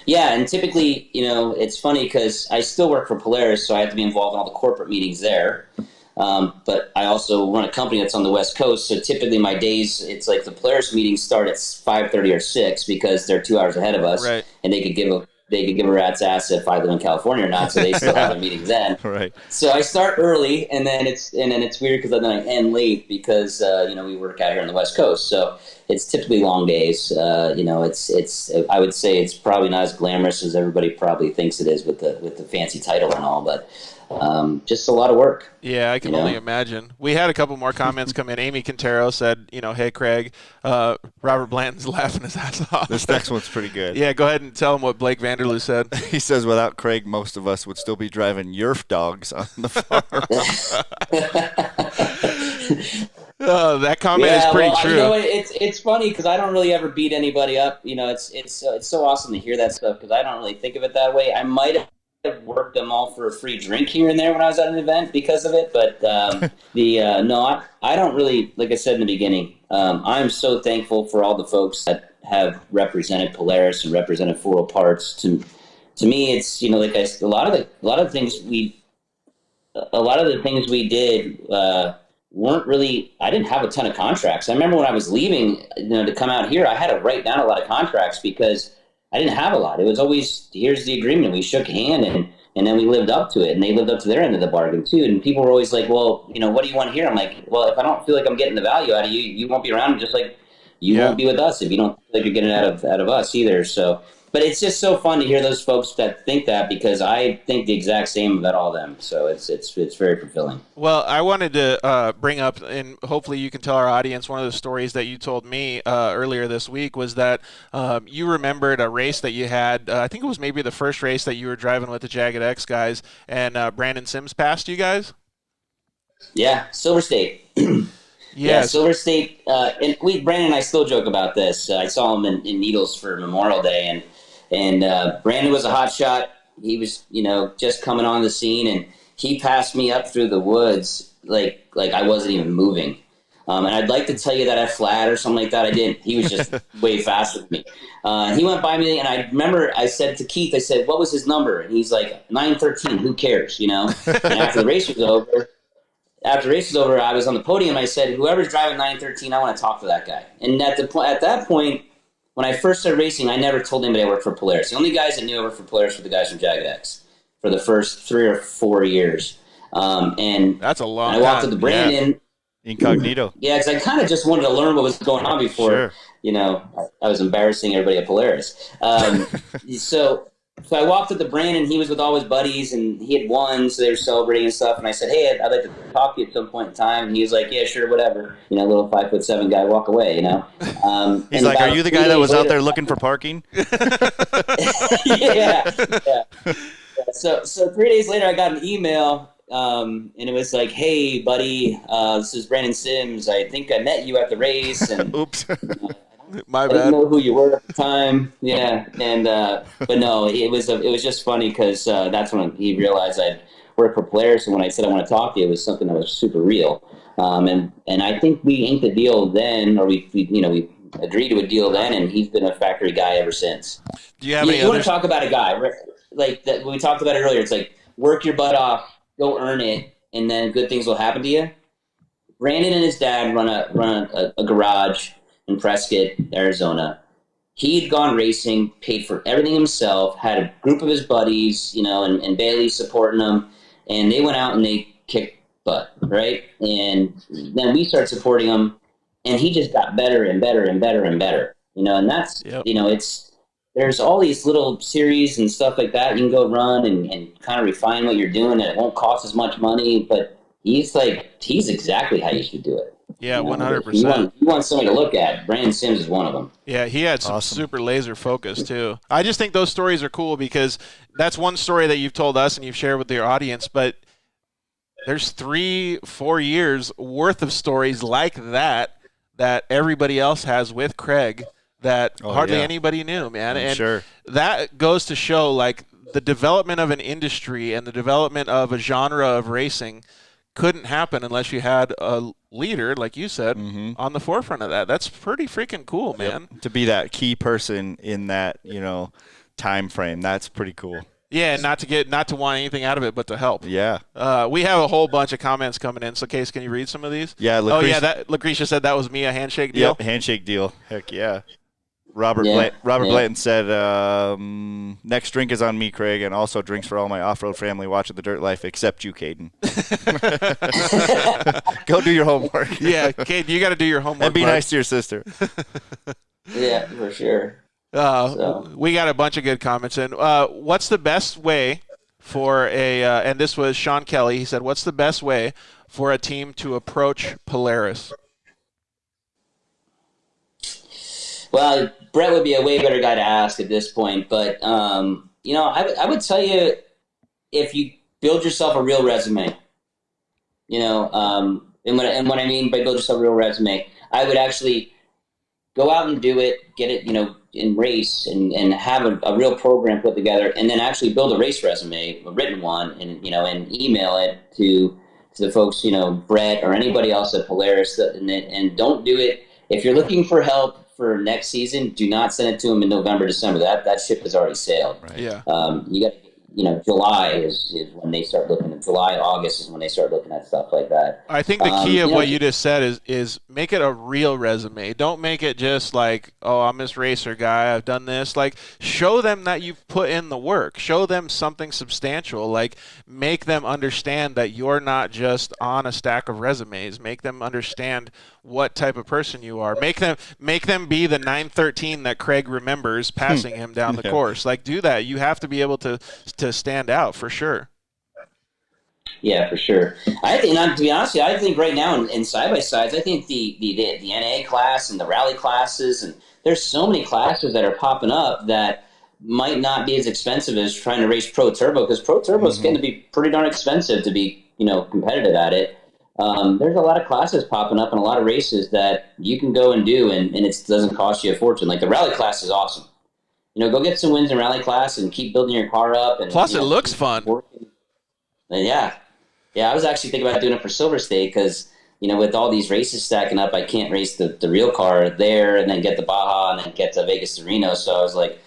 Yeah, and typically, it's funny because I still work for Polaris, so I have to be involved in all the corporate meetings there. But I also run a company that's on the West Coast, so typically my days, it's like the Polaris meetings start at 5:30 or 6 because they're 2 hours ahead of us, right. And they could give a rat's ass if I live in California or not, so they still have their meetings then. Right. So I start early, and then it's weird because then I end late because we work out here on the West Coast, so it's typically long days. It's I would say it's probably not as glamorous as everybody probably thinks it is with the fancy title and all, but. Just a lot of work. Yeah, I can only imagine. We had a couple more comments come in. Amy Quintero said, hey, Craig, Robert Blanton's laughing his ass off. This next one's pretty good. Yeah, go ahead and tell him what Blake Vanderloo said. He says, without Craig, most of us would still be driving Yerf dogs on the farm. That comment is pretty true. It's funny because I don't really ever beat anybody up. It's so awesome to hear that stuff because I don't really think of it that way. I might have worked them all for a free drink here and there when I was at an event because of it, but no, I don't really, like I said in the beginning, I'm so thankful for all the folks that have represented Polaris and represented Auto Parts. To me, it's a lot of the things we did weren't really. I didn't have a ton of contracts. I remember when I was leaving, to come out here, I had to write down a lot of contracts because I didn't have a lot. It was always, here's the agreement. We shook hand and then we lived up to it, and they lived up to their end of the bargain too. And people were always like, well, what do you want here? I'm like, well, if I don't feel like I'm getting the value out of you, you won't be around, just like you won't be with us if you don't feel like you're getting out of us either. So, but it's just so fun to hear those folks that think that because I think the exact same about all of them. So it's very fulfilling. Well, I wanted to bring up, and hopefully you can tell our audience, one of the stories that you told me earlier this week was that you remembered a race that you had. I think it was maybe the first race that you were driving with the Jagged X guys, and Brandon Sims passed you guys? Yeah, Silver State. Yeah, Silver State. And Brandon and I still joke about this. I saw him in Needles for Memorial Day, and Brandon was a hot shot. He was, just coming on the scene, and he passed me up through the woods like I wasn't even moving. And I'd like to tell you that I flat or something like that. I didn't. He was just way faster than me. He went by me, and I remember I said to Keith, I said, what was his number? And he's like, 913. Who cares, And after the race was over, I was on the podium. I said, whoever's driving 913, I want to talk to that guy. And at that point, when I first started racing, I never told anybody I worked for Polaris. The only guys that knew I worked for Polaris were the guys from Jagged X for the first 3 or 4 years. And that's a long time. I walked up to Brandon. Yeah. Incognito. Yeah, because I kind of just wanted to learn what was going on before, I was embarrassing everybody at Polaris. So I walked up to Brandon. He was with all his buddies, and he had won, so they were celebrating and stuff. And I said, hey, I'd like to talk to you at some point in time. And he was like, yeah, sure, whatever. Little 5'7" guy, walk away, He's like, are you the guy that was out there looking for parking? yeah. So 3 days later, I got an email, and it was like, hey, buddy, this is Brandon Sims. I think I met you at the race. And oops. I didn't know who you were at the time. Yeah, and but no, it was just funny because that's when he realized I'd worked for Polaris, and when I said I want to talk to you, it was something that was super real. And I think we inked a deal then, or we agreed to a deal then, and he's been a factory guy ever since. Do you have any? You want to talk about a guy like that? When we talked about it earlier, it's like work your butt off, go earn it, and then good things will happen to you. Brandon and his dad run a garage in Prescott, Arizona. He'd gone racing, paid for everything himself, had a group of his buddies, and Bailey supporting him, and they went out and they kicked butt, right? And then we started supporting him, and he just got better and better and better and better, and that's, there's all these little series and stuff like that. You can go run and kind of refine what you're doing, and it won't cost as much money, but he's exactly how you should do it. Yeah, 100%. You want somebody to look at. Brandon Sims is one of them. Yeah, he had some super laser focus, too. I just think those stories are cool because that's one story that you've told us and you've shared with your audience, but there's 3-4 years worth of stories like that everybody else has with Craig that hardly anybody knew, man. And that goes to show, like, the development of an industry and the development of a genre of racing couldn't happen unless you had a leader, like you said, on the forefront of that. That's pretty freaking cool, man. To be that key person in that, time frame, that's pretty cool. Yeah, and not to want anything out of it but to help. Yeah. We have a whole bunch of comments coming in. So, Case, can you read some of these? Yeah. Lucretia said that was me, a handshake deal. Yep, handshake deal. Heck yeah. Robert Blanton said, next drink is on me, Craig, and also drinks for all my off-road family watching The Dirt Life, except you, Caden. Go do your homework. Yeah, Caden, you got to do your homework. And be nice to your sister. Yeah, for sure. We got a bunch of good comments in. What's the best way for and this was Sean Kelly, he said, what's the best way for a team to approach Polaris? Well, Brett would be a way better guy to ask at this point, but I would tell you, if you build yourself a real resume, and what I mean by build yourself a real resume, I would actually go out and do it, get it, in race and have a real program put together, and then actually build a race resume, a written one, and and email it to the folks, Brett or anybody else at Polaris, and don't do it if you're looking for help for next season. Do not send it to them in November, December. That ship has already sailed. Right. Yeah. You got July is when they start looking at July, August is when they start looking at stuff like that. I think the key of what you just said is make it a real resume. Don't make it just like, oh, I'm this racer guy, I've done this. Like, show them that you've put in the work. Show them something substantial. Like, make them understand that you're not just on a stack of resumes. Make them understand what type of person you are. Make them be the 913 that Craig remembers passing him down the course. Like, do that. You have to be able to stand out for sure. Yeah, for sure. I think, to be honest with you, I think right now in side-by-sides, I think the NA class and the rally classes, and there's so many classes that are popping up that might not be as expensive as trying to race Pro Turbo, because Pro Turbo is going to be pretty darn expensive to be, competitive at it. There's a lot of classes popping up and a lot of races that you can go and do, and it doesn't cost you a fortune. Like the rally class is awesome. Go get some wins in rally class and keep building your car up. And plus, it looks fun. And yeah, I was actually thinking about doing it for Silver State because, with all these races stacking up, I can't race the real car there and then get the Baja and then get to Vegas to Reno. So I was like,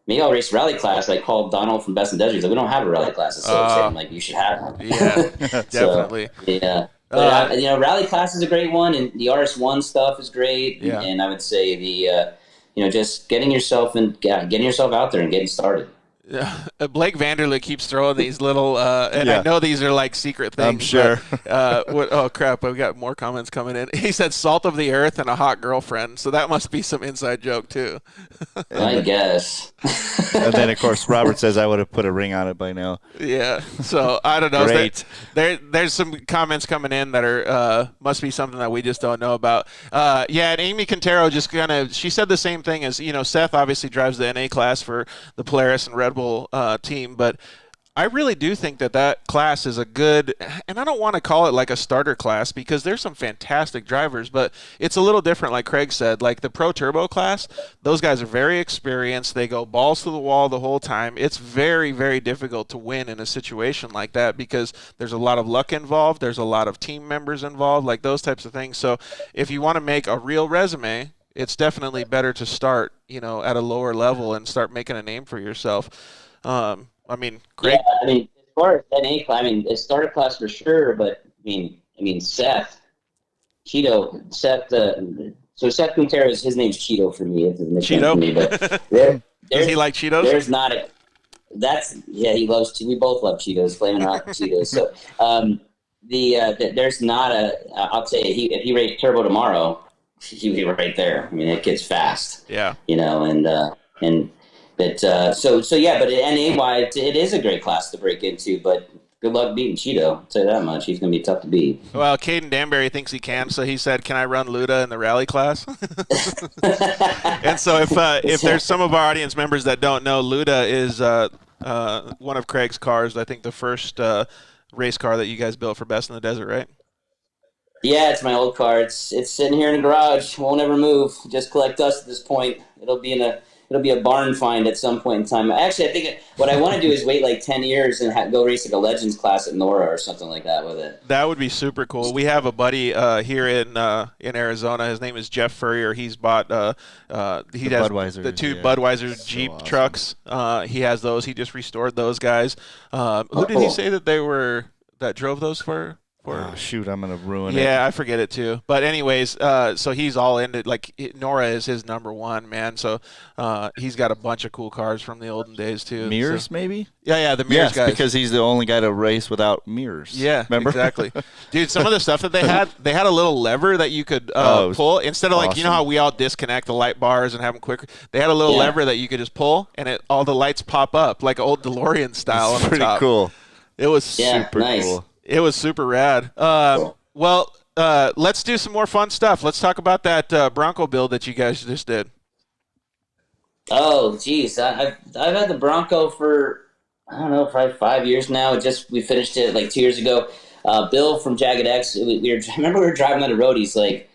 maybe I'll race rally class. I called Donald from Best in Desert. He's like, we don't have a rally class at Silver State. I'm like, you should have one. Yeah, definitely. So, yeah. But, rally class is a great one, and the RS1 stuff is great. Yeah. And I would say just getting yourself out there and getting started. Blake Vanderlip keeps throwing these little, I know these are like secret things. I'm sure. Oh crap! We've got more comments coming in. He said "salt of the earth" and a hot girlfriend, so that must be some inside joke too. I guess. And then of course Robert says I would have put a ring on it by now. Yeah. So I don't know. Great. There's some comments coming in that are must be something that we just don't know about. And Amy Quintero just she said the same thing as Seth obviously drives the NA class for the Polaris and Red Bull team, but I really do think that class is a good, and I don't want to call it like a starter class because there's some fantastic drivers, but it's a little different, like Craig said. Like the Pro Turbo class, those guys are very experienced. They go balls to the wall the whole time. It's very, very difficult to win in a situation like that because there's a lot of luck involved. There's a lot of team members involved, like those types of things. So if you want to make a real resume, it's definitely better to start, at a lower level and start making a name for yourself. Craig. Yeah, as far as NA, it's starter class for sure, but Seth, so Seth Quintero, his name's Cheeto for me. It's his nickname Cheeto? for me, but Does he like Cheetos? There's not he loves, we both love Cheetos, Flamin' Hot Cheetos. So, there's not I'll say if he raced Turbo tomorrow, he'd be right there. That kid's fast. Yeah. But NA-wide, it is a great class to break into, but good luck beating Cheeto. I'll tell you that much. He's going to be tough to beat. Well, Caden Danbury thinks he can, so he said, can I run Luda in the rally class? And so if there's some of our audience members that don't know, Luda is one of Craig's cars. I think the first race car that you guys built for Best in the Desert, right? Yeah, it's my old car. It's sitting here in the garage. Won't ever move. Just collect dust at this point. It'll be a barn find at some point in time. Actually, I think what I want to do is wait like 10 years and go race like a Legends class at Nora or something like that with it. That would be super cool. We have a buddy here in Arizona. His name is Jeff Furrier. He's bought he has the two Budweiser Jeep trucks. He has those. He just restored those guys. Who did he say that they were that drove those for? Oh, shoot, I'm going to ruin it. Yeah, I forget it too. But anyways, so he's all into, like, Nora is his number one, man. So he's got a bunch of cool cars from the olden days too. Mirrors, maybe? Yeah, the mirrors guys. Because he's the only guy to race without mirrors. Yeah, remember? Exactly. Dude, some of the stuff that they had a little lever that you could pull. Instead of, like, you know how we all disconnect the light bars and have them quicker? They had a little lever that you could just pull, and all the lights pop up, like old DeLorean style. It's pretty cool. It was super cool. It was super rad. Well, let's do some more fun stuff. Let's talk about that Bronco build that you guys just did. Oh, geez. I've had the Bronco for, I don't know, probably 5 years now. We finished it like 2 years ago. Bill from Jagged X, I remember we were driving on the road. He's like,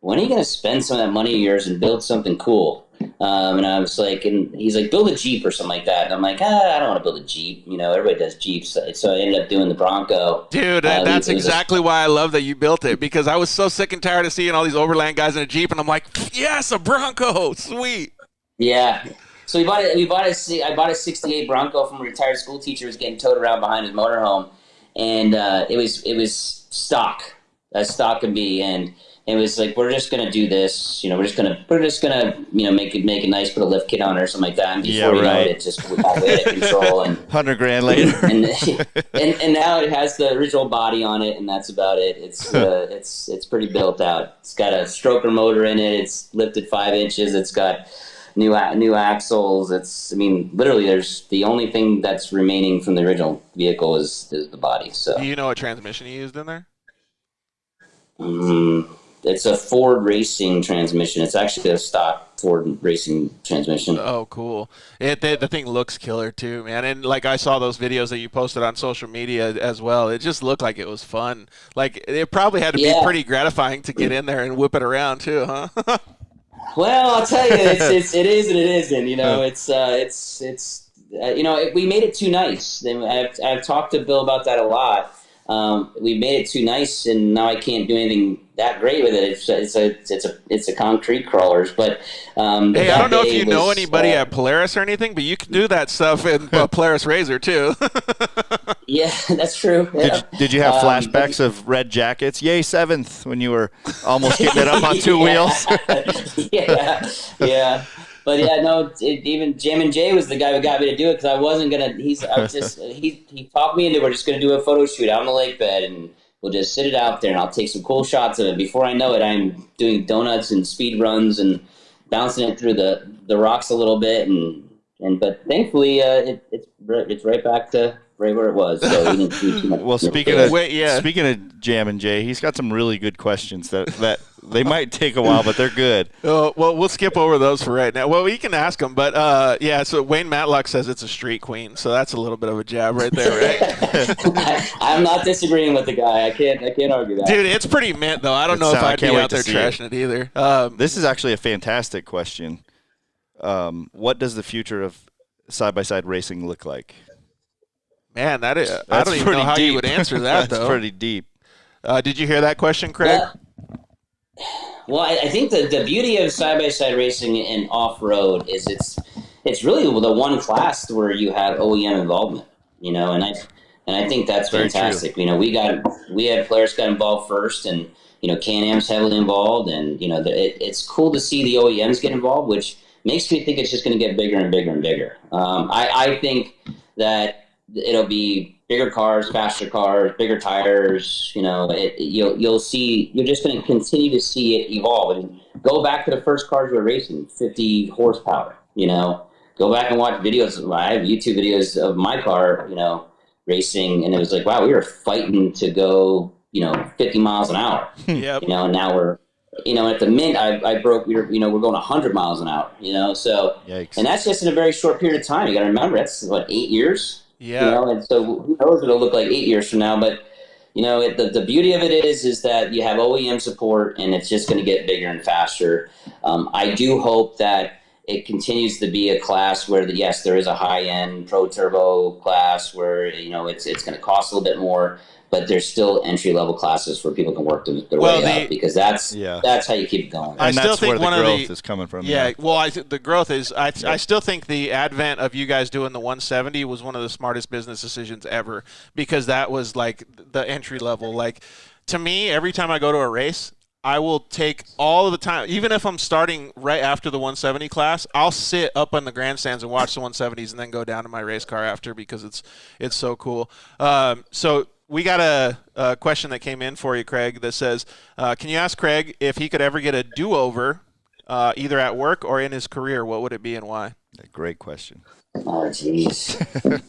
when are you going to spend some of that money of yours and build something cool? And I was like, and he's like, build a Jeep or something like that. And I'm like, I don't want to build a Jeep. You know, everybody does Jeeps. So I ended up doing the Bronco. Dude, that's exactly why I love that you built it, because I was so sick and tired of seeing all these overland guys in a Jeep, and I'm like, yes, a Bronco, sweet. Yeah. So I bought a 68 Bronco from a retired school teacher who was getting towed around behind his motorhome. And it was stock, as stock could be. And it was like, we're just gonna do this, you know. We're just gonna, you know, make it nice, put a lift kit on it or something like that. And before you know it, just we got way out of control. And $100,000 later, and now it has the original body on it, and that's about it. It's pretty built out. It's got a stroker motor in it. It's lifted 5 inches. It's got new axles. Literally, there's the only thing that's remaining from the original vehicle is the body. So, do you know what transmission you used in there? It's a Ford racing transmission. It's actually a stock Ford racing transmission. Oh, cool. The thing looks killer too, man. And like, I saw those videos that you posted on social media as well. It just looked like it was fun. Like, it probably had to be pretty gratifying to get in there and whip it around too, huh? Well, I'll tell you, it is and it isn't. You know, it's you know, we made it too nice. I've talked to Bill about that a lot. We made it too nice, and now I can't do anything that great with it. It's a concrete crawlers. But hey, I don't know if you know anybody at Polaris or anything, but you can do that stuff in Polaris RZR too. Yeah, that's true. Yeah. Did you have flashbacks of red jackets? Yay, 7th, when you were almost getting it up on two wheels. Yeah. But yeah, no. Even Jammin' Jay was the guy who got me to do it, because I wasn't gonna. He talked me into. We're just gonna do a photo shoot out on the lake bed, and we'll just sit it out there, and I'll take some cool shots of it. Before I know it, I'm doing donuts and speed runs and bouncing it through the rocks a little bit, but thankfully it's right back to right where it was. So we didn't do too much. Well, speaking of Jammin' Jay, he's got some really good questions that they might take a while, but they're good. Well, we'll skip over those for right now. Well, we can ask them, but yeah. So Wayne Matlock says it's a street queen, so that's a little bit of a jab right there, right? I'm not disagreeing with the guy. I can't argue that. Dude, it's pretty mint though. I don't know if I'd be out there trashing it either. This is actually a fantastic question. What does the future of side-by-side racing look like? Man, I don't even know how you would answer that, though. That's pretty deep. Did you hear that question, Craig? Well, I think the beauty of side-by-side racing and off-road is it's really the one class where you have OEM involvement, you know, and I think that's fantastic. You know, we had Polaris got involved first, and you know, Can-Am's heavily involved, and you know, it's cool to see the OEMs get involved, which makes me think it's just going to get bigger and bigger and bigger. I think that it'll be bigger cars, faster cars, bigger tires. You know, you're just going to continue to see it evolve. And go back to the first cars we were racing, 50 horsepower. You know, go back and watch videos. I have YouTube videos of my car, you know, racing, and it was like, wow, we were fighting to go, you know, 50 miles an hour. Yep. You know, and now we're, you know, at the mint, we're going 100 miles an hour. You know, so, Yikes. and that's just in a very short period of time. You got to remember, that's what, 8 years. Yeah. You know, and so who knows what it'll look like 8 years from now, but you know, the beauty of it is that you have OEM support, and it's just going to get bigger and faster. I do hope that it continues to be a class where, yes, there is a high-end pro turbo class where, you know, it's going to cost a little bit more, but there's still entry-level classes where people can work their way up, because that's how you keep going. And still that's think where one the of growth the, is coming from. Yeah, well, the growth is. I still think the advent of you guys doing the 170 was one of the smartest business decisions ever, because that was like the entry level. Like, to me, every time I go to a race, I will take all of the time, even if I'm starting right after the 170 class, I'll sit up on the grandstands and watch the 170s and then go down to my race car after, because it's so cool. So we got a question that came in for you, Craig, that says, can you ask Craig if he could ever get a do-over either at work or in his career? What would it be and why? A great question. Oh, jeez.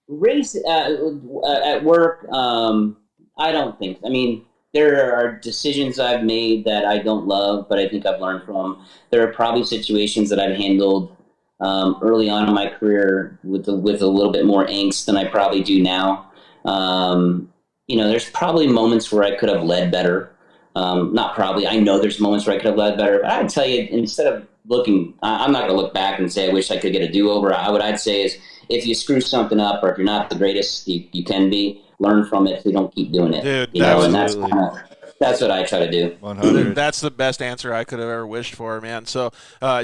Race at work, I don't think. I mean, there are decisions I've made that I don't love, but I think I've learned from. There are probably situations that I've handled early on in my career with a little bit more angst than I probably do now. You know, there's probably moments where I could have led better. Not probably. I know there's moments where I could have led better. But I'd tell you, instead of looking, I'm not going to look back and say I wish I could get a do-over. What I'd say is, if you screw something up, or if you're not the greatest you can be, learn from it so you don't keep doing it. Dude, you know, and that's what I try to do. 100. That's the best answer I could have ever wished for, man. So,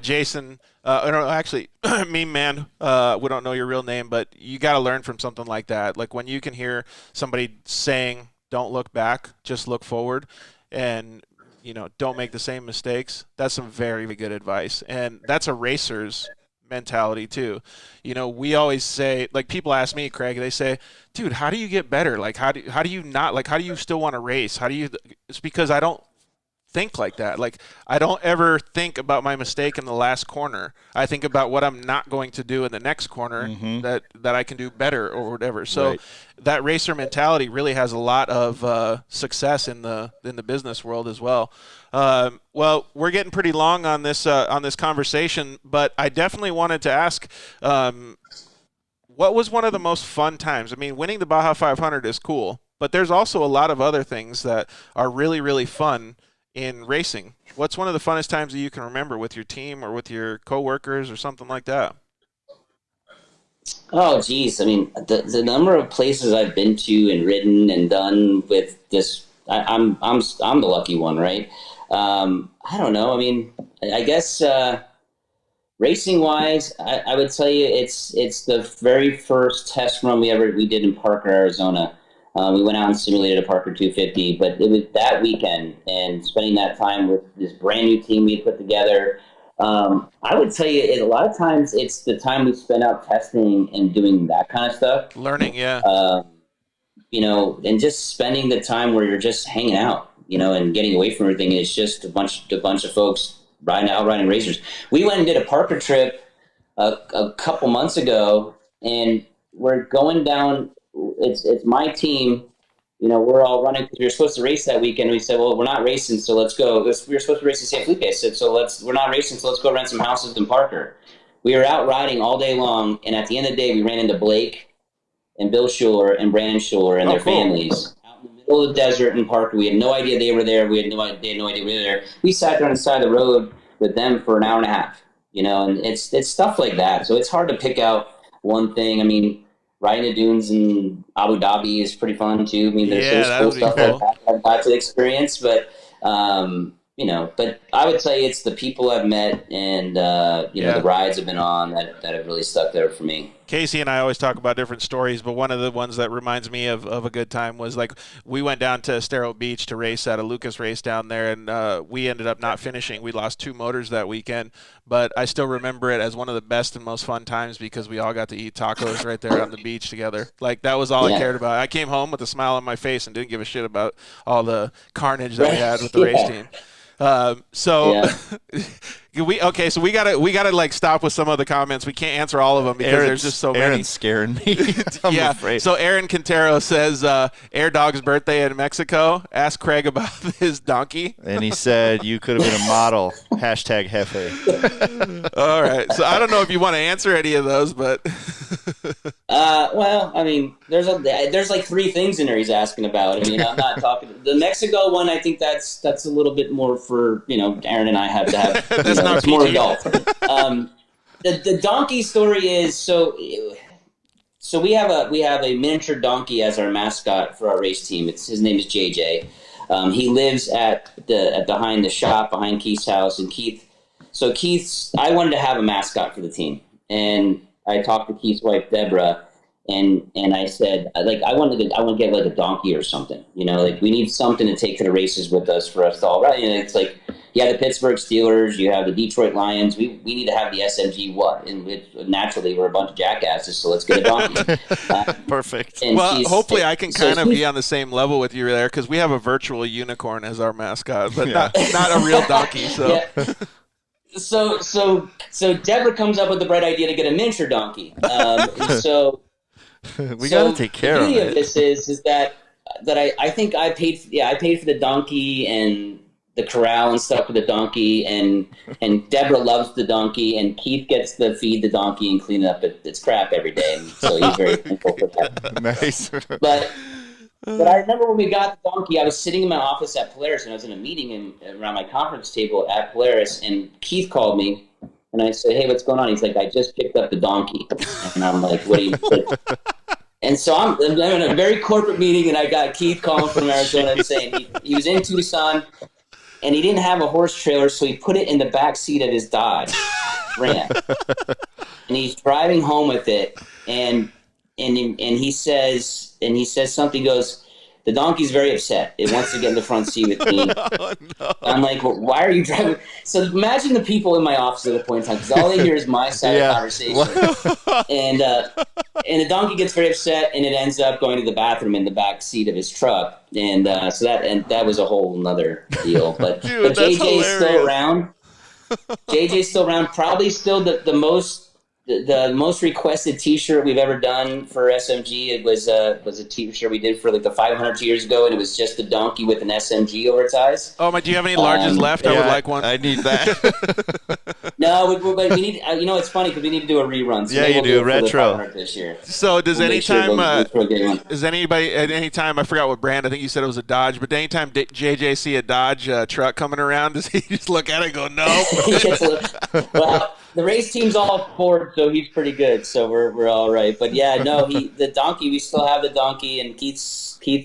Jason, no, actually, Meme Man, we don't know your real name, but you got to learn from something like that. Like, when you can hear somebody saying, don't look back, just look forward, and, you know, don't make the same mistakes, that's some very good advice. And that's a racer's mentality too. You know, we always say, like, people ask me, Craig, they say, dude, how do you get better? Like, how do you not, like, how do you still want to race? It's because I don't think like that. Like, I don't ever think about my mistake in the last corner. I think about what I'm not going to do in the next corner that I can do better or whatever. So that racer mentality really has a lot of success in the business world as well. Well, we're getting pretty long on this conversation, but I definitely wanted to ask, what was one of the most fun times? I mean, winning the Baja 500 is cool, but there's also a lot of other things that are really, really fun in racing. What's one of the funnest times that you can remember with your team or with your coworkers or something like that? Oh, geez. I mean, the number of places I've been to and ridden and done with this, I'm the lucky one, right? I don't know. I mean, I guess racing wise, I would tell you it's the very first test run we did in Parker, Arizona. We went out and simulated a Parker 250, but it was that weekend, and spending that time with this brand new team we put together. I would tell you, a lot of times it's the time we spend out testing and doing that kind of stuff. Learning, yeah. You know, and just spending the time where you're just hanging out, you know, and getting away from everything. It's just a bunch of folks riding racers. We went and did a Parker trip a couple months ago, and we're going down. It's my team. You know, we're all running because we were supposed to race that weekend. We said, well, we're not racing, so let's go. We were supposed to race in San Felipe. I said, we're not racing, so let's go rent some houses in Parker. We were out riding all day long, and at the end of the day, we ran into Blake and Bill Schuler and Brandon Schuler and their families out in the middle of the desert in Parker. We had no idea they were there. They had no idea we were there. We sat there on the side of the road with them for an hour and a half, you know, and it's stuff like that. So it's hard to pick out one thing. I mean, riding the dunes in Abu Dhabi is pretty fun too. I mean, there's cool stuff like that I've got to experience, but you know, but I would say it's the people I've met and you know, the rides I've been on that have really stuck there for me. Casey and I always talk about different stories, but one of the ones that reminds me of a good time was, like, we went down to Estero Beach to race at a Lucas race down there, and we ended up not finishing. We lost 2 motors that weekend, but I still remember it as one of the best and most fun times because we all got to eat tacos right there on the beach together. Like, that was all I cared about. I came home with a smile on my face and didn't give a shit about all the carnage that we had with the race team. So Yeah. so we gotta like stop with some of the comments. We can't answer all of them because there's just so many. Aaron's scaring me. I'm Yeah. afraid. So Aaron Quintero says, Air Dog's birthday in Mexico. Ask Craig about his donkey. And he said you could have been a model. Hashtag Jefe. All right. So I don't know if you want to answer any of those, but Well, I mean, there's like 3 things in there he's asking about. I mean, I'm not talking the Mexico one. I think that's a little bit more for Aaron and I have to have. That's not it's more PG. adult. The donkey story is so we have a miniature donkey as our mascot for our race team. His name is JJ. He lives behind the shop behind Keith's house, and I wanted to have a mascot for the team, and I talked to Keith's wife Deborah, and I said I want to get like a donkey or something. Like we need something to take to the races with us for us to all right. It's like you have the Pittsburgh Steelers, you have the Detroit Lions. We need to have the SMG. And naturally we're a bunch of jackasses, so let's get a donkey. Perfect. well, hopefully I can kind of be on the same level with you there because we have a virtual unicorn as our mascot, but not a real donkey. So. Yeah. So Deborah comes up with the bright idea to get a miniature donkey. We got to take care of it. The beauty of this is that I think I paid for the donkey and the corral and stuff for the donkey, and Deborah loves the donkey, and Keith gets to feed the donkey and clean up its crap every day, and so he's very thankful for that. Nice. But I remember when we got the donkey, I was sitting in my office at Polaris, and I was in a meeting around my conference table at Polaris, and Keith called me, and I said, "Hey, what's going on?" He's like, "I just picked up the donkey," and I'm like, "What do you?" And so I'm in a very corporate meeting, and I got Keith calling from Arizona and saying he was in Tucson, and he didn't have a horse trailer, so he put it in the back seat of his Dodge Ram, and he's driving home with it, and he says something. He goes, "The donkey's very upset. It wants to get in the front seat with me." Oh, no. I'm like, "Well, why are you driving?" So imagine the people in my office at the point in time, because all they hear is my side of the conversation. And the donkey gets very upset, and it ends up going to the bathroom in the back seat of his truck. And so that was a whole nother deal. But, Dude, but that's JJ's still hilarious. around. JJ's still around. Probably still the most requested T-shirt we've ever done for SMG. It was a T-shirt we did for like the 500 years ago, and it was just a donkey with an SMG over its eyes. Oh my! Do you have any larges left? I would like one. I need that. No, but we need. It's funny because we need to do a rerun. So Yeah, maybe you we'll do, it for the retro. 500 this year. So does We'll make sure we'll get one. does anybody at any time, I forgot what brand, I think you said it was a Dodge, but anytime JJ see a Dodge truck coming around, does he just look at it and go, no? Well, the race team's all Ford, so he's pretty good. So we're all right. But yeah, no, the donkey, we still have the donkey, and Keith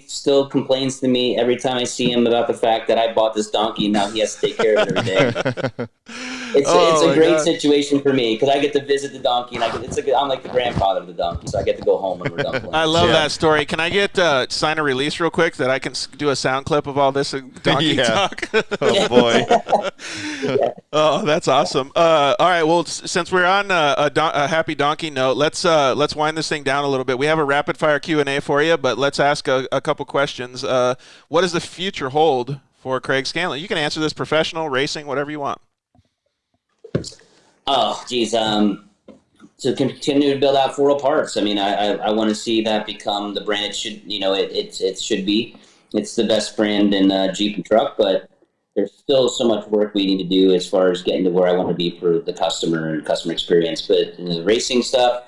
still complains to me every time I see him about the fact that I bought this donkey and now he has to take care of it every day. It's a great situation for me because I get to visit the donkey, and I'm like the grandfather of the donkey, so I get to go home when we're done playing. I love that story. Can I get sign a release real quick that I can do a sound clip of all this donkey talk? Oh boy. Oh, that's awesome. All right, well, since we're on a happy donkey note, let's wind this thing down a little bit. We have a rapid fire Q&A for you, but let's ask a couple questions. What does the future hold for Craig Scanlon? You can answer this: professional, racing, whatever you want. Oh, geez. To continue to build out Auto Parts. I mean, I want to see that become the brand it should. It should be. It's the best brand in Jeep and truck, but there's still so much work we need to do as far as getting to where I want to be for the customer and customer experience. But in the racing stuff,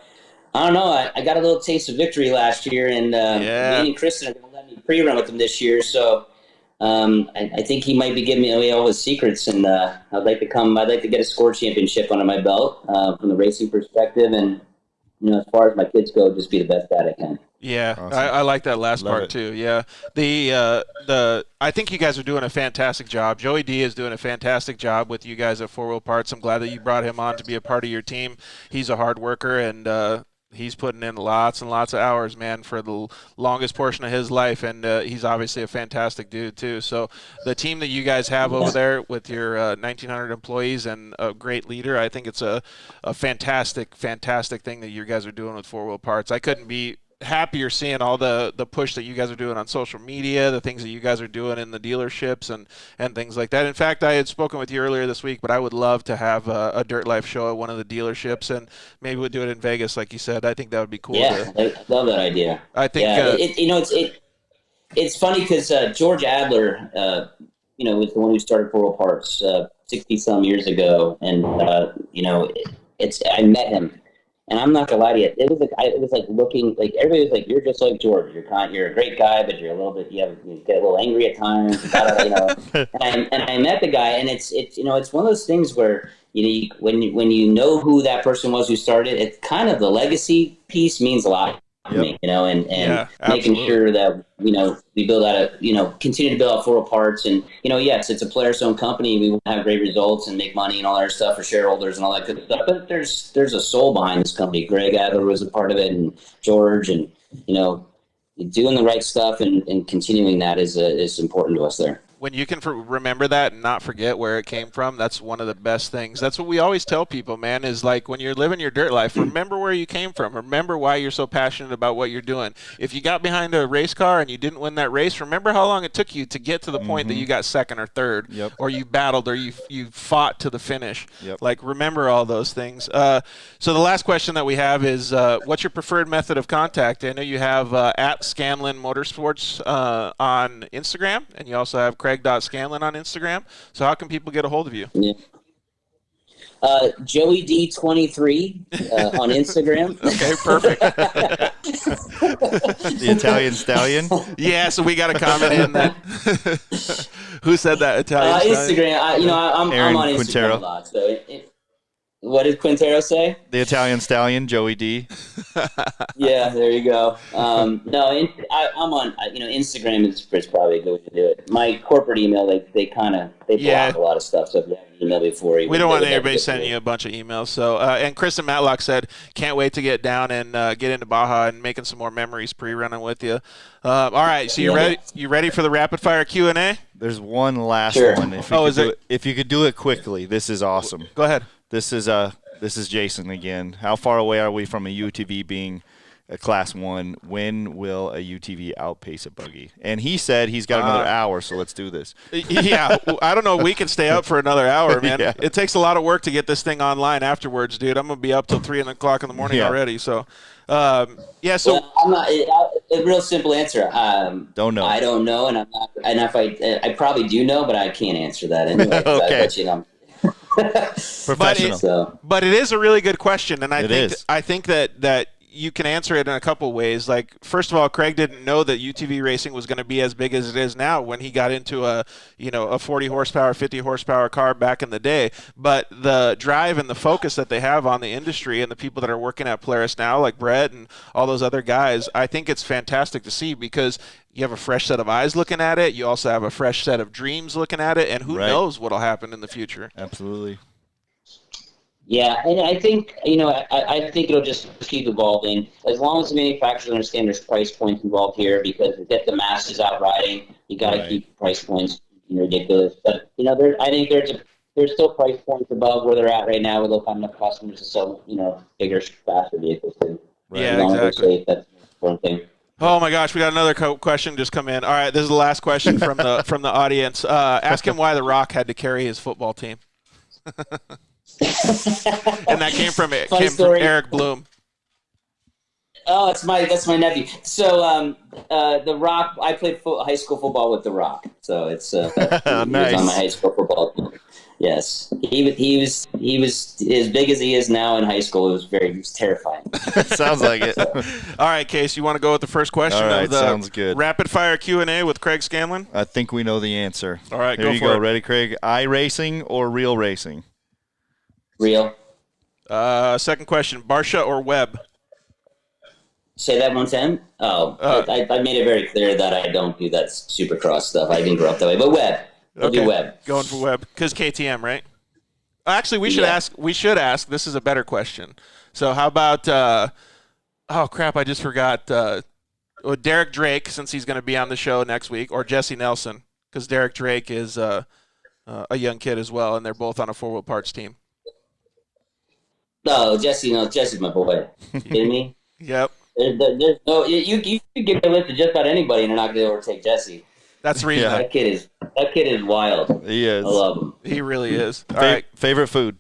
I don't know. I got a little taste of victory last year, and me and Kristen are going to let me pre-run with him this year. So I think he might be giving me away all his secrets, and I'd like to get a score championship under my belt from the racing perspective, and as far as my kids go, just be the best dad I can. Yeah, Awesome. I like that last Love part it. too. Yeah, I think you guys are doing a fantastic job. Joey D is doing a fantastic job with you guys at 4 Wheel Parts. I'm glad that you brought him on to be a part of your team. He's a hard worker, and he's putting in lots and lots of hours, man, for the longest portion of his life, and he's obviously a fantastic dude too. So the team that you guys have over there with your 1,900 employees and a great leader, I think it's a fantastic thing that you guys are doing with 4 Wheel Parts. I couldn't be happier seeing all the push that you guys are doing on social media, the things that you guys are doing in the dealerships and things like that. In fact, I had spoken with you earlier this week, but I would love to have a Dirt Life show at one of the dealerships, and maybe we'll do it in Vegas, like you said. I think that would be cool. Yeah, I love that idea. I think, it's funny because George Adler, was the one who started World Parts 60-some years ago, and I met him, and I'm not gonna lie to you, it was like looking like everybody was like, you're just like George. You're a great guy, but you're a little bit you get a little angry at times. And I met the guy, and it's one of those things where when you know who that person was who started, it's kind of the legacy piece means a lot. Me, and making sure that we build out continue to build out World Parts, and yes, it's a Polaris-owned company. We want to have great results and make money and all that stuff for shareholders and all that good stuff. But there's a soul behind this company. Greg Adler was a part of it, and George, and doing the right stuff and continuing that is important to us there. When you can remember that and not forget where it came from, that's one of the best things. That's what we always tell people, man, is like when you're living your dirt life, remember where you came from. Remember why you're so passionate about what you're doing. If you got behind a race car and you didn't win that race, remember how long it took you to get to the point that you got second or third, or you battled, or you fought to the finish. Like, remember all those things. So the last question that we have is, what's your preferred method of contact? I know you have at Scanlon Motorsports on Instagram, and you also have Craig.Scanlon on Instagram. So how can people get a hold of you? Yeah. Joey D23 on Instagram. Okay, perfect. The Italian Stallion. Yeah, so we got a comment in that. Who said that? Italian Instagram. I'm on Instagram Quintero. a lot. So what did Quintero say? The Italian Stallion, Joey D. Yeah, there you go. I'm on. Instagram is probably a good way to do it. My corporate email, they block a lot of stuff. So if you have an email before, we don't want everybody sending you a bunch of emails. So, and Kristen Matlock said, can't wait to get down and get into Baja and making some more memories pre-running with you. All right, so you ready? You ready for the rapid fire Q&A? There's one last one. If you could do it quickly, this is awesome. Go ahead. This is Jason again. How far away are we from a UTV being a Class 1? When will a UTV outpace a buggy? And he said he's got another hour, so let's do this. Yeah, I don't know. We can stay up for another hour, man. Yeah. It takes a lot of work to get this thing online afterwards, dude. I'm going to be up till 3 o'clock in the morning already. So, So I'm not. A real simple answer. Don't know. I don't know, and I'm not. And if I probably do know, but I can't answer that anyway. Okay. Professional. But it is a really good question, and I think that you can answer it in a couple ways. Like, first of all, Craig didn't know that UTV racing was going to be as big as it is now when he got into a 40 horsepower, 50 horsepower car back in the day. But the drive and the focus that they have on the industry and the people that are working at Polaris now, like Brett and all those other guys, I think it's fantastic to see because you have a fresh set of eyes looking at it. You also have a fresh set of dreams looking at it, and who knows what'll happen in the future. Absolutely. Yeah, and I think I think it'll just keep evolving as long as the manufacturers understand there's price points involved here, because to get the masses out riding, you got to keep price points ridiculous. But I think there's still price points above where they're at right now. We'll find enough customers to sell bigger, faster vehicles. Yeah, exactly. That's the important thing. Oh my gosh, we got another question just come in. All right, this is the last question from the audience. Ask him why The Rock had to carry his football team. And that came from Eric Bloom. Oh, that's my nephew. So The Rock, I played high school football with The Rock. So it's nice. He was on my high school football team. Yes, he was as big as he is now in high school. It was terrifying. Sounds like it. All right, Case, you want to go with the first question? All right, of the sounds good. Rapid fire Q&A with Craig Scanlon. I think we know the answer. All right, here go you for go. it. Ready, Craig? iRacing or real racing? Real. Second question: Barsha or Webb? Say that one time. Oh, I made it very clear that I don't do that Supercross stuff. I didn't grow up that way. But Webb. I'll do Webb. Going for Webb because KTM, right? Actually, we should ask. We should ask. This is a better question. So, how about? Oh crap! I just forgot. Derek Drake, since he's going to be on the show next week, or Jessy Nelson, because Derek Drake is a young kid as well, and they're both on a 4-wheel parts team. No, Jessy. No, Jessy's my boy. You kidding me? Yep. There's no you can give a list to just about anybody, and they're not going to overtake Jessy. That's the reason. Yeah. That kid is wild. He is. I love him. He really is. All right. Favorite food?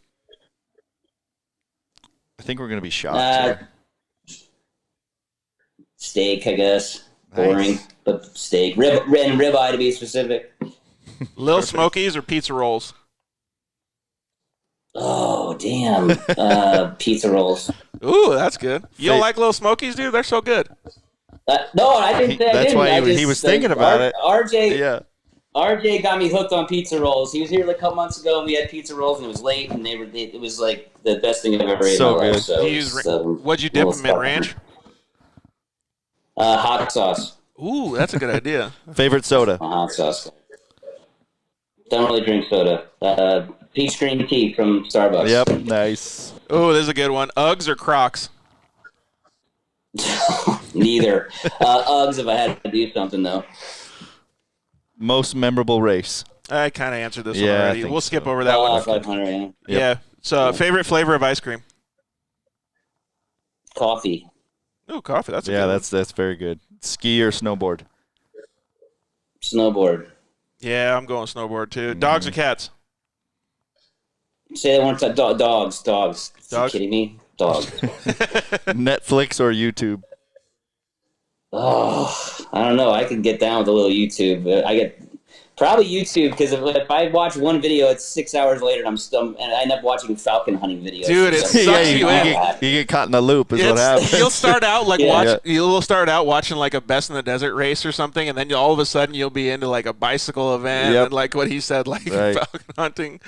I think we're going to be shocked here. Steak, I guess. Boring, but steak. Ribeye to be specific. Little Smokies or pizza rolls? Oh, damn. Pizza rolls. Ooh, that's good. You don't like Little Smokies, dude? They're so good. No, I didn't say I That's didn't. why I just, he was thinking about it. RJ got me hooked on pizza rolls. He was here like a couple months ago, and we had pizza rolls, and it was late, and it was like the best thing I've ever ate in my life. So what'd you dip them in, ranch? Hot sauce. Ooh, that's a good idea. Favorite soda? Hot sauce. Don't really drink soda. Peach green tea from Starbucks. Yep, nice. Oh, this is a good one. Uggs or Crocs? Neither. Uggs if I had to do something, though. Most memorable race? I kind of answered this one Yeah, already. We'll skip over that one. 500, yeah. Yeah. So, favorite flavor of ice cream? Coffee. Ooh, coffee. That's a good one. that's very good. Ski or snowboard? Snowboard. Yeah, I'm going snowboard too. Dogs or cats? Say that one time. Dogs. Dogs? Are you kidding me? Dogs. Netflix or YouTube? Oh, I don't know. I could get down with a little YouTube. I get probably YouTube because if I watch one video, it's 6 hours later, and I end up watching falcon hunting videos. Dude, it sucks you in. You get caught in the loop. Is what happens. You'll start out you'll start out watching like a Best in the Desert race or something, and then all of a sudden you'll be into like a bicycle event and like what he said, like falcon hunting.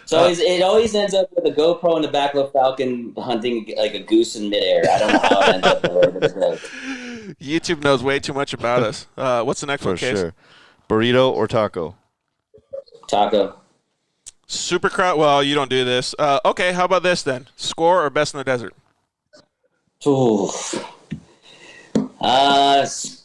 So it always ends up with a GoPro in the back of a falcon hunting like a goose in midair. I don't know how it ends up there, but it does. YouTube knows way too much about us. What's the next one, Case? Sure. Burrito or taco? Taco. Supercross. Well, you don't do this. Okay, how about this then? Score or Best in the Desert? Ooh.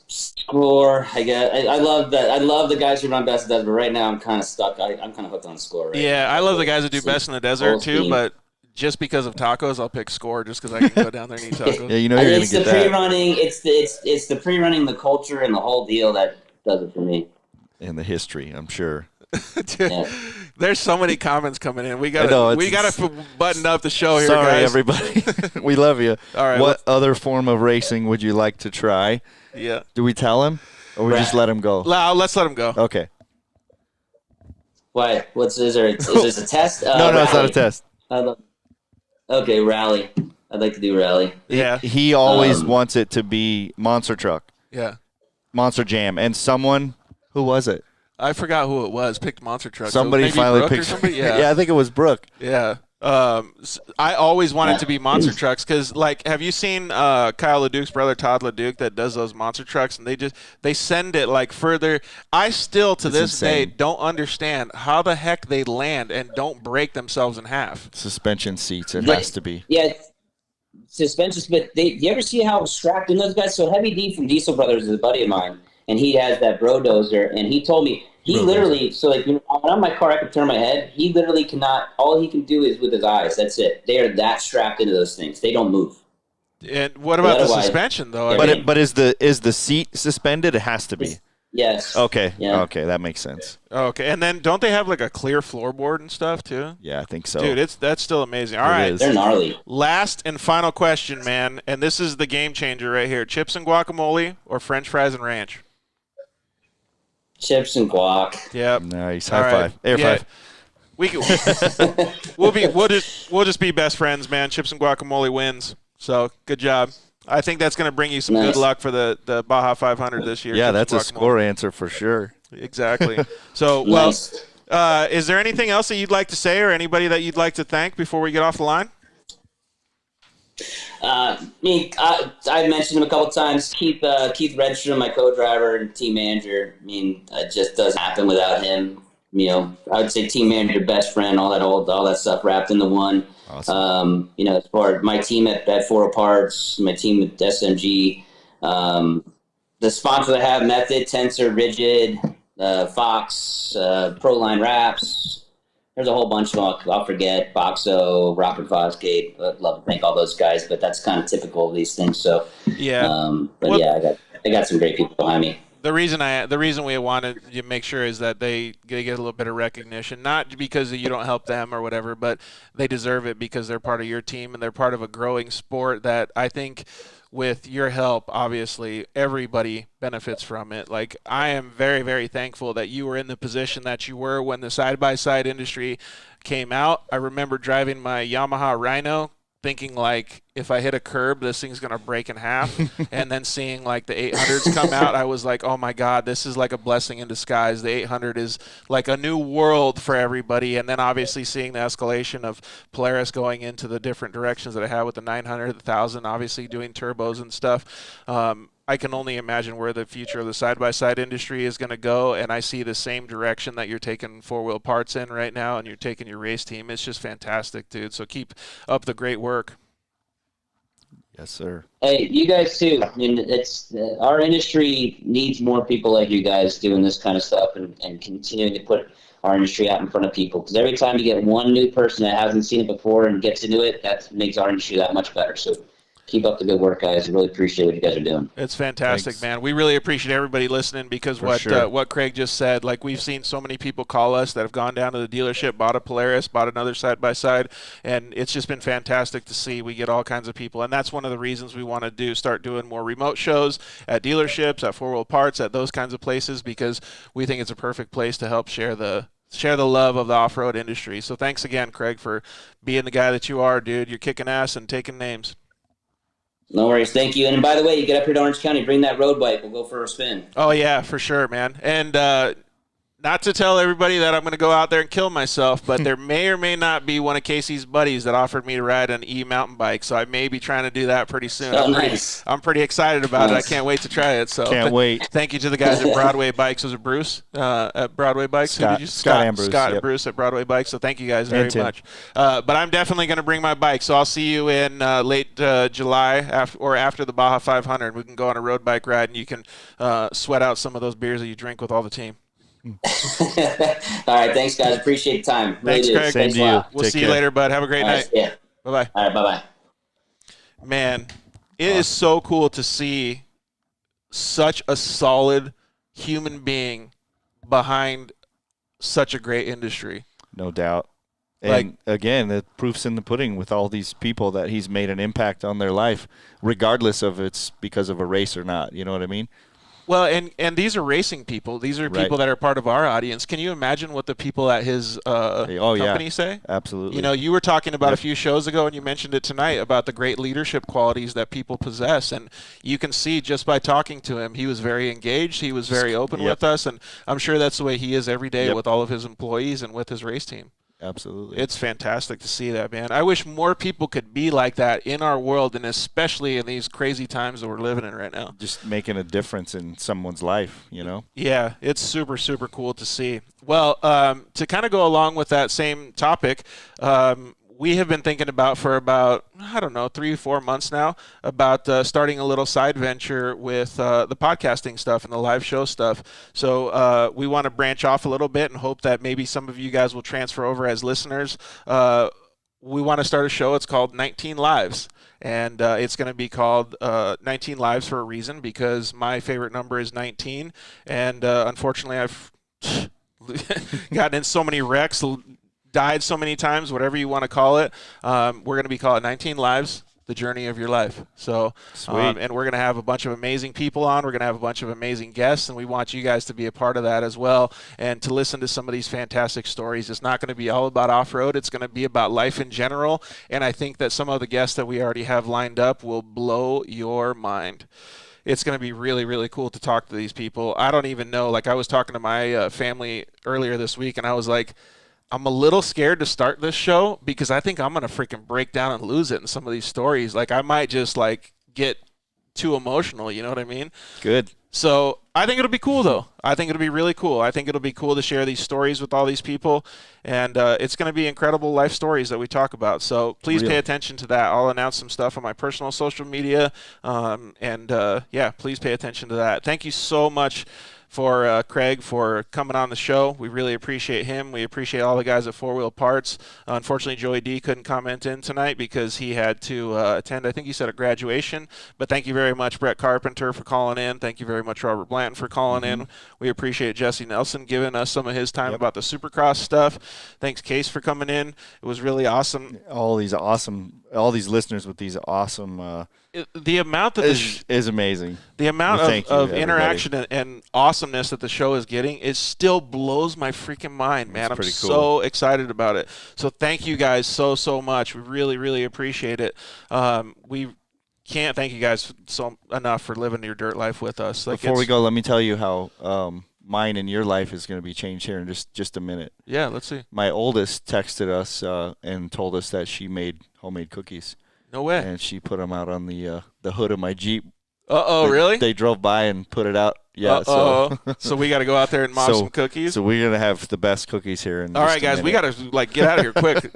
Score. I guess. I love that. I love the guys who run Best in the Desert, but right now I'm kind of stuck. I'm kind of hooked on Score. Right now. I love the guys that do Best in the Desert too, but just because of tacos, I'll pick Score just because I can go down there and eat tacos. Yeah, you know you're going to get that. It's the pre-running, the culture, and the whole deal that does it for me. And the history, I'm sure. Dude, there's so many comments coming in. We gotta button up the show here, sorry, guys. everybody. We love you. All right. What other form of racing would you like to try? Yeah. Do we tell him, or we just let him go? Let's let him go. Okay. Why? Is this a test? No, it's not a test. Okay, rally. I'd like to do rally. Yeah. He always wants it to be monster truck. Yeah. Monster Jam, and someone. Who was it? I forgot who it was. Picked monster truck. Somebody maybe finally Brooke picked. Or somebody? Yeah. Yeah, I think it was Brooke. Yeah. I always wanted to be monster trucks because, like, have you seen Kyle LeDuc's brother Todd LeDuc that does those monster trucks, and they send it like further. I still to this day don't understand how the heck they land and don't break themselves in half. Suspension seats. It has to be. Yeah. Suspensions, but you ever see how strapped in those guys? So Heavy D from Diesel Brothers is a buddy of mine. And he has that Brodozer, and he told me literally. So like when I'm on my car, I can turn my head. He literally cannot. All he can do is with his eyes. That's it. They are that strapped into those things. They don't move. And what about the suspension though? But is the seat suspended? It has to be. Yes. Okay. Yeah. Okay, that makes sense. Okay, and then don't they have like a clear floorboard and stuff too? Yeah, I think so. Dude, that's still amazing. All right, they're gnarly. Last and final question, man, and this is the game changer right here: chips and guacamole or French fries and ranch? Chips and guac. Yep. Nice. High five. Air five. We can, we'll just be best friends, man. Chips and guacamole wins. So good job. I think that's going to bring you some good luck for the Baja 500 this year. Yeah, that's a score answer for sure. Exactly. So, well, is there anything else that you'd like to say or anybody that you'd like to thank before we get off the line? I've mentioned him a couple times. Keith Redstrom, my co-driver and team manager. I mean, it just doesn't happen without him. You know, I would say team manager, best friend, all that stuff wrapped into one. Awesome. You know, as far as my team at Offroad Parts, my team at SMG, the sponsors I have, Method, Tensor, Rigid, Fox, Proline Wraps, there's a whole bunch of them. I'll forget Boxo, Robert Fosgate. I'd love to thank all those guys, but that's kind of typical of these things. So I got some great people behind me. The reason we wanted to make sure is that they get a little bit of recognition, not because you don't help them or whatever, but they deserve it because they're part of your team and they're part of a growing sport that I think with your help, obviously, everybody benefits from it. Like, I am very, very thankful that you were in the position that you were when the side-by-side industry came out. I remember driving my Yamaha Rhino thinking, like, if I hit a curb, this thing's going to break in half. And then seeing, like, the 800s come out, I was like, oh, my God, this is like a blessing in disguise. The 800 is like a new world for everybody. And then obviously seeing the escalation of Polaris going into the different directions that I had with the 900, the 1000, obviously doing turbos and stuff. I can only imagine where the future of the side-by-side industry is going to go, and I see the same direction that you're taking four-wheel parts in right now, and you're taking your race team. It's just fantastic, dude. So keep up the great work. Yes, sir. Hey, you guys too. I mean, it's our industry needs more people like you guys doing this kind of stuff and continuing to put our industry out in front of people. Because every time you get one new person that hasn't seen it before and gets into it, that makes our industry that much better. So keep up the good work, guys. I really appreciate what you guys are doing. It's fantastic, Thanks. Man. We really appreciate everybody listening because what Craig just said, like, we've seen so many people call us that have gone down to the dealership, bought a Polaris, bought another side-by-side, and it's just been fantastic to see. We get all kinds of people, and that's one of the reasons we want to start doing more remote shows at dealerships, at four-wheel parts, at those kinds of places, because we think it's a perfect place to help share the love of the off-road industry. So thanks again, Craig, for being the guy that you are, dude. You're kicking ass and taking names. No worries. Thank you. And by the way, you get up here to Orange County, bring that road bike. We'll go for a spin. Oh, yeah, for sure, man. And not to tell everybody that I'm going to go out there and kill myself, but there may or may not be one of Casey's buddies that offered me to ride an e-mountain bike, so I may be trying to do that pretty soon. Nice. I'm pretty excited about it. I can't wait to try it. So Can't wait. Thank you to the guys at Broadway Bikes. Was it Bruce at Broadway Bikes? Scott and Bruce. Scott and Yep. Bruce at Broadway Bikes. So thank you guys very Tim. much. But I'm definitely going to bring my bike, so I'll see you in late July after the Baja 500. We can go on a road bike ride, and you can sweat out some of those beers that you drink with all the team. All right, thanks, guys. Appreciate the time. Thanks, really Craig. Same to you. We'll Take see you care. later, bud. Have a great night. Yeah. Bye-bye. All right, bye-bye. Man, it is so cool to see such a solid human being behind such a great industry. No doubt. And again, the proof's in the pudding with all these people that he's made an impact on their life, regardless of it's because of a race or not. You know what I mean? Well, and these are racing people. These are people that are part of our audience. Can you imagine what the people at his company say? Absolutely. You know, you were talking about a few shows ago, and you mentioned it tonight about the great leadership qualities that people possess. And you can see just by talking to him, he was very engaged. He was very open with us. And I'm sure that's the way he is every day with all of his employees and with his race team. Absolutely. It's fantastic to see that, man. I wish more people could be like that in our world, and especially in these crazy times that we're living in right now. Just making a difference in someone's life, you know? Yeah, it's super, super cool to see. Well, to kind of go along with that same topic, we have been thinking about for about, 3 or 4 months now about starting a little side venture with the podcasting stuff and the live show stuff. So we want to branch off a little bit and hope that maybe some of you guys will transfer over as listeners. We want to start a show. It's called 19 Lives. And it's going to be called 19 Lives for a reason, because my favorite number is 19. And unfortunately, I've gotten in so many wrecks, died so many times, whatever you want to call it. We're going to be calling 19 Lives, the journey of your life. So, and we're going to have a bunch of amazing people on. We're going to have a bunch of amazing guests, and we want you guys to be a part of that as well and to listen to some of these fantastic stories. It's not going to be all about off-road. It's going to be about life in general, and I think that some of the guests that we already have lined up will blow your mind. It's going to be really, really cool to talk to these people. I don't even know. Like, I was talking to my family earlier this week, and I was like, I'm a little scared to start this show because I think I'm going to freaking break down and lose it in some of these stories. Like, I might just, get too emotional, you know what I mean? Good. So I think it'll be cool, though. I think it'll be really cool. I think it'll be cool to share these stories with all these people, and it's going to be incredible life stories that we talk about. So please pay attention to that. I'll announce some stuff on my personal social media, please pay attention to that. Thank you so much for Craig for coming on the show. We really appreciate him. We appreciate all the guys at 4-Wheel Parts. Unfortunately, Joey D couldn't comment in tonight because he had to attend, I think he said, a graduation. But thank you very much, Brett Carpenter, for calling in. Thank you very much, Robert Blanton, for calling in. We appreciate Jessy Nelson giving us some of his time about the Supercross stuff. Thanks, Case, for coming in. It was really awesome. All these listeners with these awesome the amount that is amazing. The amount of interaction and awesomeness that the show is getting, it still blows my freaking mind, man. I'm so excited about it. So thank you guys so much. We really, really appreciate it. We can't thank you guys enough for living your dirt life with us. Before we go, let me tell you how mine and your life is going to be changed here in just a minute. Yeah, let's see. My oldest texted us and told us that she made homemade cookies. No way. And she put them out on the hood of my Jeep. Really? They drove by and put it out. Yeah. So we got to go out there and mop some cookies. So we're gonna have the best cookies here. All right, guys, we got to get out of here quick.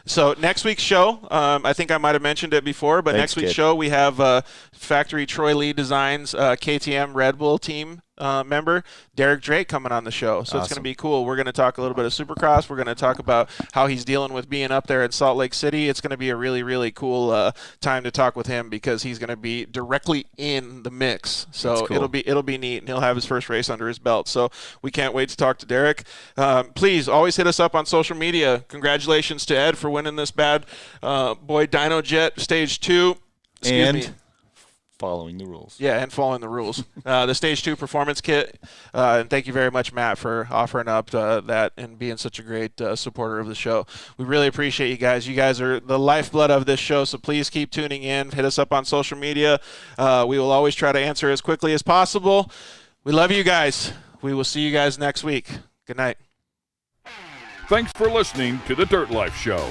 So next week's show, I think I might have mentioned it before, but next week's show we have Factory Troy Lee Designs KTM Red Bull team member Derek Drake coming on the show. So it's going to be cool. We're going to talk a little bit of Supercross. We're going to talk about how he's dealing with being up there in Salt Lake City. It's going to be a really, really cool time to talk with him because he's going to be directly in the mix. So it'll be neat, and he'll have his first race under his belt. So we can't wait to talk to Derek. Please always hit us up on social media. Congratulations to Ed for winning this bad boy DynoJet Stage 2. Excuse me. Following the rules. Yeah, and following the rules. The Stage 2 Performance Kit. And thank you very much, Matt, for offering up that and being such a great supporter of the show. We really appreciate you guys. You guys are the lifeblood of this show, so please keep tuning in. Hit us up on social media. We will always try to answer as quickly as possible. We love you guys. We will see you guys next week. Good night. Thanks for listening to The Dirt Life Show.